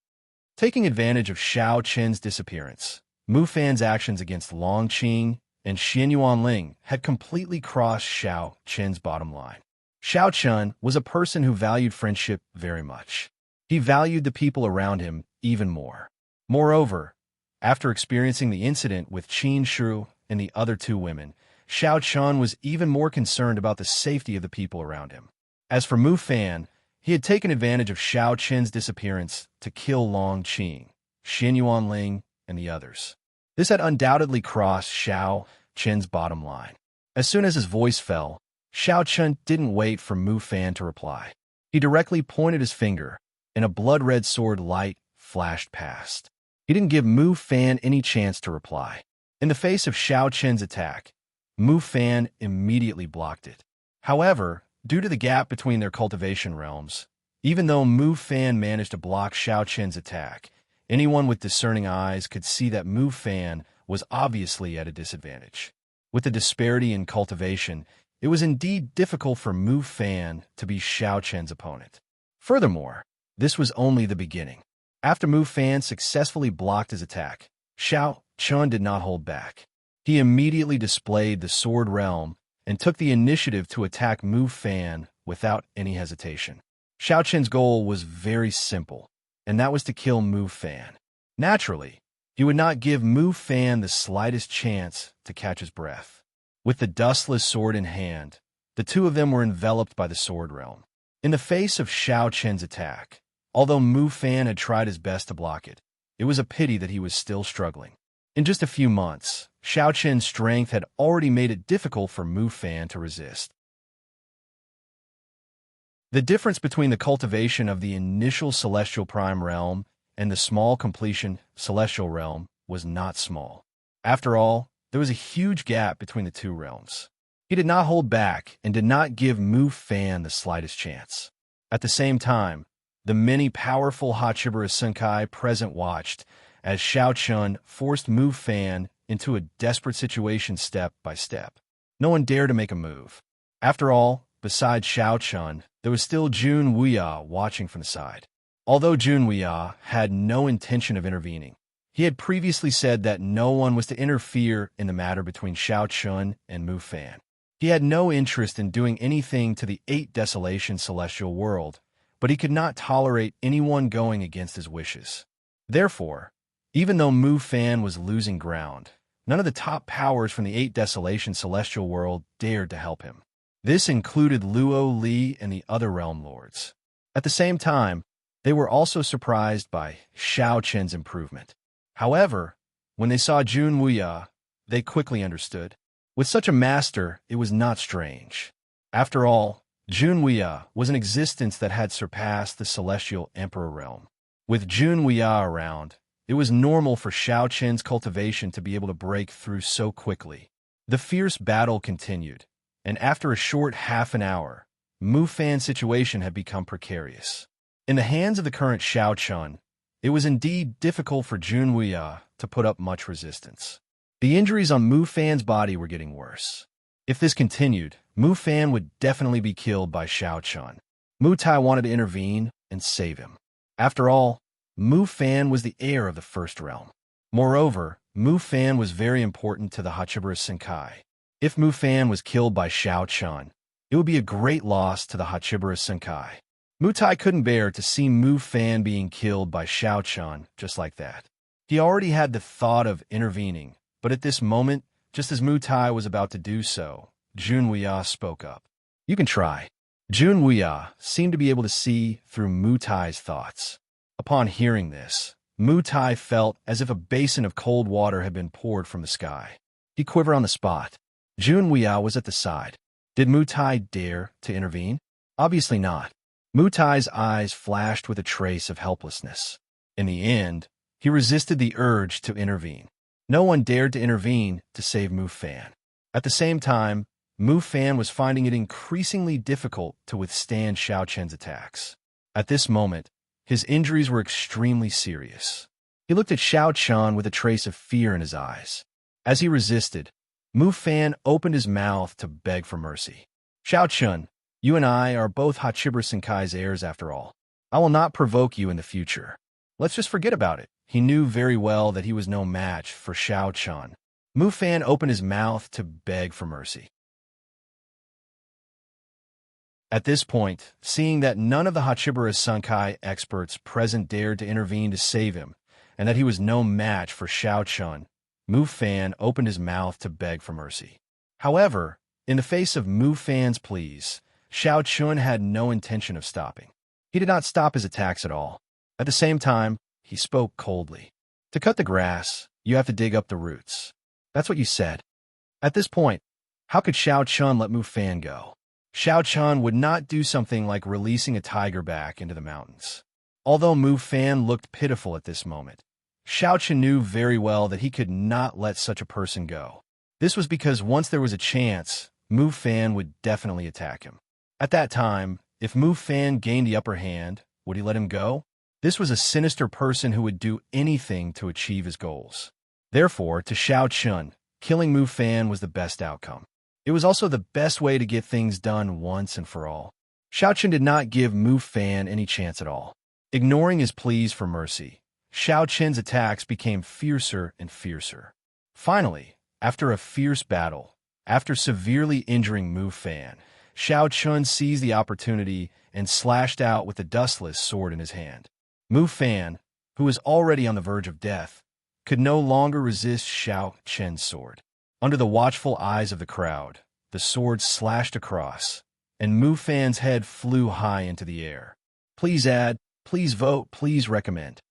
Taking advantage of Xiao Qin's disappearance, Mu Fan's actions against Long Qing and Xian Yuanling had completely crossed Xiao Qin's bottom line. Xiao Qin was a person who valued friendship very much. He valued the people around him even more. Moreover, after experiencing the incident with Qin Shu and the other two women, Xiao Qin was even more concerned about the safety of the people around him. As for Mu Fan, he had taken advantage of Xiao Qin's disappearance to kill Long Qing, Xian Yuanling, and the others. This had undoubtedly crossed Xiao Qin's bottom line. As soon as his voice fell, Xiao Qin didn't wait for Mu Fan to reply. He directly pointed his finger, and a blood-red sword light flashed past. He didn't give Mu Fan any chance to reply. In the face of Xiao Qin's attack, Mu Fan immediately blocked it. However, due to the gap between their cultivation realms, even though Mu Fan managed to block Xiao Qin's attack, anyone with discerning eyes could see that Mu Fan was obviously at a disadvantage. With the disparity in cultivation, it was indeed difficult for Mu Fan to be Xiao Qin's opponent. Furthermore, this was only the beginning. After Mu Fan successfully blocked his attack, Xiao Qin did not hold back. He immediately displayed the Sword Realm and took the initiative to attack Mu Fan without any hesitation. Xiao Qin's goal was very simple, and that was to kill Mu Fan. Naturally, he would not give Mu Fan the slightest chance to catch his breath. With the dustless sword in hand, the two of them were enveloped by the Sword Realm. In the face of Xiao Qin's attack, although Mu Fan had tried his best to block it, it was a pity that he was still struggling. In just a few months, Xiao Qin's strength had already made it difficult for Mu Fan to resist. The difference between the cultivation of the initial Celestial Prime Realm and the small completion Celestial Realm was not small. After all, there was a huge gap between the two realms. He did not hold back and did not give Mu Fan the slightest chance. At the same time, the many powerful Hachibara Senkai present watched as Xiao Qin forced Mu Fan into a desperate situation step by step. No one dared to make a move. After all, besides Xiao Qin, there was still Jun Wuya watching from the side. Although Jun Wuya had no intention of intervening, he had previously said that no one was to interfere in the matter between Xiao Qin and Mu Fan. He had no interest in doing anything to the 8 Desolation Celestial World, but he could not tolerate anyone going against his wishes. Therefore, even though Mu Fan was losing ground, none of the top powers from the 8 Desolation Celestial World dared to help him. This included Luo Li and the other Realm Lords. At the same time, they were also surprised by Xiao Qin's improvement. However, when they saw Jun Wuya, they quickly understood. With such a master, it was not strange. After all, Jun Wuya was an existence that had surpassed the Celestial Emperor realm. With Jun Wuya around, it was normal for Xiao Qin's cultivation to be able to break through so quickly. The fierce battle continued, and after a short half an hour, Mu Fan's situation had become precarious. In the hands of the current Xiao Qin, it was indeed difficult for Jun Wuya to put up much resistance. The injuries on Mu Fan's body were getting worse. If this continued, Mu Fan would definitely be killed by Xiao Qin. Mu Tai wanted to intervene and save him. After all, Mu Fan was the heir of the First Realm. Moreover, Mu Fan was very important to the Hachibara Senkai. If Mu Fan was killed by Xiao Qin, it would be a great loss to the Hachibara Senkai. Mu Tai couldn't bear to see Mu Fan being killed by Xiao Qin just like that. He already had the thought of intervening, but at this moment, just as Mu Tai was about to do so, Jun Wuya spoke up. "You can try." Jun Wuya seemed to be able to see through Mu Tai's thoughts. Upon hearing this, Mu Tai felt as if a basin of cold water had been poured from the sky. He quivered on the spot. Jun Wuya was at the side. Did Mu Tai dare to intervene? Obviously not. Mu Tai's eyes flashed with a trace of helplessness. In the end, he resisted the urge to intervene. No one dared to intervene to save Mu Fan. At the same time, Mu Fan was finding it increasingly difficult to withstand Xiao Qin's attacks. At this moment, his injuries were extremely serious. He looked at Xiao Qin with a trace of fear in his eyes. As he resisted, Mu Fan opened his mouth to beg for mercy. Xiao Chun, you and I are both Hachiba Senkai's heirs after all. I will not provoke you in the future. Let's just forget about it. He knew very well that he was no match for Xiao Chun. Mu Fan opened his mouth to beg for mercy. At this point, seeing that none of the Hachibara Senkai experts present dared to intervene to save him, and that he was no match for Xiao Chun, Mu Fan opened his mouth to beg for mercy. However, in the face of Mu Fan's pleas, Xiao Chun had no intention of stopping. He did not stop his attacks at all. At the same time, he spoke coldly. To cut the grass, you have to dig up the roots. That's what you said. At this point, how could Xiao Chun let Mu Fan go? Xiao Chun would not do something like releasing a tiger back into the mountains. Although Mu Fan looked pitiful at this moment, Xiao Chun knew very well that he could not let such a person go. This was because once there was a chance, Mu Fan would definitely attack him. At that time, if Mu Fan gained the upper hand, would he let him go? This was a sinister person who would do anything to achieve his goals. Therefore, to Xiao Chun, killing Mu Fan was the best outcome. It was also the best way to get things done once and for all. Xiao Chun did not give Mu Fan any chance at all. Ignoring his pleas for mercy, Xiao Chun's attacks became fiercer and fiercer. Finally, after a fierce battle, after severely injuring Mu Fan, Xiao Chun seized the opportunity and slashed out with the dustless sword in his hand. Mu Fan, who was already on the verge of death, could no longer resist Xiao Chun's sword. Under the watchful eyes of the crowd, the sword slashed across, and Mu Fan's head flew high into the air. Please add, please vote, please recommend.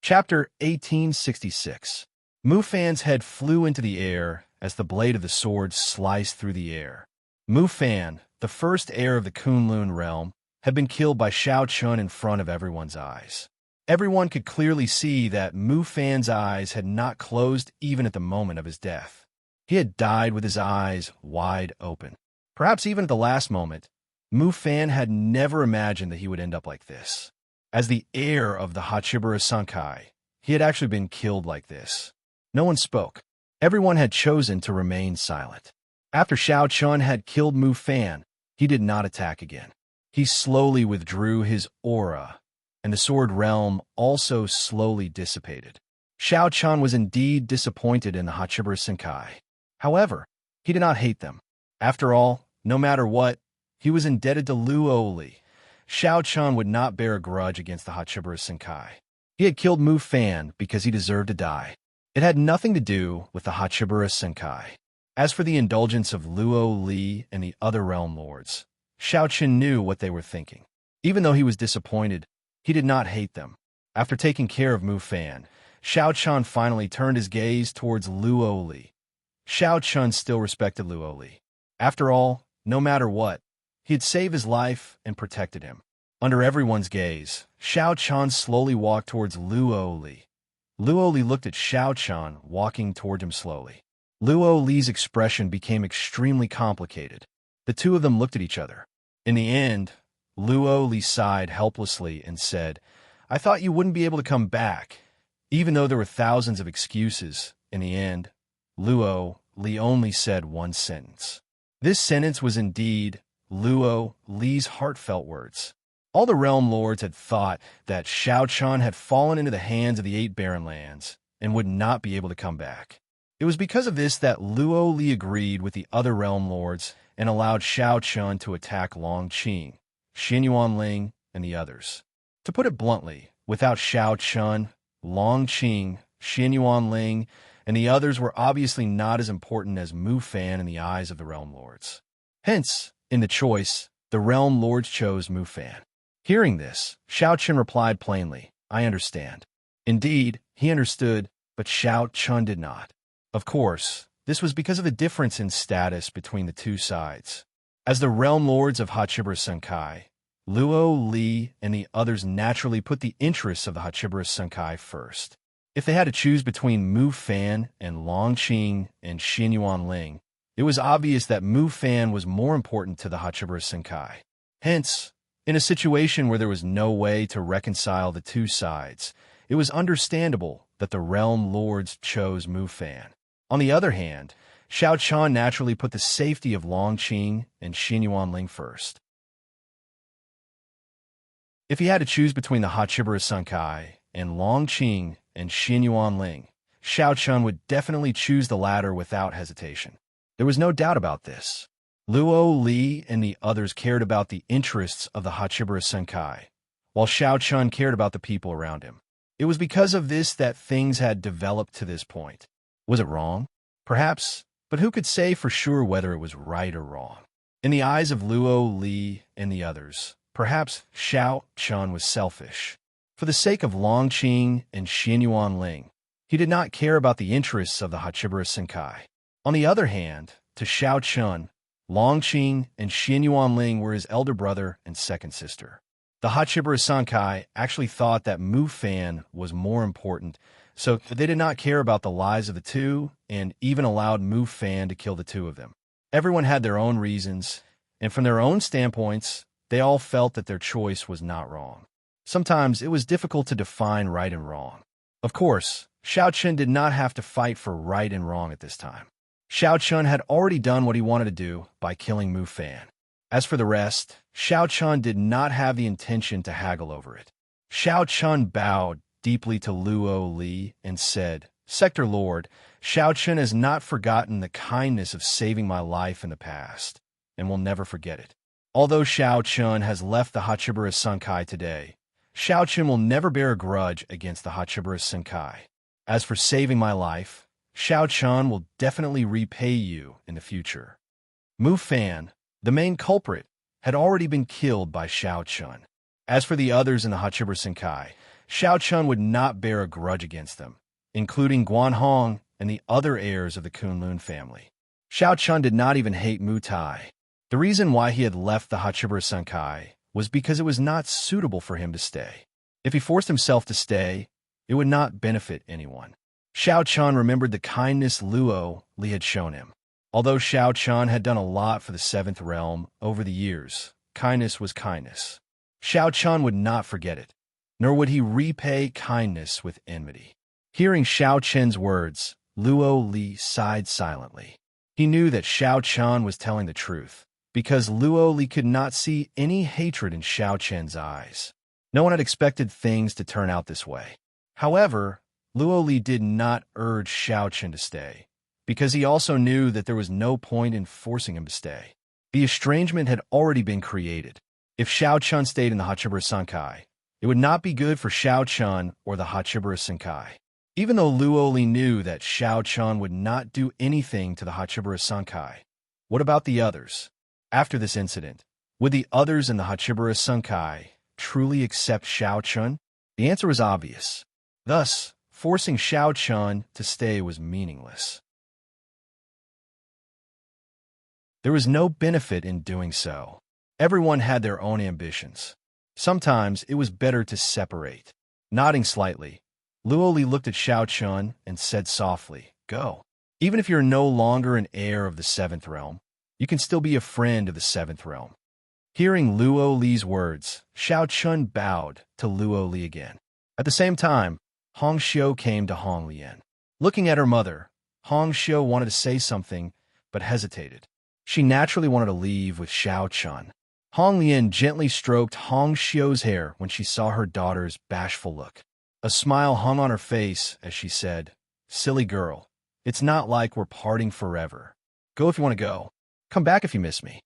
Chapter 1866. Mu Fan's head flew into the air as the blade of the sword sliced through the air. Mu Fan, the first heir of the Kunlun realm, had been killed by Xiao Chun in front of everyone's eyes. Everyone could clearly see that Mu Fan's eyes had not closed even at the moment of his death. He had died with his eyes wide open. Perhaps even at the last moment, Mu Fan had never imagined that he would end up like this. As the heir of the Hachibara Senkai, he had actually been killed like this. No one spoke. Everyone had chosen to remain silent. After Xiao Chun had killed Mu Fan, he did not attack again. He slowly withdrew his aura, and the sword realm also slowly dissipated. Xiao Chun was indeed disappointed in the Hachibara Senkai. However, he did not hate them. After all, no matter what, he was indebted to Luo Li. Xiao Chun would not bear a grudge against the Hachibara Senkai. He had killed Mu Fan because he deserved to die. It had nothing to do with the Hachibara Senkai. As for the indulgence of Luo Li and the other realm lords, Xiao Chun knew what they were thinking. Even though he was disappointed, he did not hate them. After taking care of Mu Fan, Xiao Chun finally turned his gaze towards Luo Li. Xiao Chun still respected Luo Li. After all, no matter what, he had saved his life and protected him. Under everyone's gaze, Xiao Chun slowly walked towards Luo Li. Luo Li looked at Xiao Chun walking toward him slowly. Luo Li's expression became extremely complicated. The two of them looked at each other. In the end, Luo Li sighed helplessly and said, "I thought you wouldn't be able to come back." Even though there were thousands of excuses, in the end, Luo Li only said one sentence. This sentence was indeed Luo Li's heartfelt words. All the realm lords had thought that Xiao Chun had fallen into the hands of the 8 barren lands and would not be able to come back. It was because of this that Luo Li agreed with the other realm lords and allowed Xiao Chun to attack Long Qing, Xin Yuanling, and the others. To put it bluntly, without Xiao Chun, Long Qing, Xin Yuanling, and the others were obviously not as important as Mu Fan in the eyes of the realm lords. Hence, in the choice, the realm lords chose Mu Fan. Hearing this, Xiao Chun replied plainly, "I understand." Indeed, he understood, but Xiao Chun did not. Of course, this was because of the difference in status between the two sides. As the realm lords of Hachibara Senkai, Luo Li and the others naturally put the interests of the Hachibara Senkai first. If they had to choose between Mu Fan and Long Qing and Xin Yuanling, it was obvious that Mu Fan was more important to the Hachibara Senkai. Hence, in a situation where there was no way to reconcile the two sides, it was understandable that the realm lords chose Mu Fan. On the other hand, Xiao Chun naturally put the safety of Longqing and Xin Yuanling first. If he had to choose between the Hachiburas Sunkai and Longqing and Xin Yuanling, Xiao Chun would definitely choose the latter without hesitation. There was no doubt about this. Luo Li and the others cared about the interests of the Hachiburas Sunkai, while Xiao Chun cared about the people around him. It was because of this that things had developed to this point. Was it wrong? Perhaps, but who could say for sure whether it was right or wrong? In the eyes of Luo Li and the others, perhaps Xiao Chun was selfish. For the sake of Longqing and Xin Yuanling, he did not care about the interests of the Hachiburas Sunkai. On the other hand, to Xiao Chun, Longqing and Xin Yuanling were his elder brother and second sister. The Hachiburas Sunkai actually thought that Mu Fan was more important, so they did not care about the lives of the two and even allowed Mu Fan to kill the two of them. Everyone had their own reasons, and from their own standpoints, they all felt that their choice was not wrong. Sometimes it was difficult to define right and wrong. Of course, Xiao Chun did not have to fight for right and wrong at this time. Xiao Chun had already done what he wanted to do by killing Mu Fan. As for the rest, Xiao Chun did not have the intention to haggle over it. Xiao Chun bowed deeply to Luo Li and said, "Sector Lord, Xiao Chun has not forgotten the kindness of saving my life in the past, and will never forget it. Although Xiao Chun has left the Hachiburas Sunkai today, Xiao Chun will never bear a grudge against the Hachiburas Sunkai. As for saving my life, Xiao Chun will definitely repay you in the future." Mu Fan, the main culprit, had already been killed by Xiao Chun. As for the others in the Hachiburas Sunkai, Xiao Chun would not bear a grudge against them, including Guan Hong and the other heirs of the Kunlun family. Xiao Chun did not even hate Mu Tai. The reason why he had left the Hachiburas Sunkai was because it was not suitable for him to stay. If he forced himself to stay, it would not benefit anyone. Xiao Chun remembered the kindness Luo Li had shown him. Although Xiao Chun had done a lot for the Seventh Realm over the years, kindness was kindness. Xiao Chun would not forget it, nor would he repay kindness with enmity. Hearing Xiao Chun's words, Luo Li sighed silently. He knew that Xiao Chun was telling the truth, because Luo Li could not see any hatred in Xiao Chun's eyes. No one had expected things to turn out this way. However, Luo Li did not urge Xiao Chun to stay, because he also knew that there was no point in forcing him to stay. The estrangement had already been created. If Xiao Chun stayed in the Hachiburas Sunkai, it would not be good for Xiao Chun or the Hachiburas Sunkai. Even though Luo Li knew that Xiao Chun would not do anything to the Hachiburas Sunkai, what about the others? After this incident, would the others in the Hachiburas Sunkai truly accept Xiao Chun? The answer was obvious. Thus, forcing Xiao Chun to stay was meaningless. There was no benefit in doing so. Everyone had their own ambitions. Sometimes it was better to separate. Nodding slightly, Luo Li looked at Xiao Chun and said softly, "Go. Even if you're no longer an heir of the Seventh Realm, you can still be a friend of the Seventh Realm." Hearing Luo Li's words, Xiao Chun bowed to Luo Li again. At the same time, Hong Xiu came to Hong Lian. Looking at her mother, Hong Xiu wanted to say something, but hesitated. She naturally wanted to leave with Xiao Chun. Hong Lian gently stroked Hong Xiu's hair when she saw her daughter's bashful look. A smile hung on her face as she said, "Silly girl, it's not like we're parting forever. Go if you want to go. Come back if you miss me."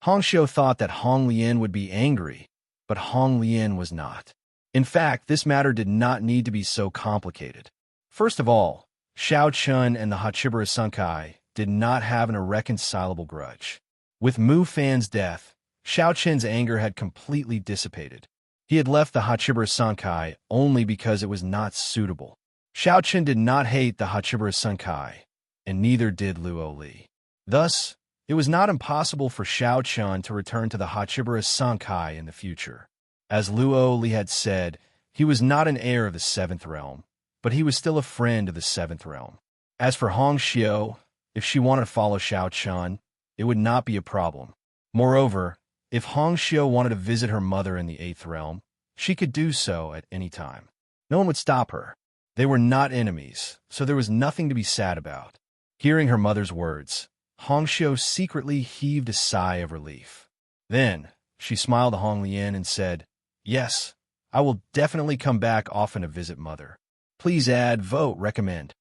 Hong Xiu thought that Hong Lian would be angry, but Hong Lian was not. In fact, this matter did not need to be so complicated. First of all, Xiao Chun and the Hachiburas Sunkai did not have an irreconcilable grudge. With Mu Fan's death, Xiao Chun's anger had completely dissipated. He had left the Hachiburas Sunkai only because it was not suitable. Xiao Chun did not hate the Hachiburas Sunkai, and neither did Luo Li. Thus, it was not impossible for Xiao Chun to return to the Hachiburas Sunkai in the future. As Luo Li had said, he was not an heir of the Seventh Realm, but he was still a friend of the Seventh Realm. As for Hong Xiu, if she wanted to follow Xiao Chun, it would not be a problem. Moreover, if Hong Xiu wanted to visit her mother in the Eighth Realm, she could do so at any time. No one would stop her. They were not enemies, so there was nothing to be sad about. Hearing her mother's words, Hongxiu secretly heaved a sigh of relief. Then, she smiled to Hong Lian and said, "Yes, I will definitely come back often to visit Mother. Please add, vote, recommend."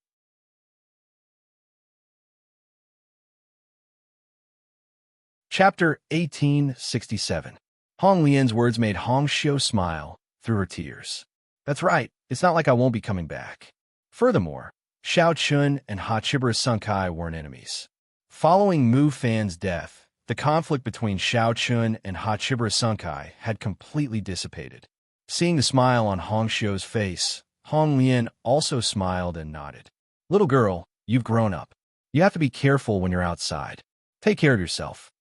Chapter 1867. Hong Lian's words made Hongxiu smile through her tears. That's right, it's not like I won't be coming back. Furthermore, Xiao Chun and Hachibara Sunkai weren't enemies. Following Mu Fan's death, the conflict between Xiao Chun and Hachibara Sunkai had completely dissipated. Seeing the smile on Hongxiu's face, Hong Lian also smiled and nodded. "Little girl, you've grown up. You have to be careful when you're outside. Take care of yourself."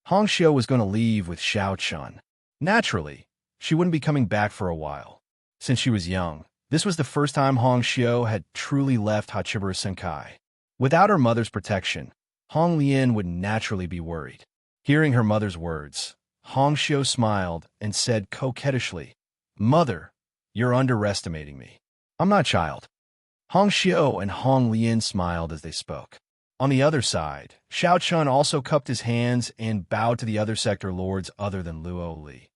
Hongxiu was going to leave with Xiao Chun. Naturally, she wouldn't be coming back for a while. Since she was young, this was the first time Hongxiu had truly left Hachibara Senkai. Without her mother's protection, Hong Lian would naturally be worried. Hearing her mother's words, Hongxiu smiled and said coquettishly, "Mother, you're underestimating me. I'm not a child." Hongxiu and Hong Lian smiled as they spoke. On the other side, Xiao Chun also cupped his hands and bowed to the other sector lords other than Luo Li.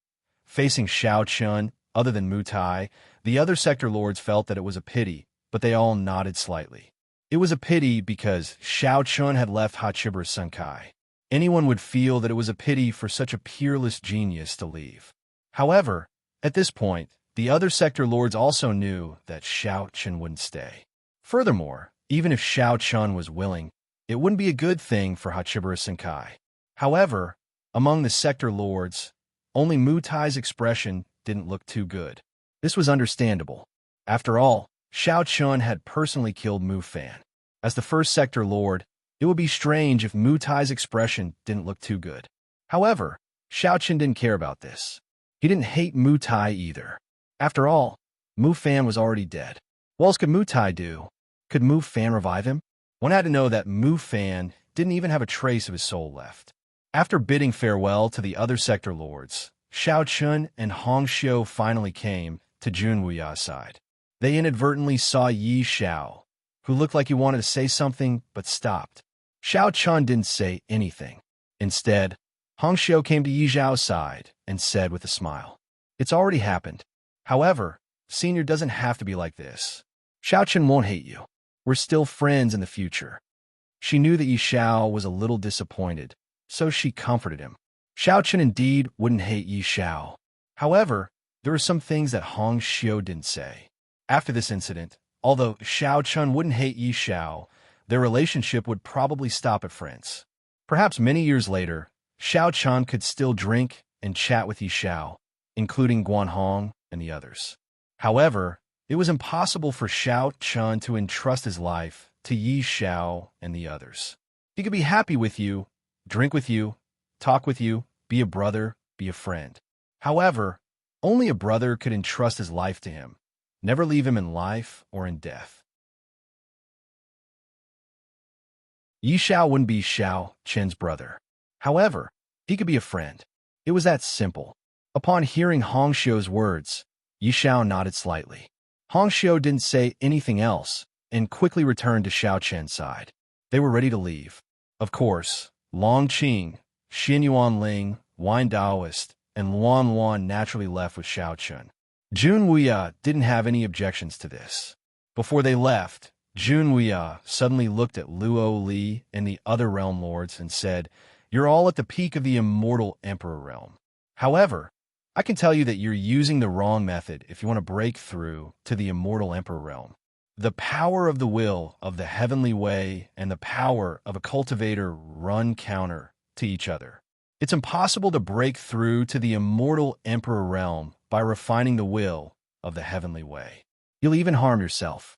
Facing Xiao Chun, other than Mu Tai, the other sector lords felt that it was a pity, but they all nodded slightly. It was a pity because Xiao Chun had left Hachibara Senkai. Anyone would feel that it was a pity for such a peerless genius to leave. However, at this point, the other sector lords also knew that Xiao Chun wouldn't stay. Furthermore, even if Xiao Chun was willing, it wouldn't be a good thing for Hachibara Senkai. However, among the sector lords, only Mu Tai's expression didn't look too good. This was understandable. After all, Xiao Chun had personally killed Mu Fan. As the first sector lord, it would be strange if Mu Tai's expression didn't look too good. However, Xiao Chun didn't care about this. He didn't hate Mu Tai either. After all, Mu Fan was already dead. What else could Mu Tai do? Could Mu Fan revive him? One had to know that Mu Fan didn't even have a trace of his soul left. After bidding farewell to the other sector lords, Xiao Chun and Hongxiu finally came to Jun Wuya's side. They inadvertently saw Yi Xiao, who looked like he wanted to say something but stopped. Xiao Chun didn't say anything. Instead, Hongxiu came to Yi Xiao's side and said with a smile, "It's already happened. However, Senior doesn't have to be like this. Xiao Chun won't hate you. We're still friends in the future." She knew that Yi Xiao was a little disappointed, so she comforted him. Xiao Chun indeed wouldn't hate Yi Xiao. However, there were some things that Hongxiu didn't say. After this incident, although Xiao Chun wouldn't hate Yi Xiao, their relationship would probably stop at friends. Perhaps many years later, Xiao Chun could still drink and chat with Yi Xiao, including Guan Hong and the others. However, it was impossible for Xiao Chun to entrust his life to Yi Xiao and the others. He could be happy with you, drink with you, talk with you, be a brother, be a friend. However, only a brother could entrust his life to him, never leave him in life or in death. Yi Xiao wouldn't be Xiao Chen's brother. However, he could be a friend. It was that simple. Upon hearing Hongxiu's words, Yi Xiao nodded slightly. Hongxiu didn't say anything else and quickly returned to Xiao Chen's side. They were ready to leave. Of course, Long Qing, Xin Yuan Ling, Wine Daoist, and Luan Luan naturally left with Xiao Chun. Jun Wuya didn't have any objections to this. Before they left, Jun Wuya suddenly looked at Luo Li and the other realm lords and said, "You're all at the peak of the immortal emperor realm. However, I can tell you that you're using the wrong method if you want to break through to the immortal emperor realm. The power of the will of the heavenly way and the power of a cultivator run counter to each other. It's impossible to break through to the immortal emperor realm by refining the will of the heavenly way. You'll even harm yourself.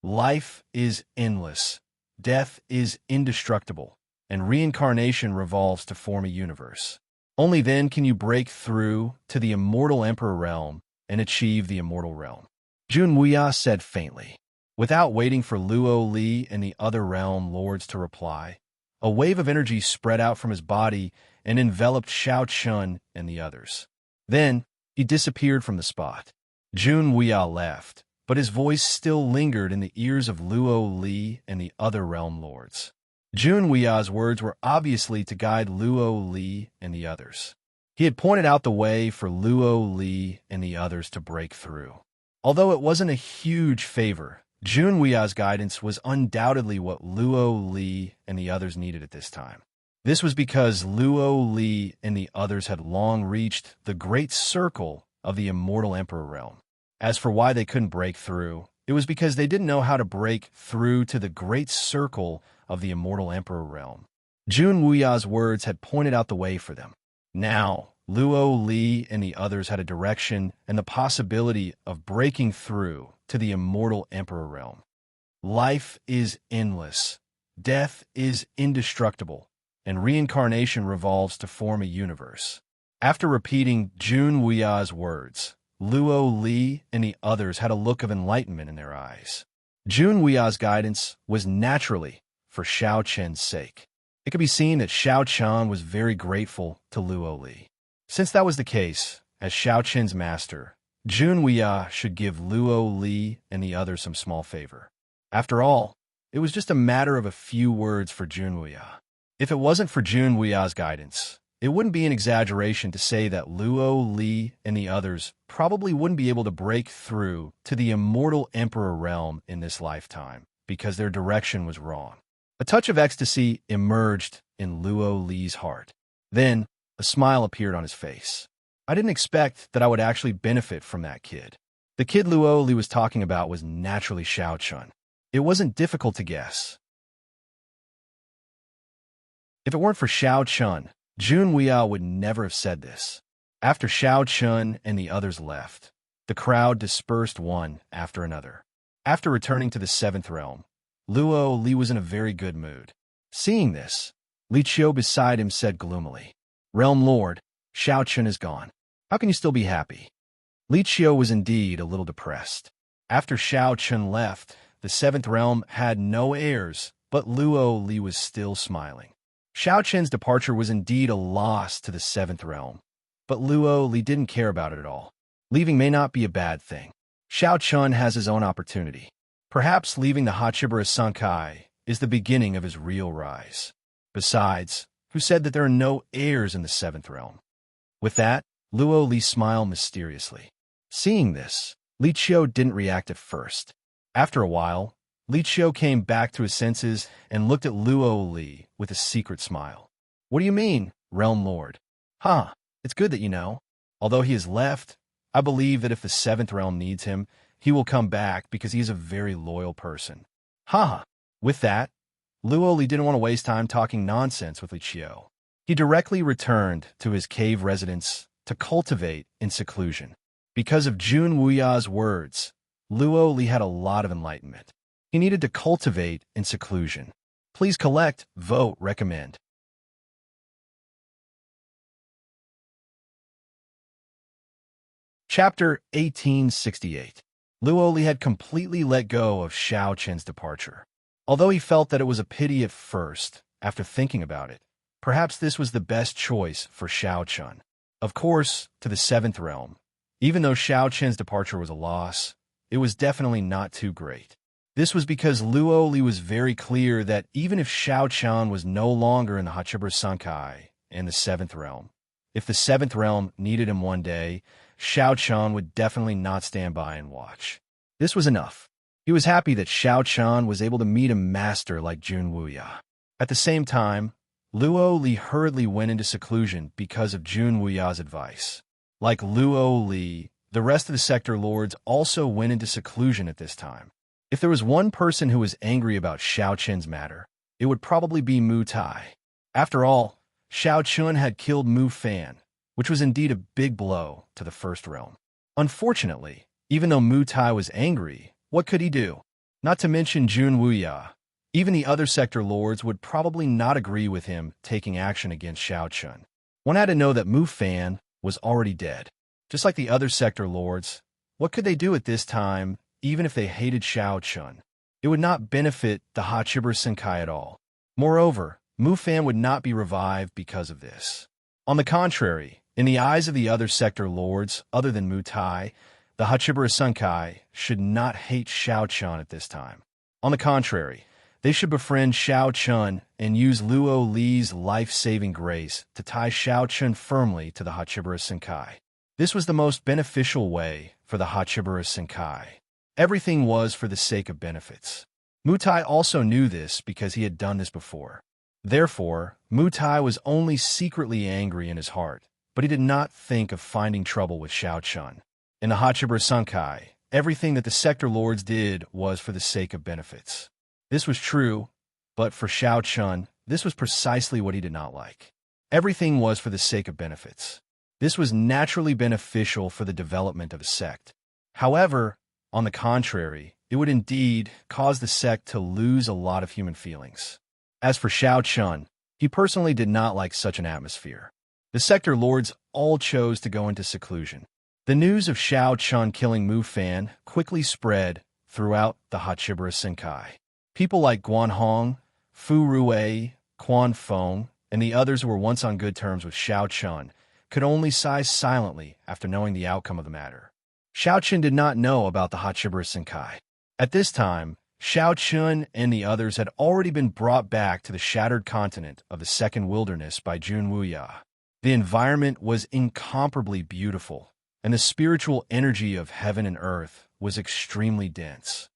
Life is endless, death is indestructible, and reincarnation revolves to form a universe. Only then can you break through to the immortal emperor realm and achieve the immortal realm." Jun Wuya said faintly. Without waiting for Luo Li and the other realm lords to reply, a wave of energy spread out from his body and enveloped Xiao Chun and the others. Then, he disappeared from the spot. Jun Wuya left, but his voice still lingered in the ears of Luo Li and the other realm lords. Jun Wuya's words were obviously to guide Luo Li and the others. He had pointed out the way for Luo Li and the others to break through. Although it wasn't a huge favor, Jun Wuya's guidance was undoubtedly what Luo Li and the others needed at this time. This was because Luo Li and the others had long reached the great circle of the immortal emperor realm. As for why they couldn't break through, it was because they didn't know how to break through to the great circle of the immortal emperor realm. Jun Wuya's words had pointed out the way for them. Now, Luo Li and the others had a direction and the possibility of breaking through to the immortal emperor realm. Life is endless, death is indestructible, and reincarnation revolves to form a universe. After repeating Jun Wuya's words, Luo Li and the others had a look of enlightenment in their eyes. Jun Wuya's guidance was naturally for Xiao Chen's sake. It could be seen that Xiao Chen was very grateful to Luo Li. Since that was the case, as Xiao Chen's master, Jun Wuya should give Luo Li and the others some small favor. After all, it was just a matter of a few words for Jun Wuya. If it wasn't for Jun Wuya's guidance, it wouldn't be an exaggeration to say that Luo Li and the others probably wouldn't be able to break through to the immortal emperor realm in this lifetime because their direction was wrong. A touch of ecstasy emerged in Luo Li's heart. Then, a smile appeared on his face. I didn't expect that I would actually benefit from that kid. The kid Luo Li was talking about was naturally Xiao Chun. It wasn't difficult to guess. If it weren't for Xiao Chun, Jun Wuya would never have said this. After Xiao Chun and the others left, the crowd dispersed one after another. After returning to the seventh realm, Luo Li was in a very good mood. Seeing this, Li Qiu beside him said gloomily, "Realm Lord, Xiao Chun is gone. How can you still be happy?" Li Qiu was indeed a little depressed. After Xiao Chun left, the seventh realm had no heirs, but Luo Li was still smiling. Xiao Chen's departure was indeed a loss to the seventh realm, but Luo Li didn't care about it at all. Leaving may not be a bad thing. Xiao Chun has his own opportunity. Perhaps leaving the Hachibara Sankai is the beginning of his real rise. Besides, who said that there are no heirs in the seventh realm? With that, Luo Li smiled mysteriously. Seeing this, Li Qiu didn't react at first. After a while, Li Qiu came back to his senses and looked at Luo Li with a secret smile. "What do you mean, Realm Lord?" "Huh, it's good that you know. Although he has left, I believe that if the seventh realm needs him, he will come back because he is a very loyal person." Haha. With that, Luo Li didn't want to waste time talking nonsense with Li Qiu. He directly returned to his cave residence to cultivate in seclusion. Because of Jun Wuya's words, Luo Li had a lot of enlightenment. He needed to cultivate in seclusion. Please collect, vote, recommend. Chapter 1868. Luo Li had completely let go of Xiao Chen's departure. Although he felt that it was a pity at first, after thinking about it, perhaps this was the best choice for Xiao Chen. Of course, to the seventh realm. Even though Xiao Chen's departure was a loss, it was definitely not too great. This was because Luo Li was very clear that even if Xiao Chen was no longer in the Hachibara Sankai and the seventh realm, if the seventh realm needed him one day, Xiao Chen would definitely not stand by and watch. This was enough. He was happy that Xiao Chen was able to meet a master like Jun Wuya. At the same time, Luo Li hurriedly went into seclusion because of Jun Wuya's advice. Like Luo Li, the rest of the sector lords also went into seclusion at this time. If there was one person who was angry about Xiao Chen's matter, it would probably be Mu Tai. After all, Xiao Chun had killed Mu Fan, which was indeed a big blow to the first realm. Unfortunately, even though Mu Tai was angry, what could he do? Not to mention Jun Wuya. Even the other sector lords would probably not agree with him taking action against Xiao Chun. One had to know that Mu Fan was already dead. Just like the other sector lords, what could they do at this time, even if they hated Xiao Chun? It would not benefit the Hachibara Senkai at all. Moreover, Mu Fan would not be revived because of this. On the contrary, in the eyes of the other sector lords, other than Mu Tai, the Hachibara Senkai should not hate Xiao Chun at this time. On the contrary, They should befriend Xiao Chun and use Luo Li's life-saving grace to tie Xiao Chun firmly to the Hachibara Senkai. This was the most beneficial way for the Hachibara Senkai. Everything was for the sake of benefits. Mutai also knew this because he had done this before. Therefore, Mutai was only secretly angry in his heart, but he did not think of finding trouble with Xiao Chun. In the Hachibara Senkai, everything that the sector lords did was for the sake of benefits. This was true, but for Xiao Chun, this was precisely what he did not like. Everything was for the sake of benefits. This was naturally beneficial for the development of a sect. However, on the contrary, it would indeed cause the sect to lose a lot of human feelings. As for Xiao Chun, he personally did not like such an atmosphere. The sector lords all chose to go into seclusion. The news of Xiao Chun killing Mu Fan quickly spread throughout the Hachibara Senkai. People like Guan Hong, Fu Rui, Quan Feng, and the others who were once on good terms with Xiao Chun could only sigh silently after knowing the outcome of the matter. Xiao Chun did not know about the Hachibara Senkai. At this time, Xiao Chun and the others had already been brought back to the shattered continent of the Second Wilderness by Jun Wuya. The environment was incomparably beautiful, and the spiritual energy of heaven and earth was extremely dense.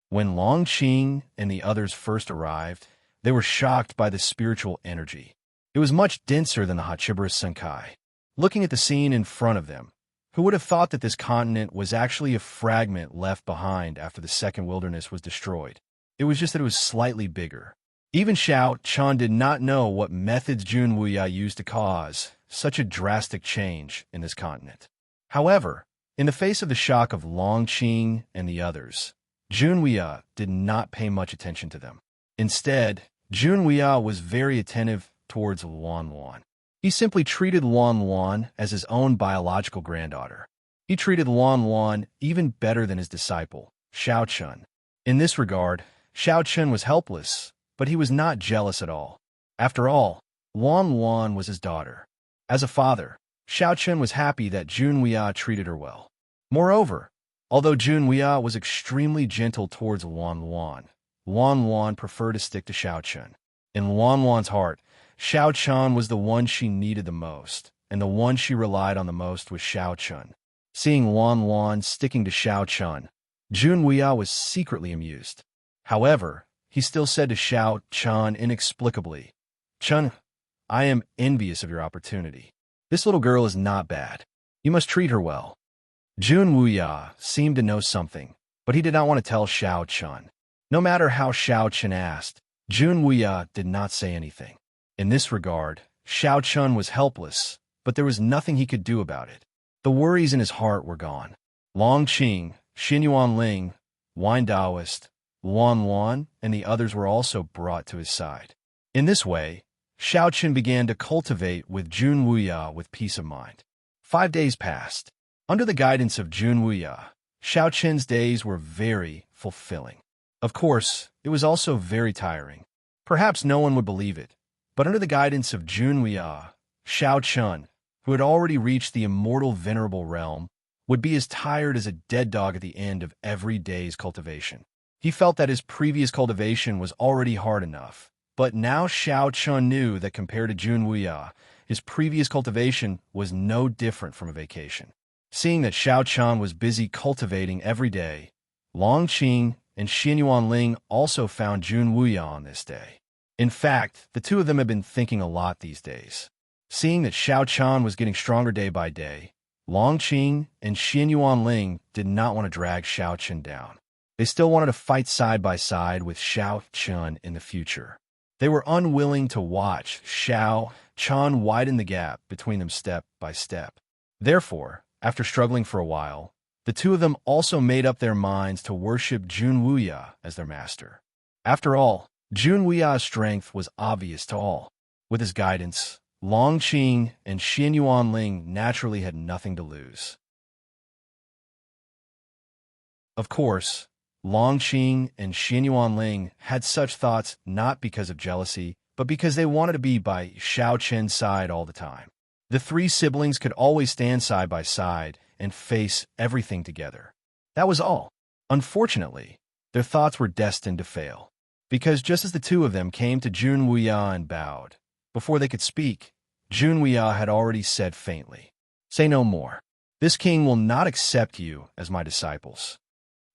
When Long Qing and the others first arrived, they were shocked by the spiritual energy. It was much denser than the Hachibara Senkai. Looking at the scene in front of them, who would have thought that this continent was actually a fragment left behind after the Second Wilderness was destroyed? It was just that it was slightly bigger. Even Xiao Chun did not know what methods Jun Wuya used to cause such a drastic change in this continent. However, in the face of the shock of Long Qing and the others, Jun Wuya did not pay much attention to them. Instead, Jun Wuya was very attentive towards Luan Luan. He simply treated Luan Luan as his own biological granddaughter. He treated Luan Luan even better than his disciple, Xiao Chun. In this regard, Xiao Chun was helpless, but he was not jealous at all. After all, Luan Luan was his daughter. As a father, Xiao Chun was happy that Jun Wuya treated her well. Moreover, although Jun Wuya was extremely gentle towards Luan Luan preferred to stick to Xiao Chun. In Luan Luan's heart, Xiao Chun was the one she needed the most, and the one she relied on the most was Xiao Chun. Seeing Luan Luan sticking to Xiao Chun, Jun Wuya was secretly amused. However, he still said to Xiao Chun inexplicably, "Chun, I am envious of your opportunity. This little girl is not bad. You must treat her well." Jun Wuya seemed to know something, but he did not want to tell Xiao Chun. No matter how Xiao Chun asked, Jun Wuya did not say anything. In this regard, Xiao Chun was helpless, but there was nothing he could do about it. The worries in his heart were gone. Long Qing, Xin Yuanling, Wine Taoist, Luan Luan, and the others were also brought to his side. In this way, Xiao Chun began to cultivate with Jun Wuya with peace of mind. 5 days passed. Under the guidance of Jun Wuya, Xiao Chun's days were very fulfilling. Of course, it was also very tiring. Perhaps no one would believe it, but under the guidance of Jun Wuya, Xiao Chun, who had already reached the immortal venerable realm, would be as tired as a dead dog at the end of every day's cultivation. He felt that his previous cultivation was already hard enough, but now Xiao Chun knew that compared to Jun Wuya, his previous cultivation was no different from a vacation. Seeing that Xiao Chun was busy cultivating every day, Long Qing and Xin Yuanling also found Jun Wuya on this day. In fact, the two of them had been thinking a lot these days. Seeing that Xiao Chun was getting stronger day by day, Long Qing and Xin Yuanling did not want to drag Xiao Chun down. They still wanted to fight side by side with Xiao Chun in the future. They were unwilling to watch Xiao Chun widen the gap between them step by step. Therefore, after struggling for a while, the two of them also made up their minds to worship Jun Wuya as their master. After all, Jun Wuya's strength was obvious to all. With his guidance, Long Qing and Xin Yuanling naturally had nothing to lose. Of course, Long Qing and Xin Yuanling had such thoughts not because of jealousy, but because they wanted to be by Xiao Chen's side all the time. The three siblings could always stand side by side and face everything together. That was all. Unfortunately, their thoughts were destined to fail. Because just as the two of them came to Jun Wuya and bowed, before they could speak, Jun Wuya had already said faintly, "Say no more. This king will not accept you as my disciples."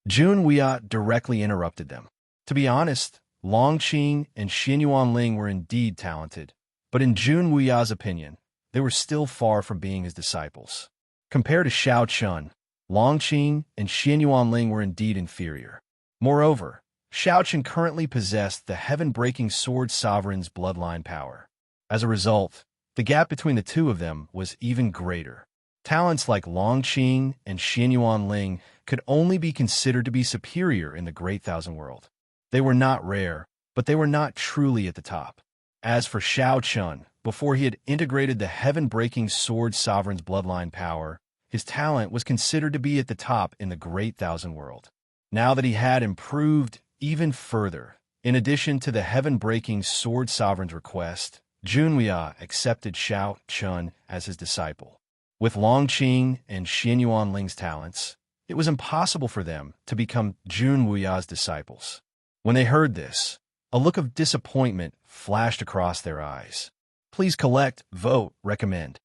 Jun Wuya directly interrupted them. To be honest, Long Qing and Xin Yuanling were indeed talented, but in Jun Wuya's opinion, they were still far from being his disciples. Compared to Xiao Chun, Long Qing and Xin Yuanling were indeed inferior. Moreover, Xiao Chun currently possessed the heaven-breaking sword sovereign's bloodline power. As a result, the gap between the two of them was even greater. Talents like Long Qing and Xin Yuanling could only be considered to be superior in the Great Thousand World. They were not rare, but they were not truly at the top. As for Xiao Chun, before he had integrated the heaven-breaking sword sovereign's bloodline power, his talent was considered to be at the top in the Great Thousand World. Now that he had improved even further, in addition to the heaven-breaking sword sovereign's request, Jun Wuya accepted Xiao Chun as his disciple. With Long Qing and Xin Yuanling's talents, it was impossible for them to become Jun Wuya's disciples. When they heard this, a look of disappointment flashed across their eyes. Please collect, vote, recommend.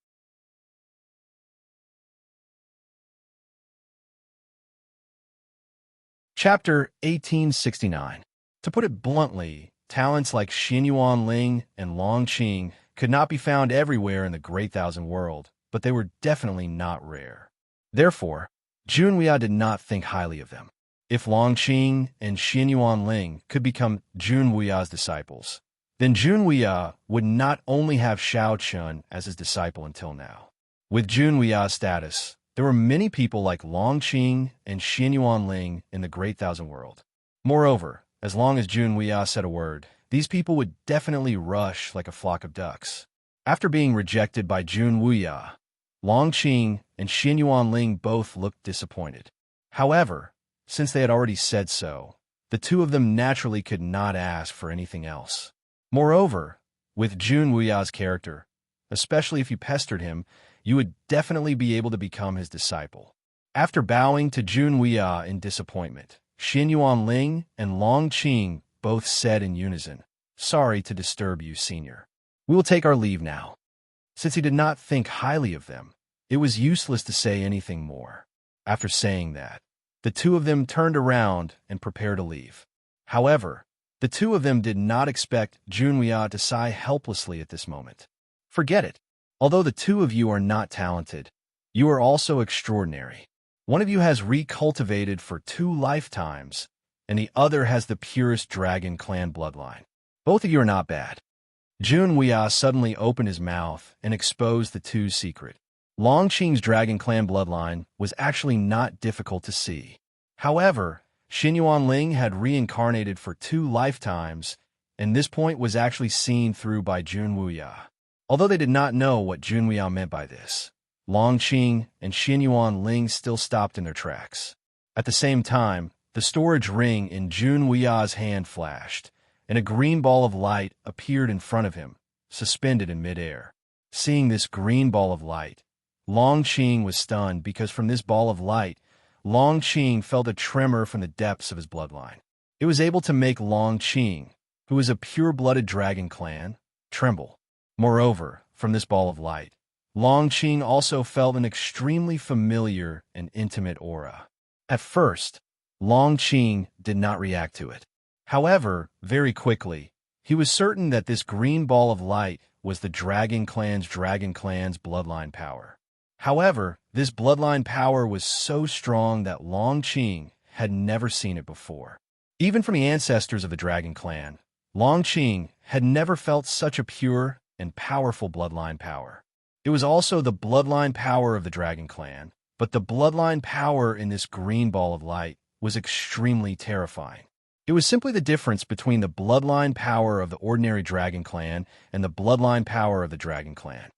Chapter 1869. To put it bluntly, talents like Xin Yuanling and Long Qing could not be found everywhere in the Great Thousand World, but they were definitely not rare. Therefore, Jun Wuya did not think highly of them. If Long Qing and Xin Yuanling could become Jun Wuya's disciples, then Jun Wuya would not only have Xiao Chun as his disciple until now. With Jun Wuya's status, there were many people like Long Qing and Xin Yuanling in the Great Thousand World. Moreover, as long as Jun Wuya said a word, these people would definitely rush like a flock of ducks. After being rejected by Jun Wuya, Long Qing and Xin Yuanling both looked disappointed. However, since they had already said so, the two of them naturally could not ask for anything else. Moreover, with Jun Wuya's character, especially if you pestered him, you would definitely be able to become his disciple. After bowing to Jun Wuya in disappointment, Xin Yuanling and Long Qing both said in unison, "Sorry to disturb you, senior. We will take our leave now." Since he did not think highly of them, it was useless to say anything more. After saying that, the two of them turned around and prepared to leave. However, the two of them did not expect Jun Wuya to sigh helplessly at this moment. Forget it. Although the two of you are not talented, you are also extraordinary. One of you has recultivated for 2 lifetimes, and the other has the purest dragon clan bloodline. Both of you are not bad. Jun Wuya suddenly opened his mouth and exposed the two's secret. Long Qing's dragon clan bloodline was actually not difficult to see. However, Xin Yuanling had reincarnated for 2 lifetimes, and this point was actually seen through by Jun Wuya. Although they did not know what Jun Wuya meant by this, Long Qing and Xin Yuanling still stopped in their tracks. At the same time, the storage ring in Jun Wuya's hand flashed, and a green ball of light appeared in front of him, suspended in midair. Seeing this green ball of light, Long Qing was stunned because from this ball of light, Long Qing felt a tremor from the depths of his bloodline. It was able to make Long Qing, who is a pure-blooded dragon clan, tremble. Moreover, from this ball of light, Long Qing also felt an extremely familiar and intimate aura. At first, Long Qing did not react to it. However, very quickly, he was certain that this green ball of light was the dragon clan's bloodline power. However, this bloodline power was so strong that Long Qing had never seen it before. Even from the ancestors of the dragon clan, Long Qing had never felt such a pure and powerful bloodline power. It was also the bloodline power of the dragon clan, but the bloodline power in this green ball of light was extremely terrifying. It was simply the difference between the bloodline power of the ordinary dragon clan and the bloodline power of the dragon clan.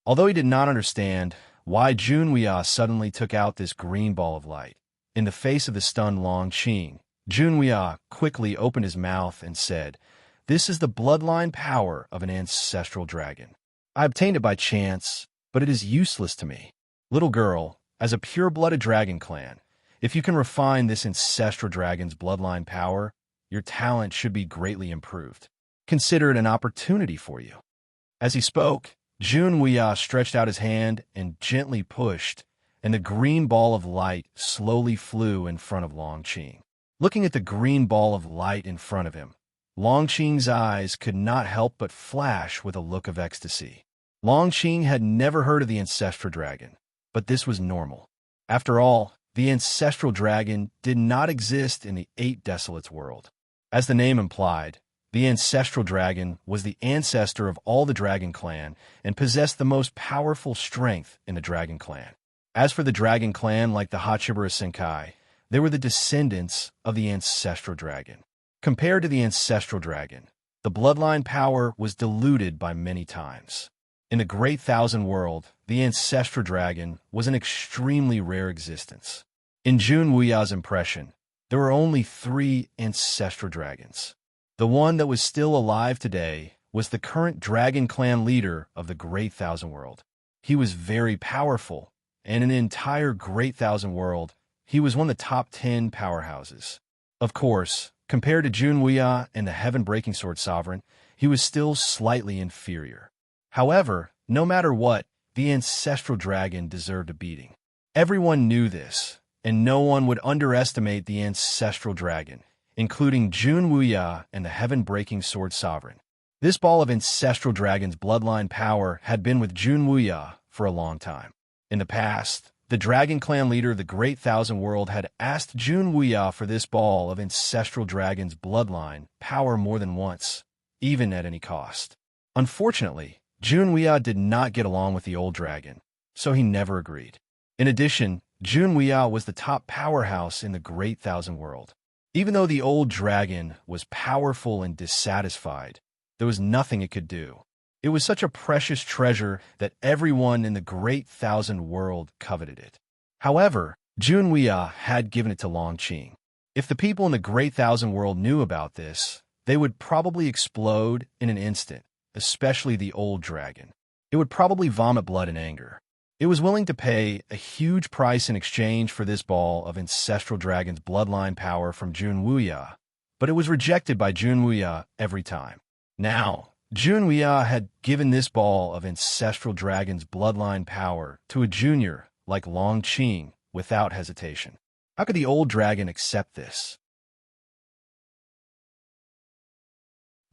Although he did not understand why Jun Wuya suddenly took out this green ball of light, in the face of the stunned Long Qing, Jun Wuya quickly opened his mouth and said, "This is the bloodline power of an ancestral dragon. I obtained it by chance, but it is useless to me. Little girl, as a pure-blooded dragon clan, If you can refine this ancestral dragon's bloodline power, your talent should be greatly improved. Consider it an opportunity for you." As he spoke, Jun Wuya stretched out his hand and gently pushed, and the green ball of light slowly flew in front of Longqing. Looking at the green ball of light in front of him, Longqing's eyes could not help but flash with a look of ecstasy. Longqing had never heard of the ancestral dragon, but this was normal. After all, the ancestral dragon did not exist in the Eight Desolates world. As the name implied, the ancestral dragon was the ancestor of all the Dragon Clan and possessed the most powerful strength in the Dragon Clan. As for the Dragon Clan, like the Hachibara Senkai, they were the descendants of the ancestral dragon. Compared to the ancestral dragon, the bloodline power was diluted by many times. In the Great Thousand World, the ancestral dragon was an extremely rare existence. In Jun Wuya's impression, there were only 3 ancestral dragons. The one that was still alive today was the current Dragon Clan leader of the Great Thousand World. He was very powerful, and in the entire Great Thousand World, he was one of the top 10 powerhouses. Of course, compared to Jun Wuya and the Heaven-Breaking Sword Sovereign, he was still slightly inferior. However, no matter what, the ancestral dragon deserved a beating. Everyone knew this, and no one would underestimate the ancestral dragon, including Jun Wuya and the Heaven-Breaking Sword Sovereign. This ball of ancestral dragon's bloodline power had been with Jun Wuya for a long time. In the past, the Dragon Clan leader of the Great Thousand World had asked Jun Wuya for this ball of ancestral dragon's bloodline power more than once, even at any cost. Unfortunately, Jun Wuya did not get along with the old dragon, so he never agreed. In addition, Jun Wuya was the top powerhouse in the Great Thousand World. Even though the old dragon was powerful and dissatisfied, there was nothing it could do. It was such a precious treasure that everyone in the Great Thousand World coveted it. However, Jun Wuya had given it to Longqing. If the people in the Great Thousand World knew about this, they would probably explode in an instant, especially the old dragon. It would probably vomit blood in anger. It was willing to pay a huge price in exchange for this ball of ancestral dragon's bloodline power from Jun Wuya, but it was rejected by Jun Wuya every time. Now, Jun Wuya had given this ball of ancestral dragon's bloodline power to a junior like Longqing without hesitation. How could the old dragon accept this?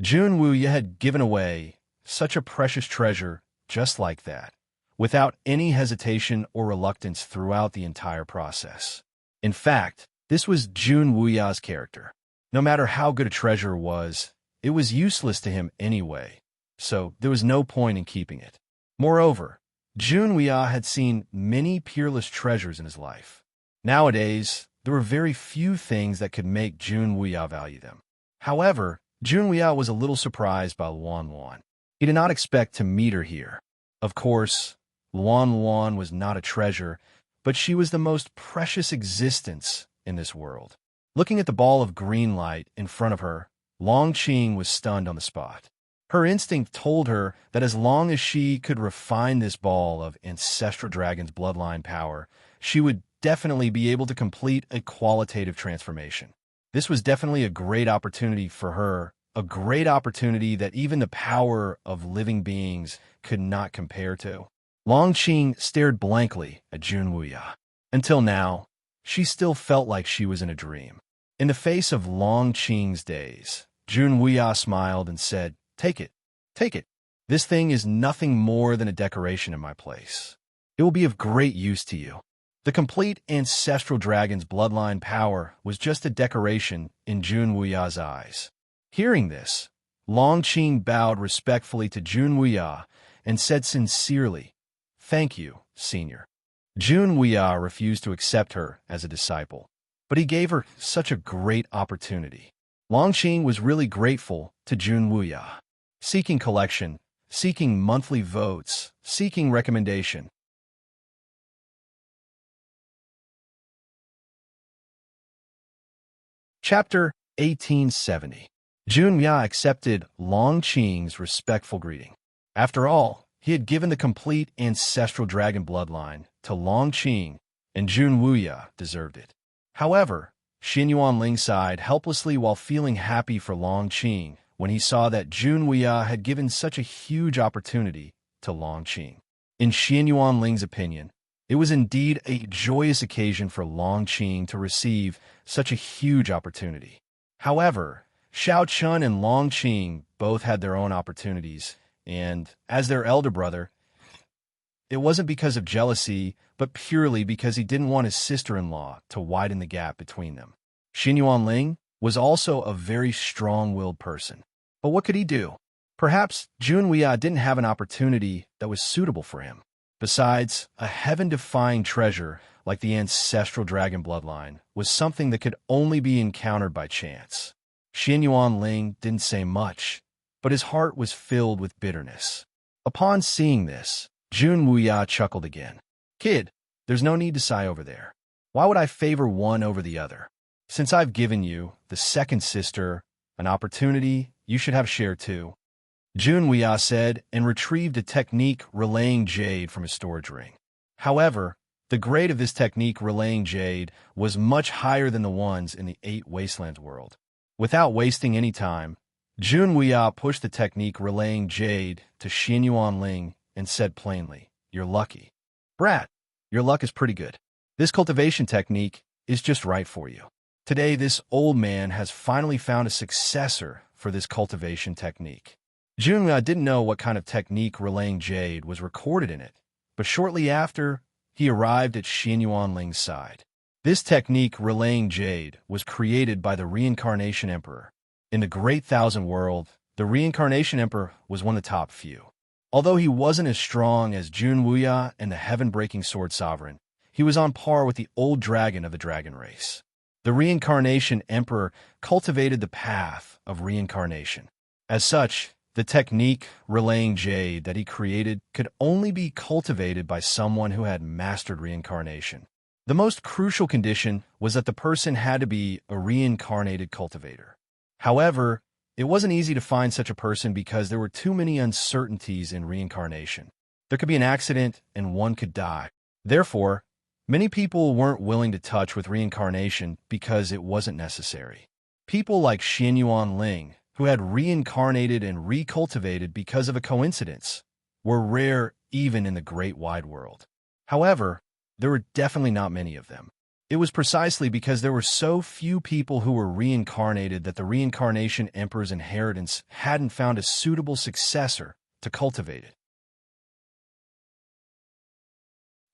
Jun Wuya had given away such a precious treasure just like that, without any hesitation or reluctance throughout the entire process. In fact, this was Jun Wuya's character. No matter how good a treasure was, it was useless to him anyway, so there was no point in keeping it. Moreover, Jun Wuya had seen many peerless treasures in his life. Nowadays, there were very few things that could make Jun Wuya value them. However, Jun Wuya was a little surprised by Luan Luan. He did not expect to meet her here. Of course, Luan Luan was not a treasure, but she was the most precious existence in this world. Looking at the ball of green light in front of her, Longqing was stunned on the spot. Her instinct told her that as long as she could refine this ball of ancestral dragon's bloodline power, she would definitely be able to complete a qualitative transformation. This was definitely a great opportunity for her, a great opportunity that even the power of living beings could not compare to. Longqing stared blankly at Jun Wuya. Until now, she still felt like she was in a dream. In the face of Longqing's daze, Jun Wuya smiled and said, "Take it. Take it. This thing is nothing more than a decoration in my place. It will be of great use to you." The complete ancestral dragon's bloodline power was just a decoration in Jun Wuya's eyes. Hearing this, Longqing bowed respectfully to Jun Wuya and said sincerely, "Thank you, senior." Jun Wuya refused to accept her as a disciple, but he gave her such a great opportunity. Longqing was really grateful to Jun Wuya. Seeking collection, seeking monthly votes, seeking recommendation. Chapter 1870. Jun Wuya accepted Longqing's respectful greeting. After all, he had given the complete ancestral dragon bloodline to Longqing, and Jun Wuya deserved it. However, Xin Yuanling sighed helplessly while feeling happy for Long Qing when he saw that Jun Wuya had given such a huge opportunity to Long Qing. In Xin Yuanling's opinion, it was indeed a joyous occasion for Long Qing to receive such a huge opportunity. However, Xiao Chun and Long Qing both had their own opportunities, and, as their elder brother, it wasn't because of jealousy, but purely because he didn't want his sister-in-law to widen the gap between them. Xin Yuanling was also a very strong-willed person. But what could he do? Perhaps Jun Wuya didn't have an opportunity that was suitable for him. Besides, a heaven-defying treasure like the ancestral dragon bloodline was something that could only be encountered by chance. Xin Yuanling didn't say much, but his heart was filled with bitterness. Upon seeing this, Jun Wuya chuckled again. Kid, there's no need to sigh over there. Why would I favor one over the other? Since I've given you, the second sister, an opportunity, you should have share too. Jun Wuya said and retrieved a technique relaying jade from his storage ring. However, the grade of this technique relaying jade was much higher than the ones in the 8 Wastelands world. Without wasting any time, Jun Wuya pushed the technique relaying jade to Xin Yuanling and said plainly, "You're lucky. Brat, your luck is pretty good. This cultivation technique is just right for you." Today, this old man has finally found a successor for this cultivation technique. Jun Wuya didn't know what kind of technique relaying jade was recorded in it, but shortly after, he arrived at Xin Yuanling's side. This technique relaying jade was created by the Reincarnation Emperor. In the Great Thousand World, the Reincarnation Emperor was one of the top few. Although he wasn't as strong as Jun Wuya and the Heaven-Breaking Sword Sovereign, he was on par with the old dragon of the dragon race. The Reincarnation Emperor cultivated the path of reincarnation. As such, the technique relaying jade that he created could only be cultivated by someone who had mastered reincarnation. The most crucial condition was that the person had to be a reincarnated cultivator. However, it wasn't easy to find such a person because there were too many uncertainties in reincarnation. There could be an accident and one could die. Therefore, many people weren't willing to touch with reincarnation because it wasn't necessary. People like Xin Yuanling, who had reincarnated and recultivated because of a coincidence, were rare even in the great wide world. However, there were definitely not many of them. It was precisely because there were so few people who were reincarnated that the Reincarnation Emperor's inheritance hadn't found a suitable successor to cultivate it.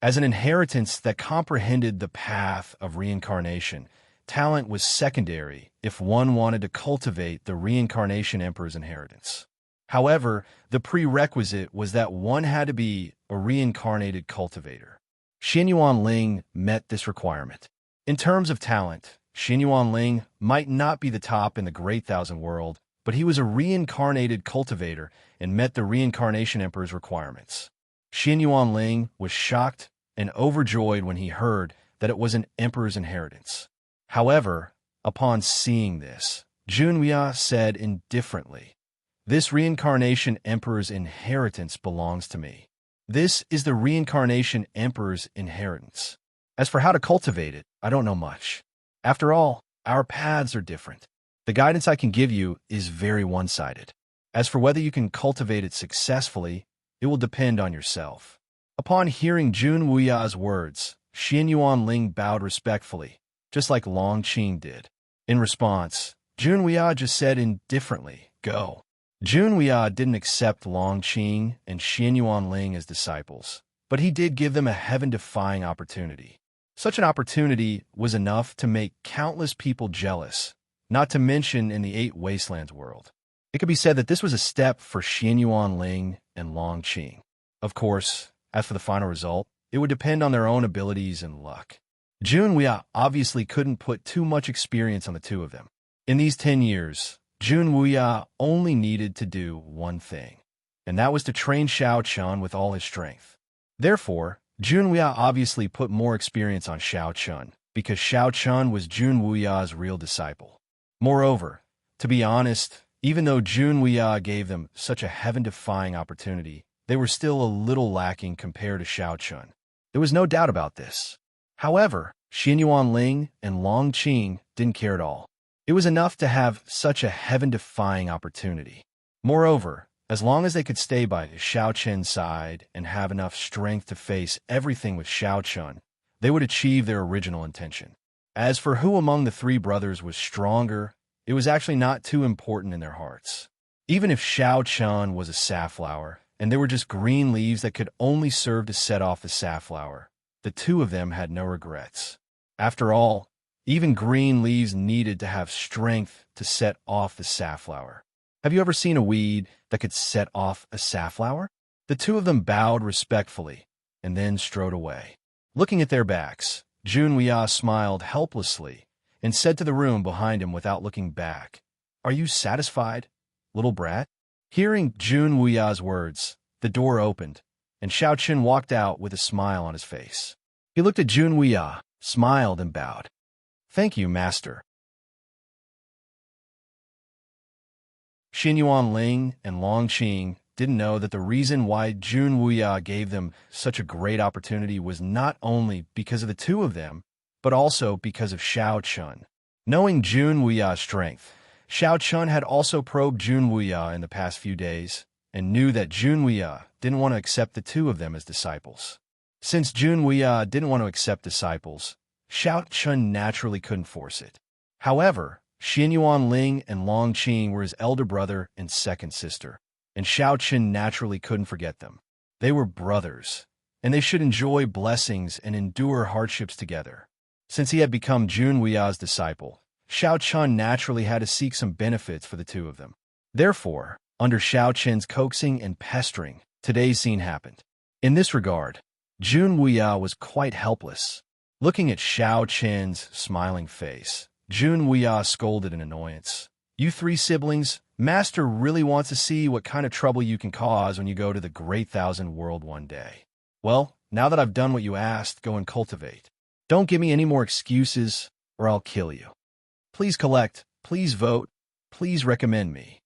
As an inheritance that comprehended the path of reincarnation, talent was secondary if one wanted to cultivate the Reincarnation Emperor's inheritance. However, the prerequisite was that one had to be a reincarnated cultivator. Xin Yuanling met this requirement. In terms of talent, Xin Yuanling might not be the top in the Great Thousand World, but he was a reincarnated cultivator and met the Reincarnation Emperor's requirements. Xin Yuanling was shocked and overjoyed when he heard that it was an emperor's inheritance. However, upon seeing this, Jun Wuya said indifferently, "This Reincarnation Emperor's inheritance belongs to me. This is the Reincarnation Emperor's inheritance. As for how to cultivate it, I don't know much. After all, our paths are different. The guidance I can give you is very one-sided. As for whether you can cultivate it successfully, it will depend on yourself." Upon hearing Jun Wuya's words, Xin Yuanling bowed respectfully, just like Long Qing did. In response, Jun Wuya just said indifferently, "Go." Jun Wuya didn't accept Long Qing and Xin Yuanling as disciples, but he did give them a heaven-defying opportunity. Such an opportunity was enough to make countless people jealous, not to mention in the 8 Wastelands world. It could be said that this was a step for Xin Yuanling and Long Qing. Of course, as for the final result, it would depend on their own abilities and luck. Jun Wuya obviously couldn't put too much experience on the two of them. In these 10 years, Jun Wuya only needed to do one thing, and that was to train Xiao Chun with all his strength. Therefore, Jun Wuya obviously put more experience on Xiao Chun, because Xiao Chun was Jun Wuya's real disciple. Moreover, to be honest, even though Jun Wuya gave them such a heaven-defying opportunity, they were still a little lacking compared to Xiao Chun. There was no doubt about this. However, Xian Yuanling and Long Qing didn't care at all. It was enough to have such a heaven-defying opportunity. Moreover, as long as they could stay by Xiao Chen's side and have enough strength to face everything with Xiao Chun, they would achieve their original intention. As for who among the three brothers was stronger, it was actually not too important in their hearts. Even if Xiao Chun was a safflower, and there were just green leaves that could only serve to set off the safflower, the two of them had no regrets. After all, even green leaves needed to have strength to set off the safflower. Have you ever seen a weed that could set off a safflower? The two of them bowed respectfully and then strode away. Looking at their backs, Jun Wuya smiled helplessly and said to the room behind him without looking back, "Are you satisfied, little brat?" Hearing Jun Wuya's words, the door opened, and Xiao Qin walked out with a smile on his face. He looked at Jun Wuya, smiled, and bowed. "Thank you, master." Xian Yuanling and Long Qing didn't know that the reason why Jun Wuya gave them such a great opportunity was not only because of the two of them, but also because of Xiao Chun. Knowing Jun Wuya's strength, Xiao Chun had also probed Jun Wuya in the past few days and knew that Jun Wuya didn't want to accept the two of them as disciples. Since Jun Wuya didn't want to accept disciples, Xiao Chun naturally couldn't force it. However, Xian Yuanling and Long Qing were his elder brother and second sister, and Xiao Chun naturally couldn't forget them. They were brothers, and they should enjoy blessings and endure hardships together. Since he had become Jun Wuya's disciple, Xiao Chun naturally had to seek some benefits for the two of them. Therefore, under Xiao Chen's coaxing and pestering, today's scene happened. In this regard, Jun Wuya was quite helpless. Looking at Xiao Chen's smiling face, Jun Wuya scolded in annoyance. "You three siblings, Master really wants to see what kind of trouble you can cause when you go to the Great Thousand World one day. Well, now that I've done what you asked, go and cultivate. Don't give me any more excuses, or I'll kill you. Please collect, please vote, please recommend me."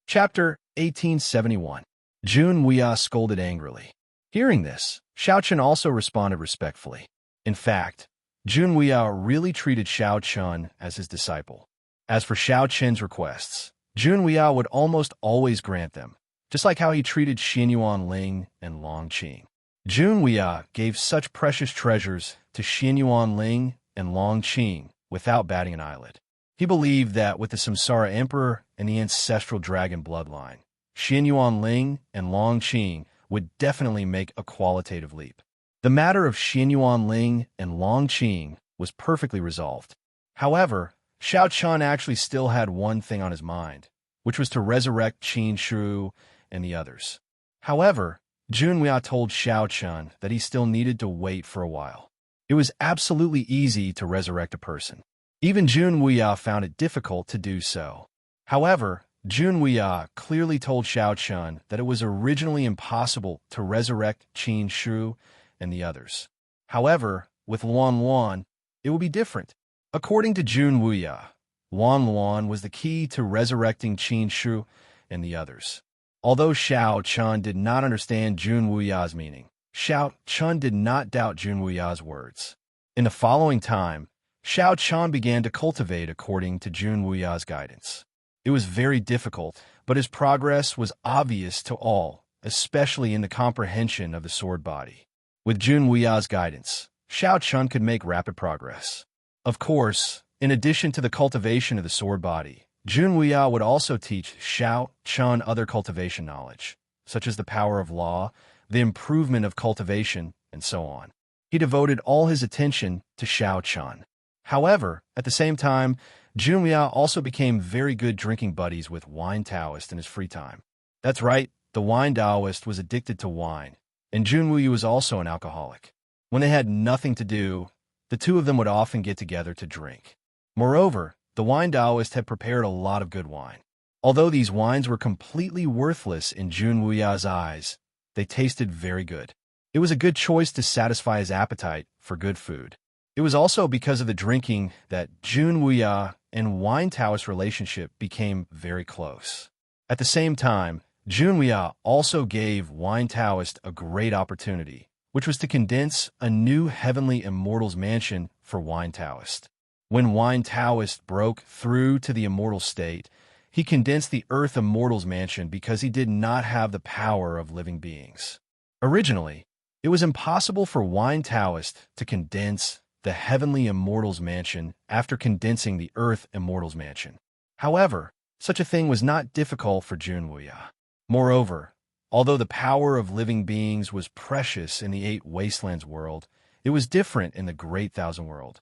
Chapter 1871. Jun Wuya scolded angrily. Hearing this, Xiao Chun also responded respectfully. In fact, Jun Wuya really treated Xiao Chun as his disciple. As for Xiao Chen's requests, Jun Wuya would almost always grant them, just like how he treated Xian Yuanling and Long Qing. Jun Wuya gave such precious treasures to Xian Yuanling and Long Qing without batting an eyelid. He believed that with the Samsara Emperor and the ancestral dragon bloodline, Xian Yuanling and Long Qing would definitely make a qualitative leap. The matter of Xian Yuanling and Long Qing was perfectly resolved. However, Xiao Chun actually still had one thing on his mind, which was to resurrect Qin Shi and the others. However, Jun Wuya told Xiao Chun that he still needed to wait for a while. It was absolutely easy to resurrect a person. Even Jun Wuya found it difficult to do so. However, Jun Wuya clearly told Xiao Chun that it was originally impossible to resurrect Qin Shi and the others. However, with Luan Luan, it will be different. According to Jun Wuya, Luan Luan was the key to resurrecting Qin Shi and the others. Although Xiao Chun did not understand Jun Wuya's meaning, Xiao Chun did not doubt Jun Wuya's words. In the following time, Xiao Chun began to cultivate according to Jun Wuya's guidance. It was very difficult, but his progress was obvious to all, especially in the comprehension of the sword body. With Jun Wuya's guidance, Xiao Chun could make rapid progress. Of course, in addition to the cultivation of the sword body, Jun Wuya would also teach Xiao Chun other cultivation knowledge, such as the power of law, the improvement of cultivation, and so on. He devoted all his attention to Xiao Chun. However, at the same time, Jun Wuya also became very good drinking buddies with Wine Taoist in his free time. That's right, the Wine Taoist was addicted to wine, and Jun Wuya was also an alcoholic. When they had nothing to do, the two of them would often get together to drink. Moreover, the Wine Taoist had prepared a lot of good wine. Although these wines were completely worthless in Jun Wuya's eyes, they tasted very good. It was a good choice to satisfy his appetite for good food. It was also because of the drinking that Jun Wuya and Wine Taoist relationship became very close. At the same time, Junwia also gave Wine Taoist a great opportunity, which was to condense a new heavenly immortals mansion for Wine Taoist. When Wine Taoist broke through to the immortal state, he condensed the Earth Immortals Mansion because he did not have the power of living beings. Originally, it was impossible for Wine Taoist to condense the Heavenly Immortals Mansion after condensing the Earth Immortals Mansion. However, such a thing was not difficult for Junwuya. Moreover, although the power of living beings was precious in the Eight Wastelands world, it was different in the Great Thousand World.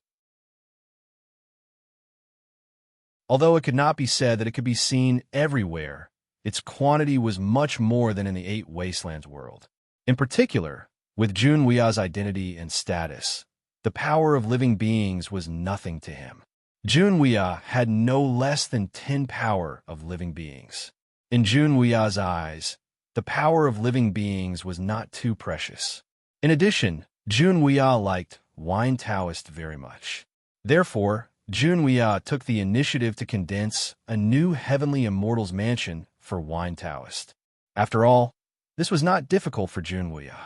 Although it could not be said that it could be seen everywhere, its quantity was much more than in the Eight Wastelands world. In particular, with Junwia's identity and status, the power of living beings was nothing to him. Junwia had no less than 10 power of living beings. In Junwia's eyes, the power of living beings was not too precious. In addition, Junwia liked Wine Taoist very much. Therefore, Junwia took the initiative to condense a new Heavenly Immortals Mansion for Wine Taoist. After all, this was not difficult for Junwia.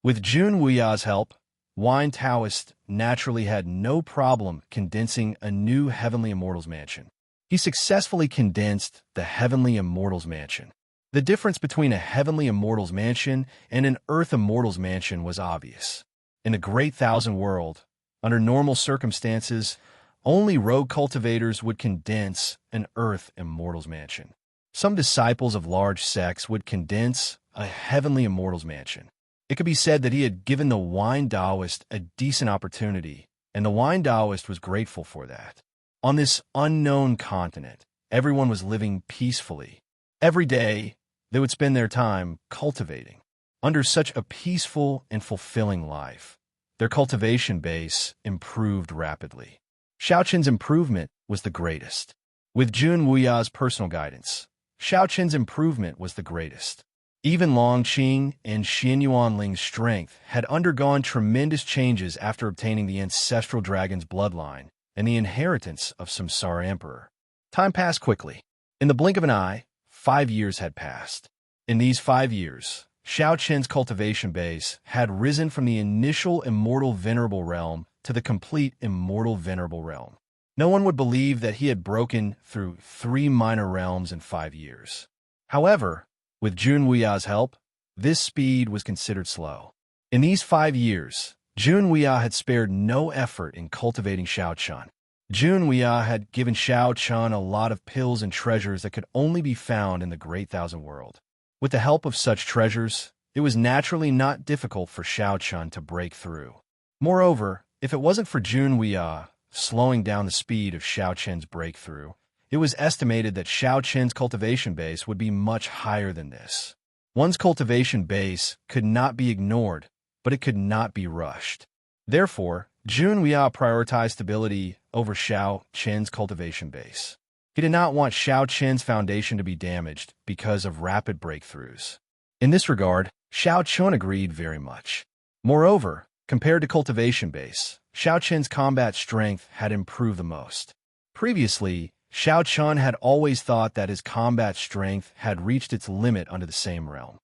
With Junwia's help, Wine Taoist naturally had no problem condensing a new Heavenly Immortals Mansion. He successfully condensed the Heavenly Immortals Mansion. The difference between a Heavenly Immortals Mansion and an Earth Immortals Mansion was obvious. In the Great Thousand World, under normal circumstances, only rogue cultivators would condense an Earth Immortals Mansion. Some disciples of large sects would condense a Heavenly Immortals Mansion. It could be said that he had given the Wine Taoist a decent opportunity, and the Wine Taoist was grateful for that. On this unknown continent, everyone was living peacefully. Every day, they would spend their time cultivating. Under such a peaceful and fulfilling life, their cultivation base improved rapidly. Xiaoqin's improvement was the greatest. With Junwia's personal guidance, Xiaoqin's improvement was the greatest. Even Longqing and Xianyuanling's strength had undergone tremendous changes after obtaining the ancestral dragon's bloodline and the inheritance of Samsara Emperor. Time passed quickly. In the blink of an eye, 5 years had passed. In these 5 years, Xiaoqin's cultivation base had risen from the initial immortal venerable realm to the complete immortal venerable realm. No one would believe that he had broken through 3 minor realms in 5 years. However, with Junwia's help, this speed was considered slow. In these 5 years, Junwia had spared no effort in cultivating Xiaoqin. Junwia had given Xiaoqin a lot of pills and treasures that could only be found in the Great Thousand World. With the help of such treasures, it was naturally not difficult for Xiaoqin to break through. Moreover, if it wasn't for Junwia slowing down the speed of Xiaoqin's breakthrough, it was estimated that Xiaoqin's cultivation base would be much higher than this. One's cultivation base could not be ignored, but it could not be rushed. Therefore, Junwia prioritized stability over Xiaoqin's cultivation base. He did not want Xiaoqin's foundation to be damaged because of rapid breakthroughs. In this regard, Xiaoqin agreed very much. Moreover, compared to cultivation base, Xiaoqin's combat strength had improved the most. Previously, Xiaoqin had always thought that his combat strength had reached its limit under the same realm.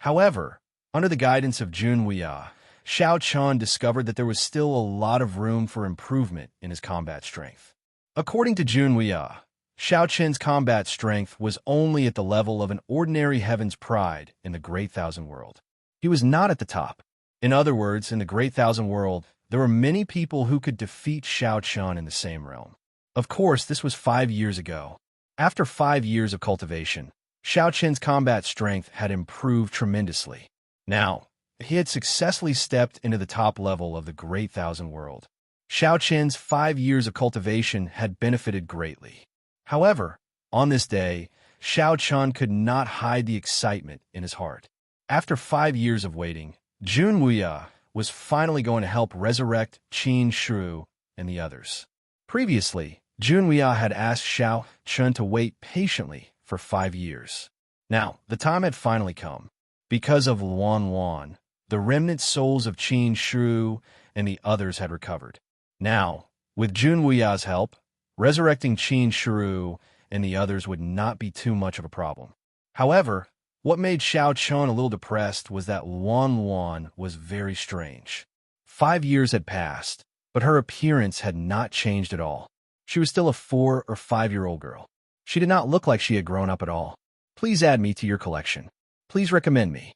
However, under the guidance of Junwia, Xiaoqin discovered that there was still a lot of room for improvement in his combat strength. According to Junwia, Xiaoqin's combat strength was only at the level of an ordinary Heaven's Pride in the Great Thousand World. He was not at the top. In other words, in the Great Thousand World, there were many people who could defeat Xiaoqin in the same realm. Of course, this was 5 years ago. After 5 years of cultivation, Xiaoqin's combat strength had improved tremendously. Now, he had successfully stepped into the top level of the Great Thousand World. Xiaoqin's 5 years of cultivation had benefited greatly. However, on this day, Xiaoqin could not hide the excitement in his heart. After 5 years of waiting, Junwia was finally going to help resurrect Qin Shi and the others. Previously, Junwia had asked Xiaoqin to wait patiently for 5 years. Now, the time had finally come. Because of Luan, the remnant souls of Qin Shi and the others had recovered. Now, with Junwia's help, resurrecting Qin Shi and the others would not be too much of a problem. However, what made Xiao Chun a little depressed was that Luan Luan was very strange. 5 years had passed, but her appearance had not changed at all. She was still a 4 or 5-year-old girl. She did not look like she had grown up at all. Please add me to your collection. Please recommend me.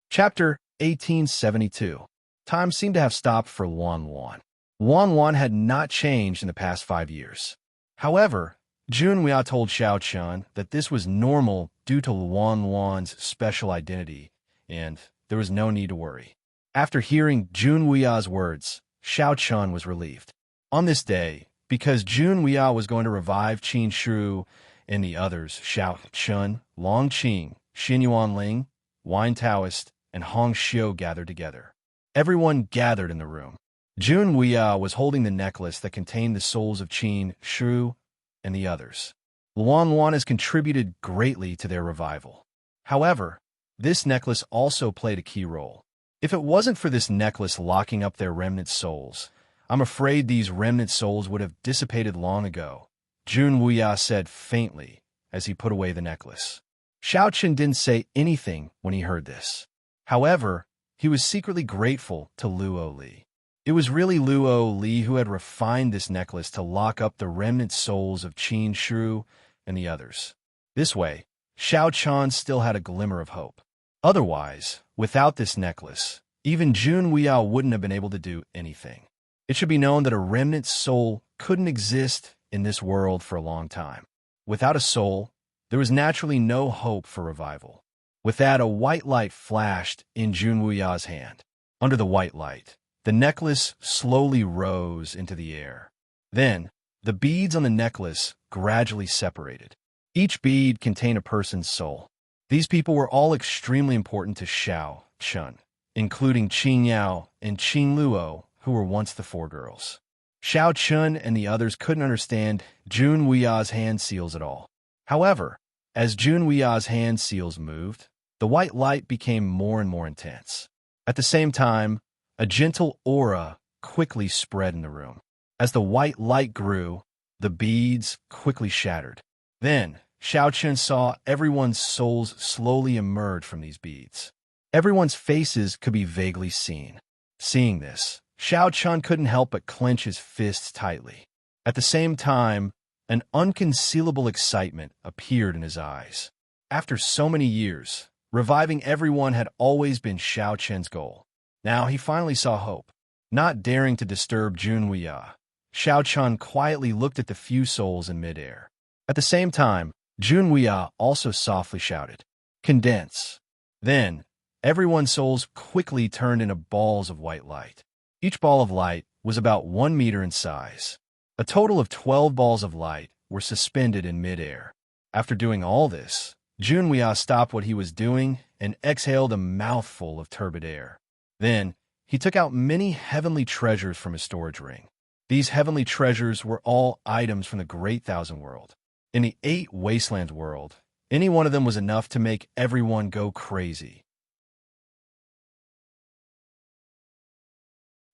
Chapter 1872. Time seemed to have stopped for Luan Luan. Luan Luan had not changed in the past 5 years. However, Jun Weia told Xiao Chun that this was normal due to Luan Luan's special identity, and there was no need to worry. After hearing Jun Weia's words, Xiao Chun was relieved. On this day, because Jun Weia was going to revive Qin Shu and the others, Xiao Chun, Long Qing, Xin Yuan Ling, Wine Taoist, and Hong Xiu gathered together. Everyone gathered in the room. Jun Weia was holding the necklace that contained the souls of Qin Shu and the others. Luan Luan has contributed greatly to their revival. However, this necklace also played a key role. If it wasn't for this necklace locking up their remnant souls, I'm afraid these remnant souls would have dissipated long ago, Jun Weia said faintly as he put away the necklace. Xiao Chen didn't say anything when he heard this. However, he was secretly grateful to Luo Li. It was really Luo Li who had refined this necklace to lock up the remnant souls of Qin Shu and the others. This way, Xiao Chan still had a glimmer of hope. Otherwise, without this necklace, even Jun Weia wouldn't have been able to do anything. It should be known that a remnant soul couldn't exist in this world for a long time. Without a soul, there was naturally no hope for revival. With that, a white light flashed in Jun Weia's hand. Under the white light, the necklace slowly rose into the air. Then, the beads on the necklace gradually separated. Each bead contained a person's soul. These people were all extremely important to Xiao Chun, including Qin Yao and Qin Luo, who were once the 4 girls. Xiao Chun and the others couldn't understand Jun Weia's hand seals at all. However, as Jun Weia's hand seals moved, the white light became more and more intense. At the same time, a gentle aura quickly spread in the room. As the white light grew, the beads quickly shattered. Then, Xiao Chen saw everyone's souls slowly emerge from these beads. Everyone's faces could be vaguely seen. Seeing this, Xiao Chen couldn't help but clench his fists tightly. At the same time, an unconcealable excitement appeared in his eyes. After so many years, reviving everyone had always been Xiao Chen's goal. Now he finally saw hope. Not daring to disturb Jun Weia, Xiao Chen quietly looked at the few souls in midair. At the same time, Jun Weia also softly shouted, "Condense." Then, everyone's souls quickly turned into balls of white light. Each ball of light was about 1 meter in size. A total of 12 balls of light were suspended in midair. After doing all this, Jun Weia stopped what he was doing and exhaled a mouthful of turbid air. Then, he took out many heavenly treasures from his storage ring. These heavenly treasures were all items from the Great Thousand World. In the 8 Wastelands world, any one of them was enough to make everyone go crazy.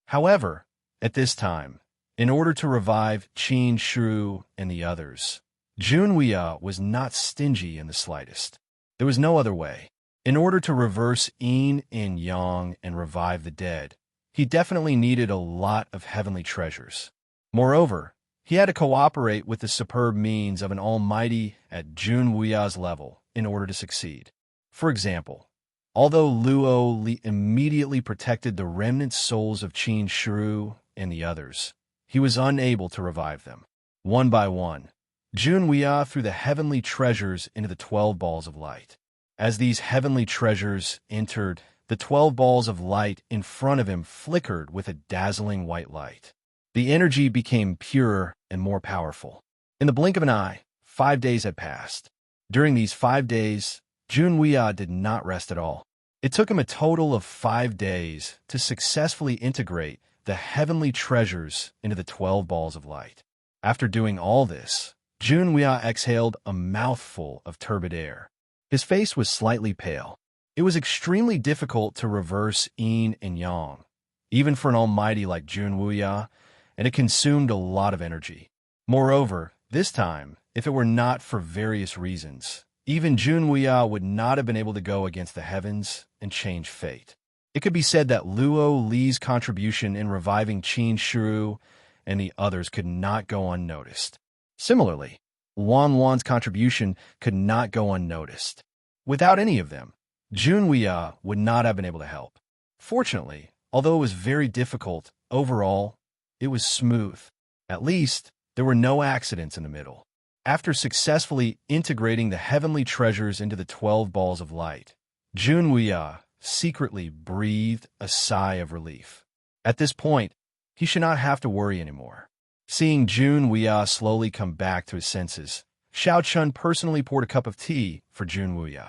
However, at this time, in order to revive Qin Shu and the others, Jun Weia was not stingy in the slightest. There was no other way. In order to reverse yin and yang and revive the dead, he definitely needed a lot of heavenly treasures. Moreover, he had to cooperate with the superb means of an almighty at Jun Weia's level in order to succeed. For example, although Luo Li immediately protected the remnant souls of Qin Shu and the others, he was unable to revive them. One by one, Jun Weia threw the heavenly treasures into the 12 balls of light. As these heavenly treasures entered, the 12 balls of light in front of him flickered with a dazzling white light. The energy became purer and more powerful. In the blink of an eye, 5 days had passed. During these 5 days, Jun Weia did not rest at all. It took him a total of 5 days to successfully integrate the heavenly treasures into the 12 balls of light. After doing all this, Jun Weia exhaled a mouthful of turbid air. His face was slightly pale. It was extremely difficult to reverse yin and yang, even for an almighty like Jun Wuya, and it consumed a lot of energy. Moreover, this time, if it were not for various reasons, even Jun Wuya would not have been able to go against the heavens and change fate. It could be said that Luo Li's contribution in reviving Qin Shiru and the others could not go unnoticed. Similarly, Wan Wan's contribution could not go unnoticed. Without any of them, Jun Wuya would not have been able to help. Fortunately, although it was very difficult, overall, it was smooth. At least, there were no accidents in the middle. After successfully integrating the heavenly treasures into the 12 balls of light, Jun Wuya secretly breathed a sigh of relief. At this point, he should not have to worry anymore. Seeing Jun Wuya slowly come back to his senses, Xiao Chun personally poured a cup of tea for Jun Wuya.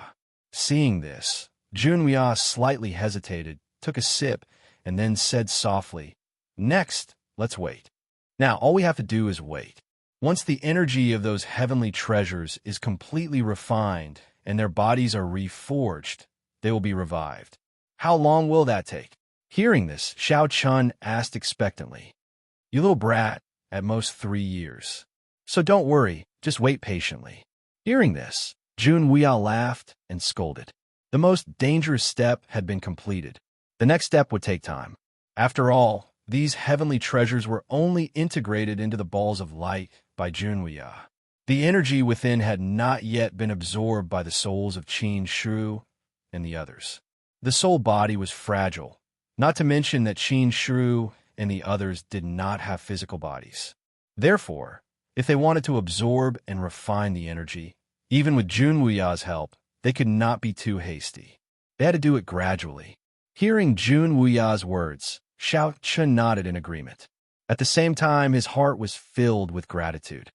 Seeing this, Jun Wuya slightly hesitated, took a sip, and then said softly, "Next, let's wait." Now, all we have to do is wait. Once the energy of those heavenly treasures is completely refined and their bodies are reforged, they will be revived. How long will that take? Hearing this, Xiao Chun asked expectantly. "You little brat, at most 3 years. So don't worry, just wait patiently." Hearing this, Jun Wuya laughed and scolded. The most dangerous step had been completed. The next step would take time. After all, these heavenly treasures were only integrated into the balls of light by Jun Wuya. The energy within had not yet been absorbed by the souls of Qin Shiru and the others. The soul body was fragile, not to mention that Qin Shiru and the others did not have physical bodies. Therefore, if they wanted to absorb and refine the energy, even with Jun Wuya's help, they could not be too hasty. They had to do it gradually. Hearing Jun Wuya's words, Xiao Chun nodded in agreement. At the same time, his heart was filled with gratitude.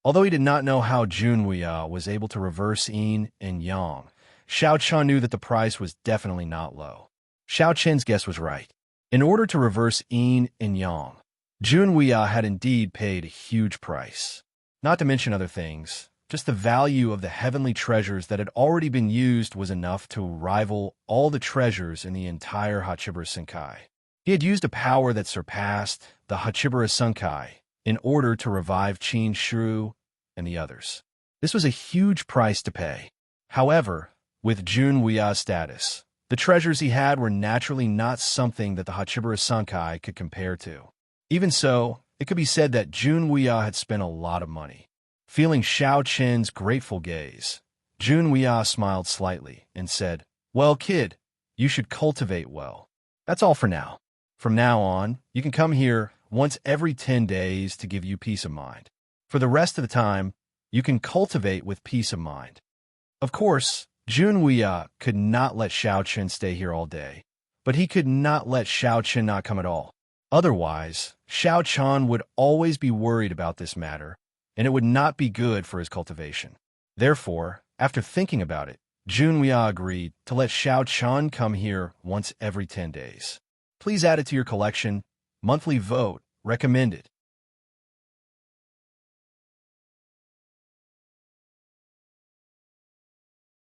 Although he did not know how Jun Wuya was able to reverse yin and yang, Xiao Chun knew that the price was definitely not low. Xiao Chen's guess was right. In order to reverse yin and yang, Jun Wuya had indeed paid a huge price. Not to mention other things, just the value of the heavenly treasures that had already been used was enough to rival all the treasures in the entire Hachibara Senkai. He had used a power that surpassed the Hachibara Senkai in order to revive Qin Shiru and the others. This was a huge price to pay. However, with Jun Wuya's status, the treasures he had were naturally not something that the Hachibara Senkai could compare to. Even so, it could be said that Jun Wuya had spent a lot of money. Feeling Xiao Chen's grateful gaze, Jun Wuya smiled slightly and said, "Well, kid, you should cultivate well. That's all for now. From now on, you can come here once every 10 days to give you peace of mind. For the rest of the time, you can cultivate with peace of mind." Of course, Jun Wuya could not let Xiao Chen stay here all day, but he could not let Xiao Chen not come at all. Otherwise, Xiao Chen would always be worried about this matter, and it would not be good for his cultivation. Therefore, after thinking about it, Jun Wuya agreed to let Xiao Chen come here once every 10 days. Please add it to your collection. Monthly vote recommended.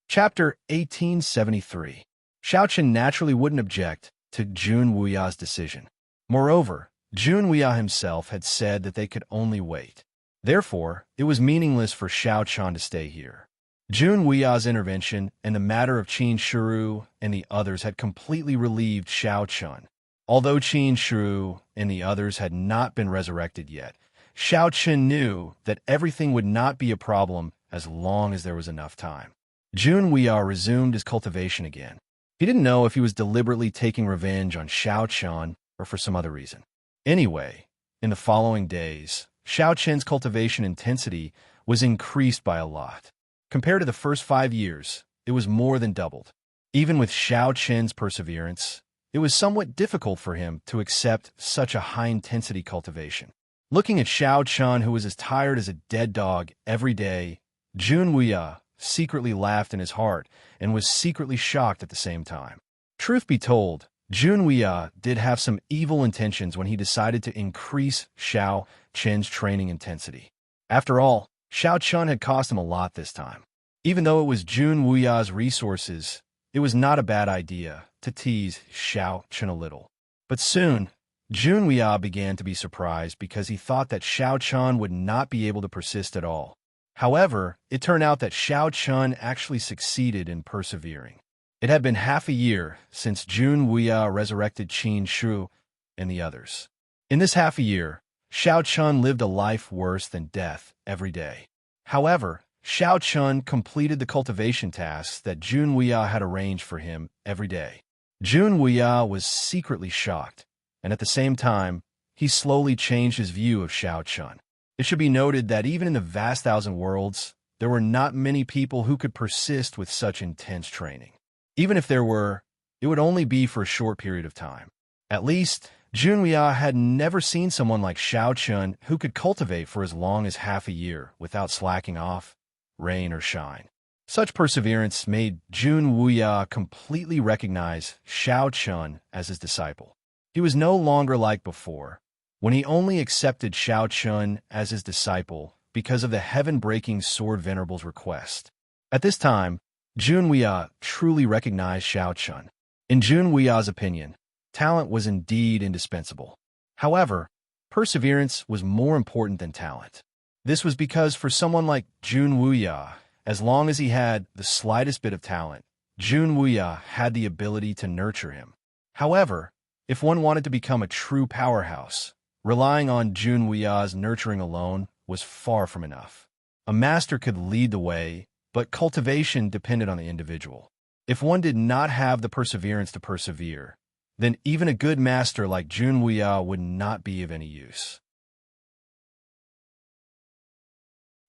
Chapter 1873. Xiao Chen naturally wouldn't object to Jun Wuya's decision. Moreover, Jun Wuya himself had said that they could only wait. Therefore, it was meaningless for Xiao Chen to stay here. Jun Wuya's intervention and the matter of Qin Shiru and the others had completely relieved Xiao Chen. Although Qin Shiru and the others had not been resurrected yet, Xiao Chen knew that everything would not be a problem as long as there was enough time. Jun Wuya resumed his cultivation again. He didn't know if he was deliberately taking revenge on Xiao Chen or for some other reason. Anyway, in the following days, Xiao Chen's cultivation intensity was increased by a lot. Compared to the first 5 years, it was more than doubled. Even with Xiao Chen's perseverance, it was somewhat difficult for him to accept such a high-intensity cultivation. Looking at Xiao Chen, who was as tired as a dead dog every day, Jun Wuya secretly laughed in his heart and was secretly shocked at the same time. Truth be told, Jun Wuya did have some evil intentions when he decided to increase Xiao Chen's training intensity. After all, Xiao Chen had cost him a lot this time. Even though it was Jun Wuya's resources, It was not a bad idea to tease Xiao Chen a little. But soon, Jun Weia began to be surprised because he thought that Xiao Chen would not be able to persist at all. However, it turned out that Xiao Chen actually succeeded in persevering. It had been half a year since Jun Weia resurrected Qin Shu and the others. In this half a year, Xiao Chen lived a life worse than death every day. However, Xiao Chen completed the cultivation tasks that Jun Weia had arranged for him every day. Jun Weia was secretly shocked, and at the same time, he slowly changed his view of Xiao Chen. It should be noted that even in the vast thousand worlds, there were not many people who could persist with such intense training. Even if there were, it would only be for a short period of time. At least, Jun Weia had never seen someone like Xiao Chen who could cultivate for as long as half a year without slacking off, rain or shine. Such perseverance made Jun Weia completely recognize Xiao Chen as his disciple. He was no longer like before, when he only accepted Xiao Chen as his disciple because of the heaven-breaking Sword Venerable's request. At this time, Jun Weia truly recognized Xiao Chen. In Jun Weia's opinion, talent was indeed indispensable. However, perseverance was more important than talent. This was because for someone like Jun Weia, as long as he had the slightest bit of talent, Jun Weia had the ability to nurture him. However, if one wanted to become a true powerhouse, relying on Jun Weia's nurturing alone was far from enough. A master could lead the way, but cultivation depended on the individual. If one did not have the perseverance to persevere, then even a good master like Jun Weia would not be of any use.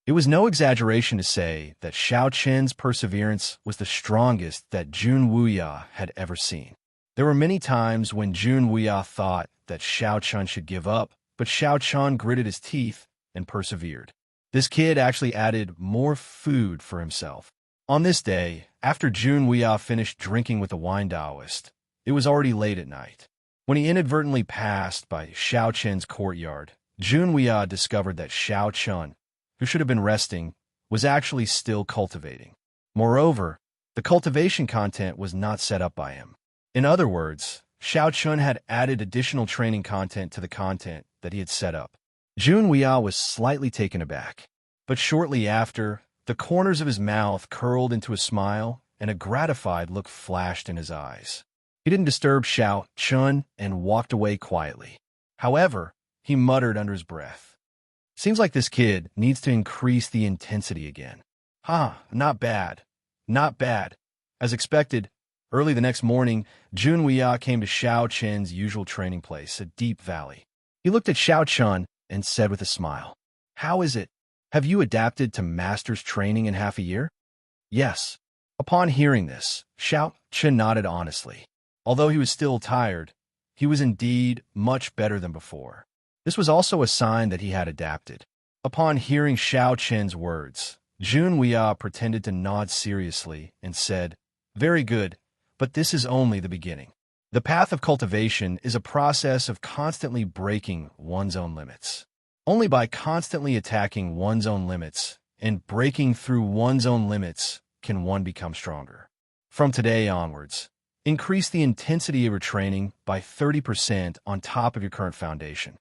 It was no exaggeration to say that Xiao Chen's perseverance was the strongest that Jun Weia had ever seen. There were many times when Jun Weia thought that Xiao Chen should give up, but Xiao Chen gritted his teeth and persevered. This kid actually added more food for himself. On this day, after Jun Weia finished drinking with the wine Taoist, it was already late at night. When he inadvertently passed by Xiao Chen's courtyard, Jun Weia discovered that Xiao Chen, who should have been resting, was actually still cultivating. Moreover, the cultivation content was not set up by him. In other words, Xiao Chen had added additional training content to the content that he had set up. Jun Weia was slightly taken aback, but shortly after, the corners of his mouth curled into a smile and a gratified look flashed in his eyes. He didn't disturb Xiao Chen and walked away quietly. However, he muttered under his breath, "Seems like this kid needs to increase the intensity again." Not bad. Not bad. As expected, early the next morning, Jun Weia came to Xiao Chen's usual training place, a deep valley. He looked at Xiao Chen and said with a smile, "How is it? Have you adapted to master's training in half a year?" "Yes." Upon hearing this, Xiao Chen nodded honestly. Although he was still tired, he was indeed much better than before. This was also a sign that he had adapted. Upon hearing Xiao Chen's words, Jun Weia pretended to nod seriously and said, "Very good, but this is only the beginning. The path of cultivation is a process of constantly breaking one's own limits. Only by constantly attacking one's own limits and breaking through one's own limits can one become stronger. From today onwards, increase the intensity of your training by 30% on top of your current foundation."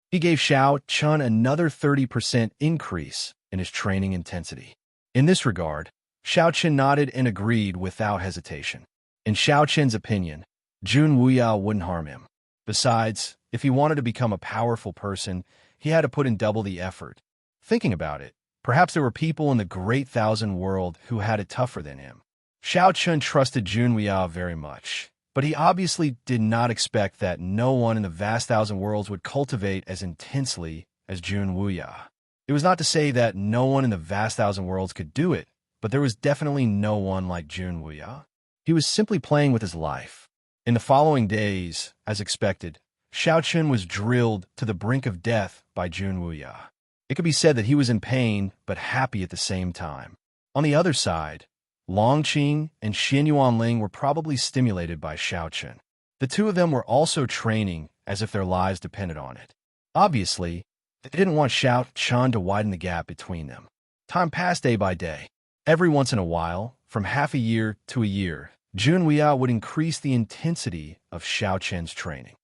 He gave Xiao Chen another 30% increase in his training intensity. In this regard, Xiao Chen nodded and agreed without hesitation. In Xiao Chen's opinion, Jun Weia wouldn't harm him. Besides, if he wanted to become a powerful person, he had to put in double the effort. Thinking about it, perhaps there were people in the great thousand world who had it tougher than him. Xiao Chen trusted Jun Weia very much, but he obviously did not expect that no one in the vast thousand worlds would cultivate as intensely as Jun Weia. It was not to say that no one in the vast thousand worlds could do it, but there was definitely no one like Jun Weia. He was simply playing with his life. In the following days, as expected, Xiao Chen was drilled to the brink of death by Jun Weia. It could be said that he was in pain but happy at the same time. On the other side, Longqing and Xin Yuanling were probably stimulated by Xiao Chen. The two of them were also training as if their lives depended on it. Obviously, they didn't want Xiao Chen to widen the gap between them. Time passed day by day. Every once in a while, from half a year to a year, Jun Weia would increase the intensity of Xiao Chen's training.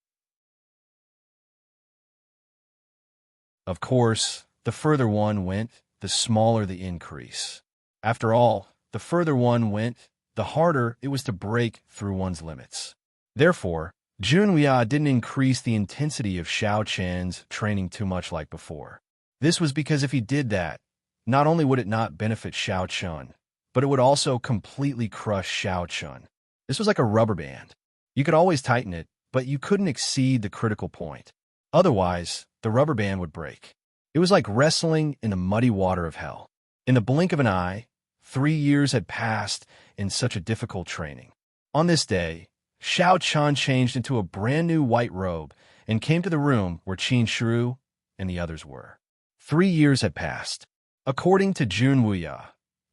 Of course, the further one went, the smaller the increase. After all, the further one went, the harder it was to break through one's limits. Therefore, Jun Weia didn't increase the intensity of Xiao Chen's training too much like before. This was because if he did that, not only would it not benefit Xiao Chun, but it would also completely crush Xiao Chun. This was like a rubber band. You could always tighten it, but you couldn't exceed the critical point. Otherwise, the rubber band would break. It was like wrestling in the muddy water of hell. In the blink of an eye, 3 years had passed in such a difficult training. On this day, Xiao Chun changed into a brand new white robe and came to the room where Qin Shiru and the others were. 3 years had passed. According to Jun Weia,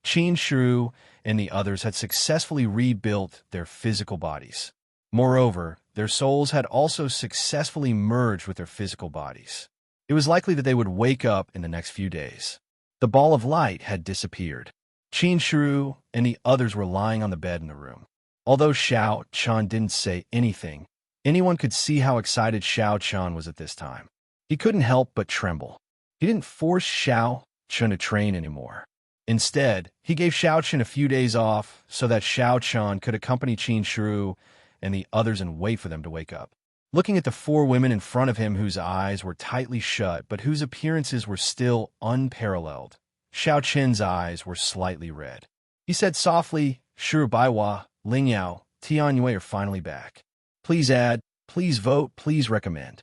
Qin Shiru and the others had successfully rebuilt their physical bodies. Moreover, their souls had also successfully merged with their physical bodies. It was likely that they would wake up in the next few days. The ball of light had disappeared. Qin Shiru and the others were lying on the bed in the room. Although Xiao Chun didn't say anything, anyone could see how excited Xiao Chun was at this time. He couldn't help but tremble. He didn't force Xiao Chun to train anymore. Instead, he gave Xiao Chun a few days off so that Xiao Chun could accompany Qin Shiru and the others and wait for them to wake up. Looking at the 4 women in front of him whose eyes were tightly shut but whose appearances were still unparalleled, Xiao Chen's eyes were slightly red. He said softly, Shiru Baiwa, Ling Yao, Tian Yue are finally back. Please add, please vote, please recommend.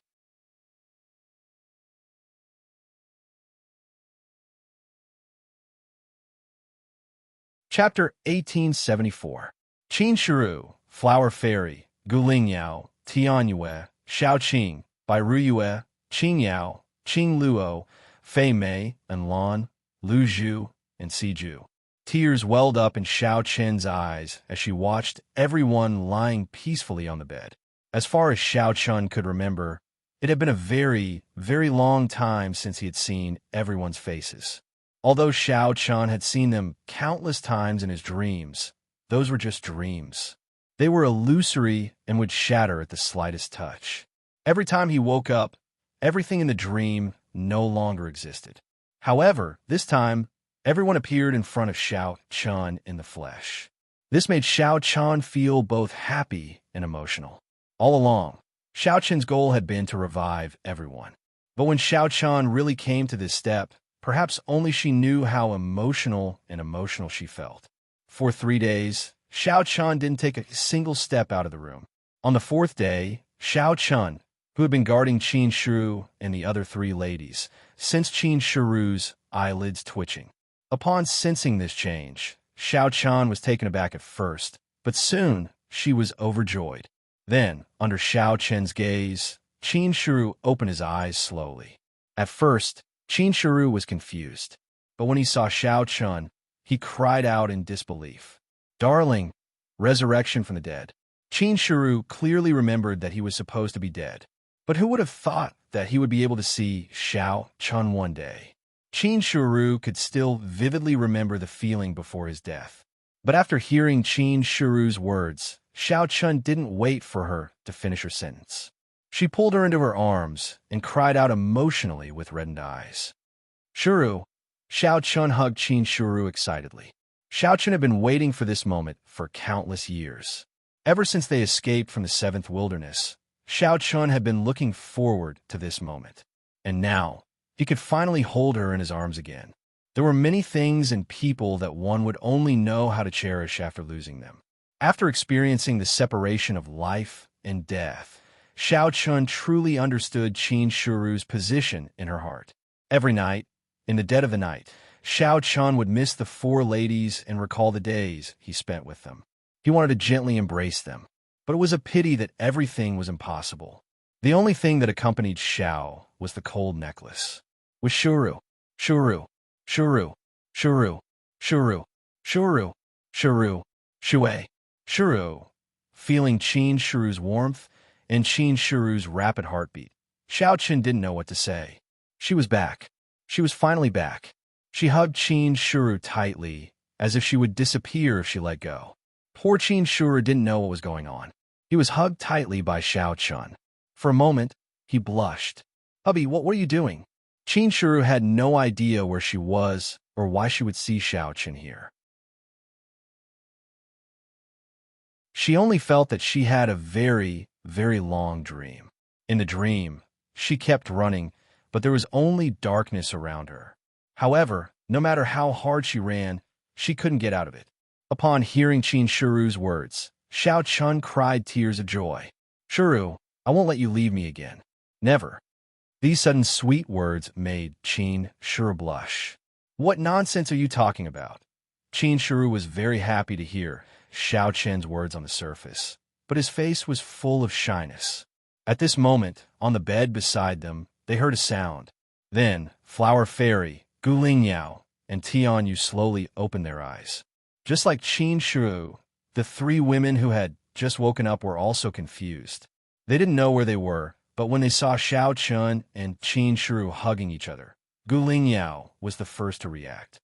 Chapter 1874. Qin Shiru, Flower Fairy, Gu Ling Yao, Tian Yue, Xiao Qing, Bai Ru Yue, Qing Yao, Qing Luo, Fei Mei, and Lan, Lu Zhu, and Si Ju. Tears welled up in Xiao Chen's eyes as she watched everyone lying peacefully on the bed. As far as Xiao Chun could remember, it had been a very, very long time since he had seen everyone's faces. Although Xiao Chun had seen them countless times in his dreams, those were just dreams. They were illusory and would shatter at the slightest touch. Every time he woke up, everything in the dream no longer existed. However, this time, everyone appeared in front of Xiao Chun in the flesh. This made Xiao Chun feel both happy and emotional. All along, Xiao Chun's goal had been to revive everyone. But when Xiao Chun really came to this step, perhaps only she knew how emotional she felt. For 3 days, Xiao Chun didn't take a single step out of the room. On the 4th day, Xiao Chun, who had been guarding Qin Shiru and the other 3 ladies, sensed Qin Shiru's eyelids twitching. Upon sensing this change, Xiao Chun was taken aback at first, but soon she was overjoyed. Then, under Xiao Chen's gaze, Qin Shiru opened his eyes slowly. At first, Qin Shiru was confused, but when he saw Xiao Chun, he cried out in disbelief. Darling, resurrection from the dead. Qin Shiru clearly remembered that he was supposed to be dead, but who would have thought that he would be able to see Xiao Chun one day? Qin Shiru could still vividly remember the feeling before his death. But after hearing Qin Shiru's words, Xiao Chun didn't wait for her to finish her sentence. She pulled her into her arms and cried out emotionally with reddened eyes. Shiru! Xiao Chun hugged Qin Shiru excitedly. Xiao Chun had been waiting for this moment for countless years. Ever since they escaped from the 7th wilderness, Xiao Chun had been looking forward to this moment. And now, he could finally hold her in his arms again. There were many things and people that one would only know how to cherish after losing them. After experiencing the separation of life and death, Xiao Chun truly understood Qin Shiru's position in her heart. Every night, in the dead of the night, Xiao Chun would miss the 4 ladies and recall the days he spent with them. He wanted to gently embrace them, but it was a pity that everything was impossible. The only thing that accompanied Xiao was the cold necklace. With Shiru, Shiru, Shiru, Shiru, Shiru, Shiru, Shiru, Shui, Shiru, feeling Qin Shiru's warmth and Qin Shiru's rapid heartbeat, Xiao Chun didn't know what to say. She was back. She was finally back. She hugged Qin Shiru tightly, as if she would disappear if she let go. Poor Qin Shuru didn't know what was going on. He was hugged tightly by Xiao Chun. For a moment, he blushed. Hubby, what are you doing? Qin Shuru had no idea where she was or why she would see Xiao Chun here. She only felt that she had a very, very long dream. In the dream, she kept running, but there was only darkness around her. However, no matter how hard she ran, she couldn't get out of it. Upon hearing Qin Shuru's words, Xiao Chun cried tears of joy. Shuru, I won't let you leave me again. Never. These sudden sweet words made Qin Shuru blush. What nonsense are you talking about? Qin Shuru was very happy to hear Xiao Chen's words on the surface, but his face was full of shyness. At this moment, on the bed beside them, they heard a sound. Then, Flower Fairy, Guling Yao, and Tian Yu slowly opened their eyes. Just like Qin Shuru, the three women who had just woken up were also confused. They didn't know where they were, but when they saw Xiao Chun and Qin Shuru hugging each other, Guling Yao was the first to react.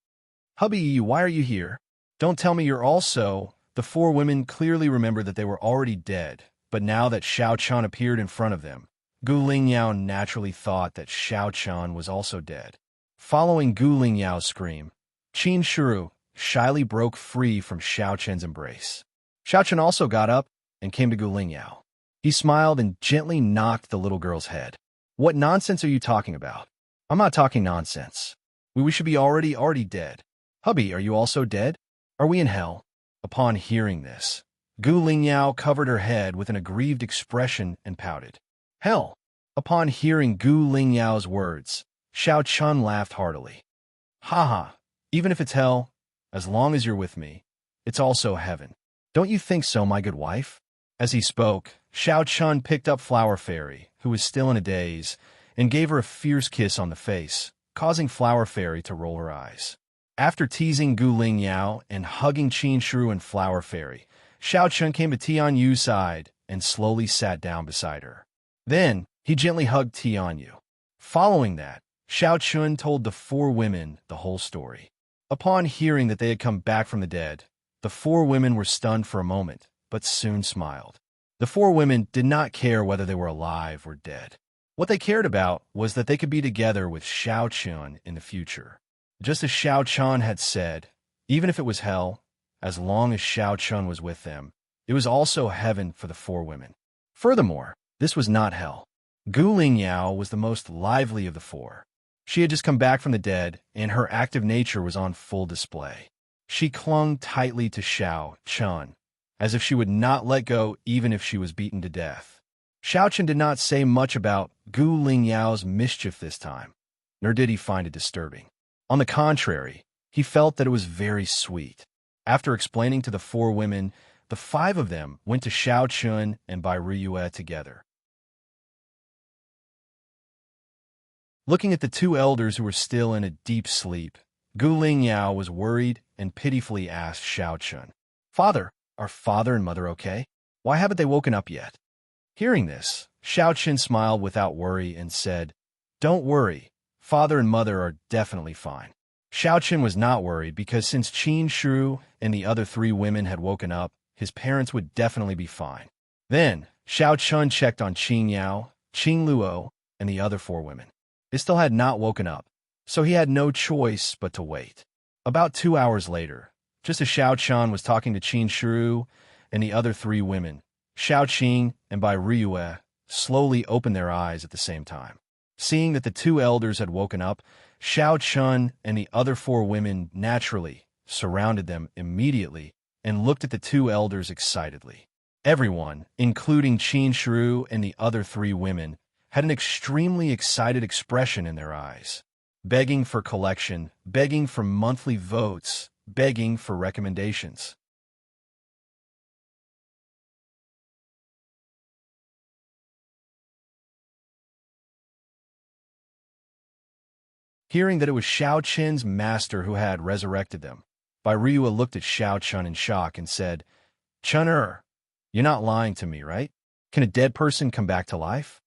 Hubby, why are you here? Don't tell me you're also... The four women clearly remembered that they were already dead, but now that Xiao Chun appeared in front of them, Guling Yao naturally thought that Xiao Chun was also dead. Following Guling Yao's scream, Qin Shuru shyly broke free from Xiao Chen's embrace. Xiao Chun also got up and came to Guling Yao. He smiled and gently knocked the little girl's head. What nonsense are you talking about? I'm not talking nonsense. We should be already dead. Hubby, are you also dead? Are we in hell? Upon hearing this, Guling Yao covered her head with an aggrieved expression and pouted. Hell! Upon hearing Guling Yao's words, Xiao Chun laughed heartily. Ha! Even if it's hell, as long as you're with me, it's also heaven. Don't you think so, my good wife? As he spoke, Xiao Chun picked up Flower Fairy, who was still in a daze, and gave her a fierce kiss on the face, causing Flower Fairy to roll her eyes. After teasing Guling Yao and hugging Qin Shuru and Flower Fairy, Xiao Chun came to Tian Yu's side and slowly sat down beside her. Then, he gently hugged Tian Yu. Following that, Xiao Chun told the four women the whole story. Upon hearing that they had come back from the dead, the four women were stunned for a moment, but soon smiled. The four women did not care whether they were alive or dead. What they cared about was that they could be together with Xiao Chun in the future. Just as Xiao Chun had said, even if it was hell, as long as Xiao Chun was with them, it was also heaven for the four women. Furthermore, this was not hell. Guling Yao was the most lively of the four. She had just come back from the dead, and her active nature was on full display. She clung tightly to Xiao Chun, as if she would not let go even if she was beaten to death. Xiao Chun did not say much about Guling Yao's mischief this time, nor did he find it disturbing. On the contrary, he felt that it was very sweet. After explaining to the four women, the five of them went to Xiao Chun and Bai Riyue together. Looking at the two elders who were still in a deep sleep, Guling Yao was worried and pitifully asked Xiao Chun, Father, are father and mother okay? Why haven't they woken up yet? Hearing this, Xiao Chun smiled without worry and said, Don't worry. Father and mother are definitely fine. Xiao Chun was not worried because since Qin Shuru and the other three women had woken up, his parents would definitely be fine. Then, Xiao Chun checked on Qin Yao, Qin Luo, and the other four women. They still had not woken up, so he had no choice but to wait. About 2 hours later, just as Xiao Chun was talking to Qin Shuru and the other three women, Xiao Qing and Bai Riyue slowly opened their eyes at the same time. Seeing that the two elders had woken up, Xiao Chun and the other four women naturally surrounded them immediately and looked at the two elders excitedly. Everyone, including Qin Shuru and the other three women, had an extremely excited expression in their eyes, begging for collection, begging for monthly votes, begging for recommendations. Hearing that it was Xiao Chen's master who had resurrected them, Bai Riyue looked at Xiao Chun in shock and said, Chun-er, you're not lying to me, right? Can a dead person come back to life?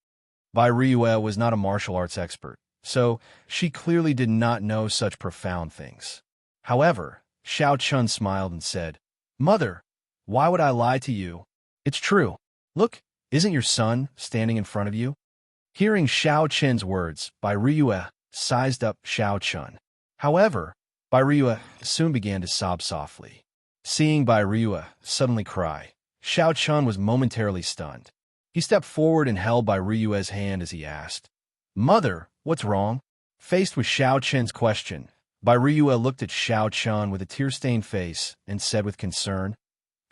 Bai Riyue was not a martial arts expert, so she clearly did not know such profound things. However, Xiao Chun smiled and said, Mother, Why would I lie to you? It's true. Look, isn't your son standing in front of you? Hearing Xiao Chen's words, Bai Riyue sized up Xiao Chun. However, Bai Riyue soon began to sob softly. Seeing Bai Riyue suddenly cry, Xiao Chun was momentarily stunned. He stepped forward and held Bai Riyue's hand as he asked, "Mother, what's wrong?" Faced with Xiao Chen's question, Bai Riyue looked at Xiao Chun with a tear-stained face and said with concern,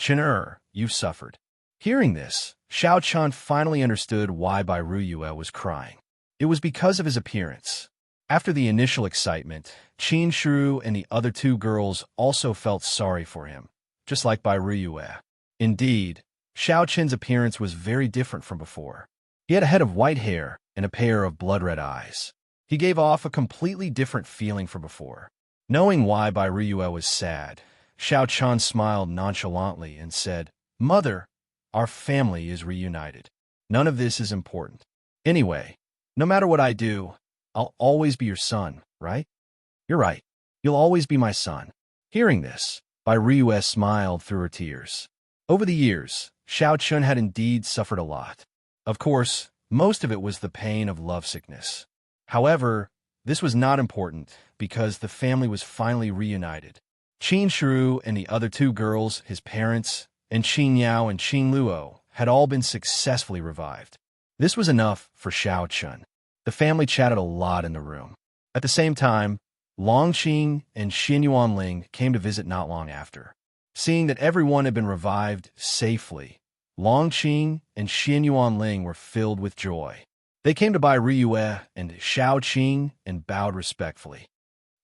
"Chen, you've suffered." Hearing this, Xiao Chun finally understood why Bai Riyue was crying. It was because of his appearance. After the initial excitement, Qin Shu and the other two girls also felt sorry for him, just like Bai Riyue. Indeed, Xiao Chen's appearance was very different from before. He had a head of white hair and a pair of blood-red eyes. He gave off a completely different feeling from before. Knowing why Bai Riyue was sad, Xiao Chun smiled nonchalantly and said, "Mother, our family is reunited. None of this is important. Anyway, no matter what I do, I'll always be your son, right?" "You're right. You'll always be my son." Hearing this, Bai Riyue smiled through her tears. Over the years, Xiao Chun had indeed suffered a lot. Of course, most of it was the pain of lovesickness. However, this was not important because the family was finally reunited. Qin Shu and the other two girls, his parents, and Qin Yao and Qin Luo had all been successfully revived. This was enough for Xiao Chun. The family chatted a lot in the room. At the same time, Long Qing and Xin Yuanling came to visit not long after. Seeing that everyone had been revived safely, Long Qing and Xin Yuanling were filled with joy. They came to Bai Riyue and Xiao Qing and bowed respectfully.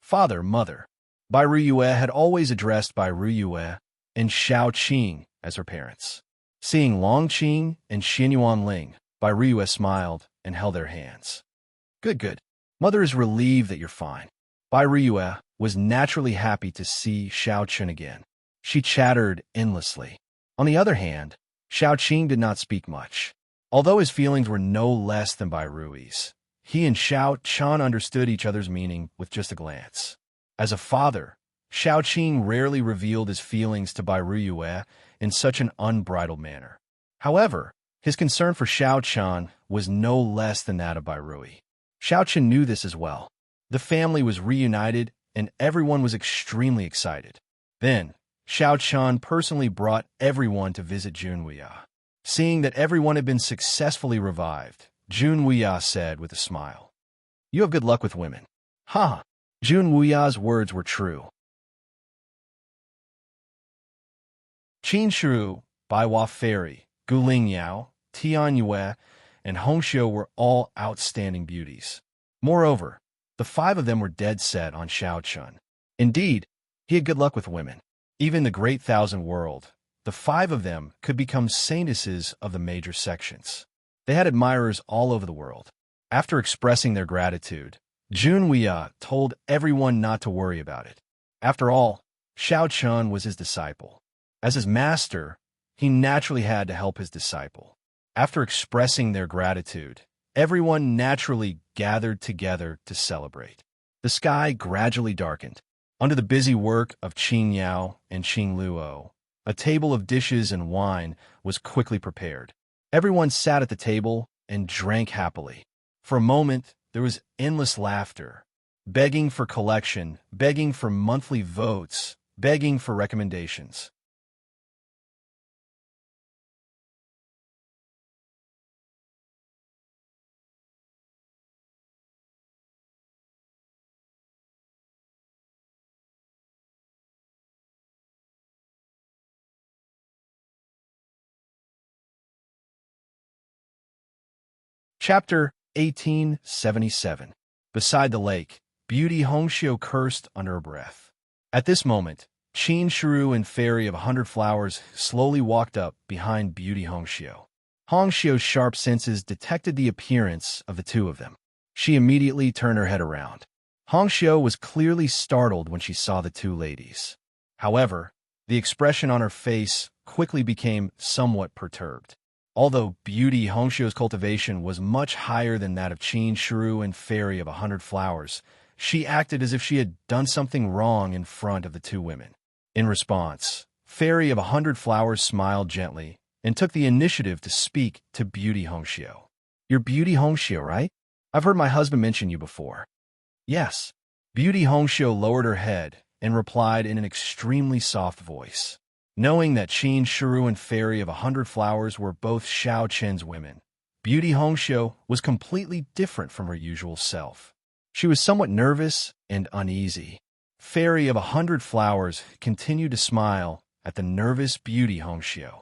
"Father, mother." Bai Riyue had always addressed Bai Riyue and Xiao Qing as her parents. Seeing Long Qing and Xin Yuanling, Bai Riyue smiled and held their hands. Good, good. Mother is relieved that you're fine." Bai Riyue was naturally happy to see Xiao Chun again. She chattered endlessly. On the other hand, Xiao Qing did not speak much. Although his feelings were no less than Bai Rui's, he and Xiao Chun understood each other's meaning with just a glance. As a father, Xiao Qing rarely revealed his feelings to Bai Riyue in such an unbridled manner. However, his concern for Xiao Chun was no less than that of Bai Rui. Xiao Chun knew this as well. The family was reunited, and everyone was extremely excited. Then, Xiao Chun personally brought everyone to visit Junwuya. Seeing that everyone had been successfully revived, Junwuya said with a smile, "You have good luck with women." Ha! Junwuya's words were true. Qin Shu, Baiwa Fairy, Guling Yao, Tian Yue, and Hongxiu were all outstanding beauties. Moreover, the five of them were dead set on Xiao Chun. Indeed, he had good luck with women. Even the Great Thousand World, the five of them could become saintesses of the major sections. They had admirers all over the world. After expressing their gratitude, Junwuya told everyone not to worry about it. After all, Xiao Chun was his disciple. As his master, he naturally had to help his disciple. After expressing their gratitude, everyone naturally gathered together to celebrate. The sky gradually darkened. Under the busy work of Qin Yao and Qin Luo, a table of dishes and wine was quickly prepared. Everyone sat at the table and drank happily. For a moment, there was endless laughter, begging for collection, begging for monthly votes, begging for recommendations. Chapter 1877. Beside the lake, Beauty Hongxiu cursed under her breath. At this moment, Qin Shu and Fairy of 100 Flowers slowly walked up behind Beauty Hongxiu. Hongxiu's sharp senses detected the appearance of the two of them. She immediately turned her head around. Hongxiu was clearly startled when she saw the two ladies. However, the expression on her face quickly became somewhat perturbed. Although Beauty Hongxiu's cultivation was much higher than that of Qin Shu and Fairy of 100 Flowers, she acted as if she had done something wrong in front of the two women. In response, Fairy of 100 Flowers smiled gently and took the initiative to speak to Beauty Hongxiu. You're Beauty Hongxiu, right? I've heard my husband mention you before. Yes. Beauty Hongxiu lowered her head and replied in an extremely soft voice. Knowing that Qin Shiru and Fairy of 100 Flowers were both Xiao Chen's women, Beauty Hongxiu was completely different from her usual self. She was somewhat nervous and uneasy. Fairy of 100 Flowers continued to smile at the nervous Beauty Hongxiu.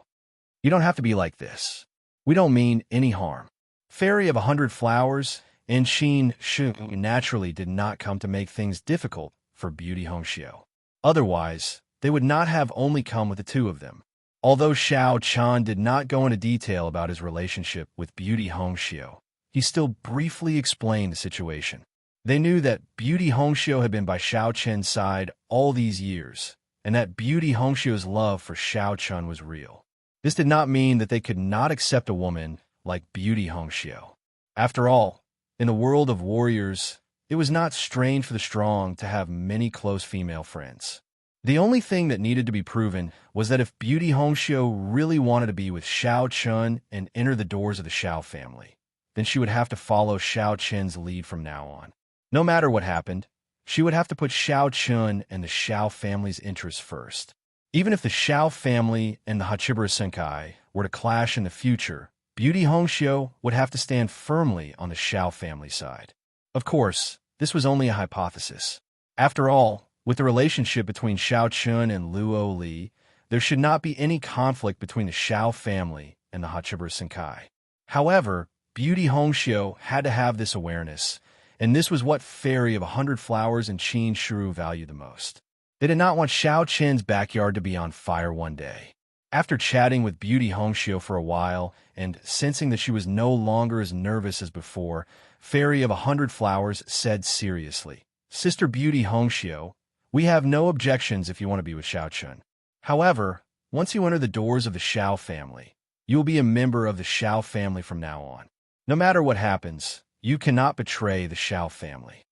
You don't have to be like this. We don't mean any harm. Fairy of 100 Flowers and Qin Shiru naturally did not come to make things difficult for Beauty Hongxiu. Otherwise, they would not have only come with the two of them. Although Xiao Chan did not go into detail about his relationship with Beauty Hongxiu, he still briefly explained the situation. They knew that Beauty Hongxiu had been by Xiao Chen's side all these years, and that Beauty Hongxiu's love for Xiao Chen was real. This did not mean that they could not accept a woman like Beauty Hongxiu. After all, in the world of warriors, it was not strange for the strong to have many close female friends. The only thing that needed to be proven was that if Beauty Hongxiu really wanted to be with Xiao Chen and enter the doors of the Xiao family, then she would have to follow Xiao Chen's lead from now on. No matter what happened, she would have to put Xiao Chen and the Xiao family's interests first. Even if the Xiao family and the Hachibara Senkai were to clash in the future, Beauty Hongxiu would have to stand firmly on the Xiao family side. Of course, this was only a hypothesis. After all, with the relationship between Xiao Chen and Luo Li, there should not be any conflict between the Xiao family and the Hachibara Senkai. However, Beauty Hongxiu had to have this awareness, and this was what Fairy of 100 Flowers and Qin Shiru valued the most. They did not want Xiao Chen's backyard to be on fire one day. After chatting with Beauty Hongxiu for a while and sensing that she was no longer as nervous as before, Fairy of 100 Flowers said seriously, "Sister Beauty Hongxiu, we have no objections if you want to be with Xiao Chen. However, once you enter the doors of the Xiao family, you will be a member of the Xiao family from now on. No matter what happens, you cannot betray the Xiao family."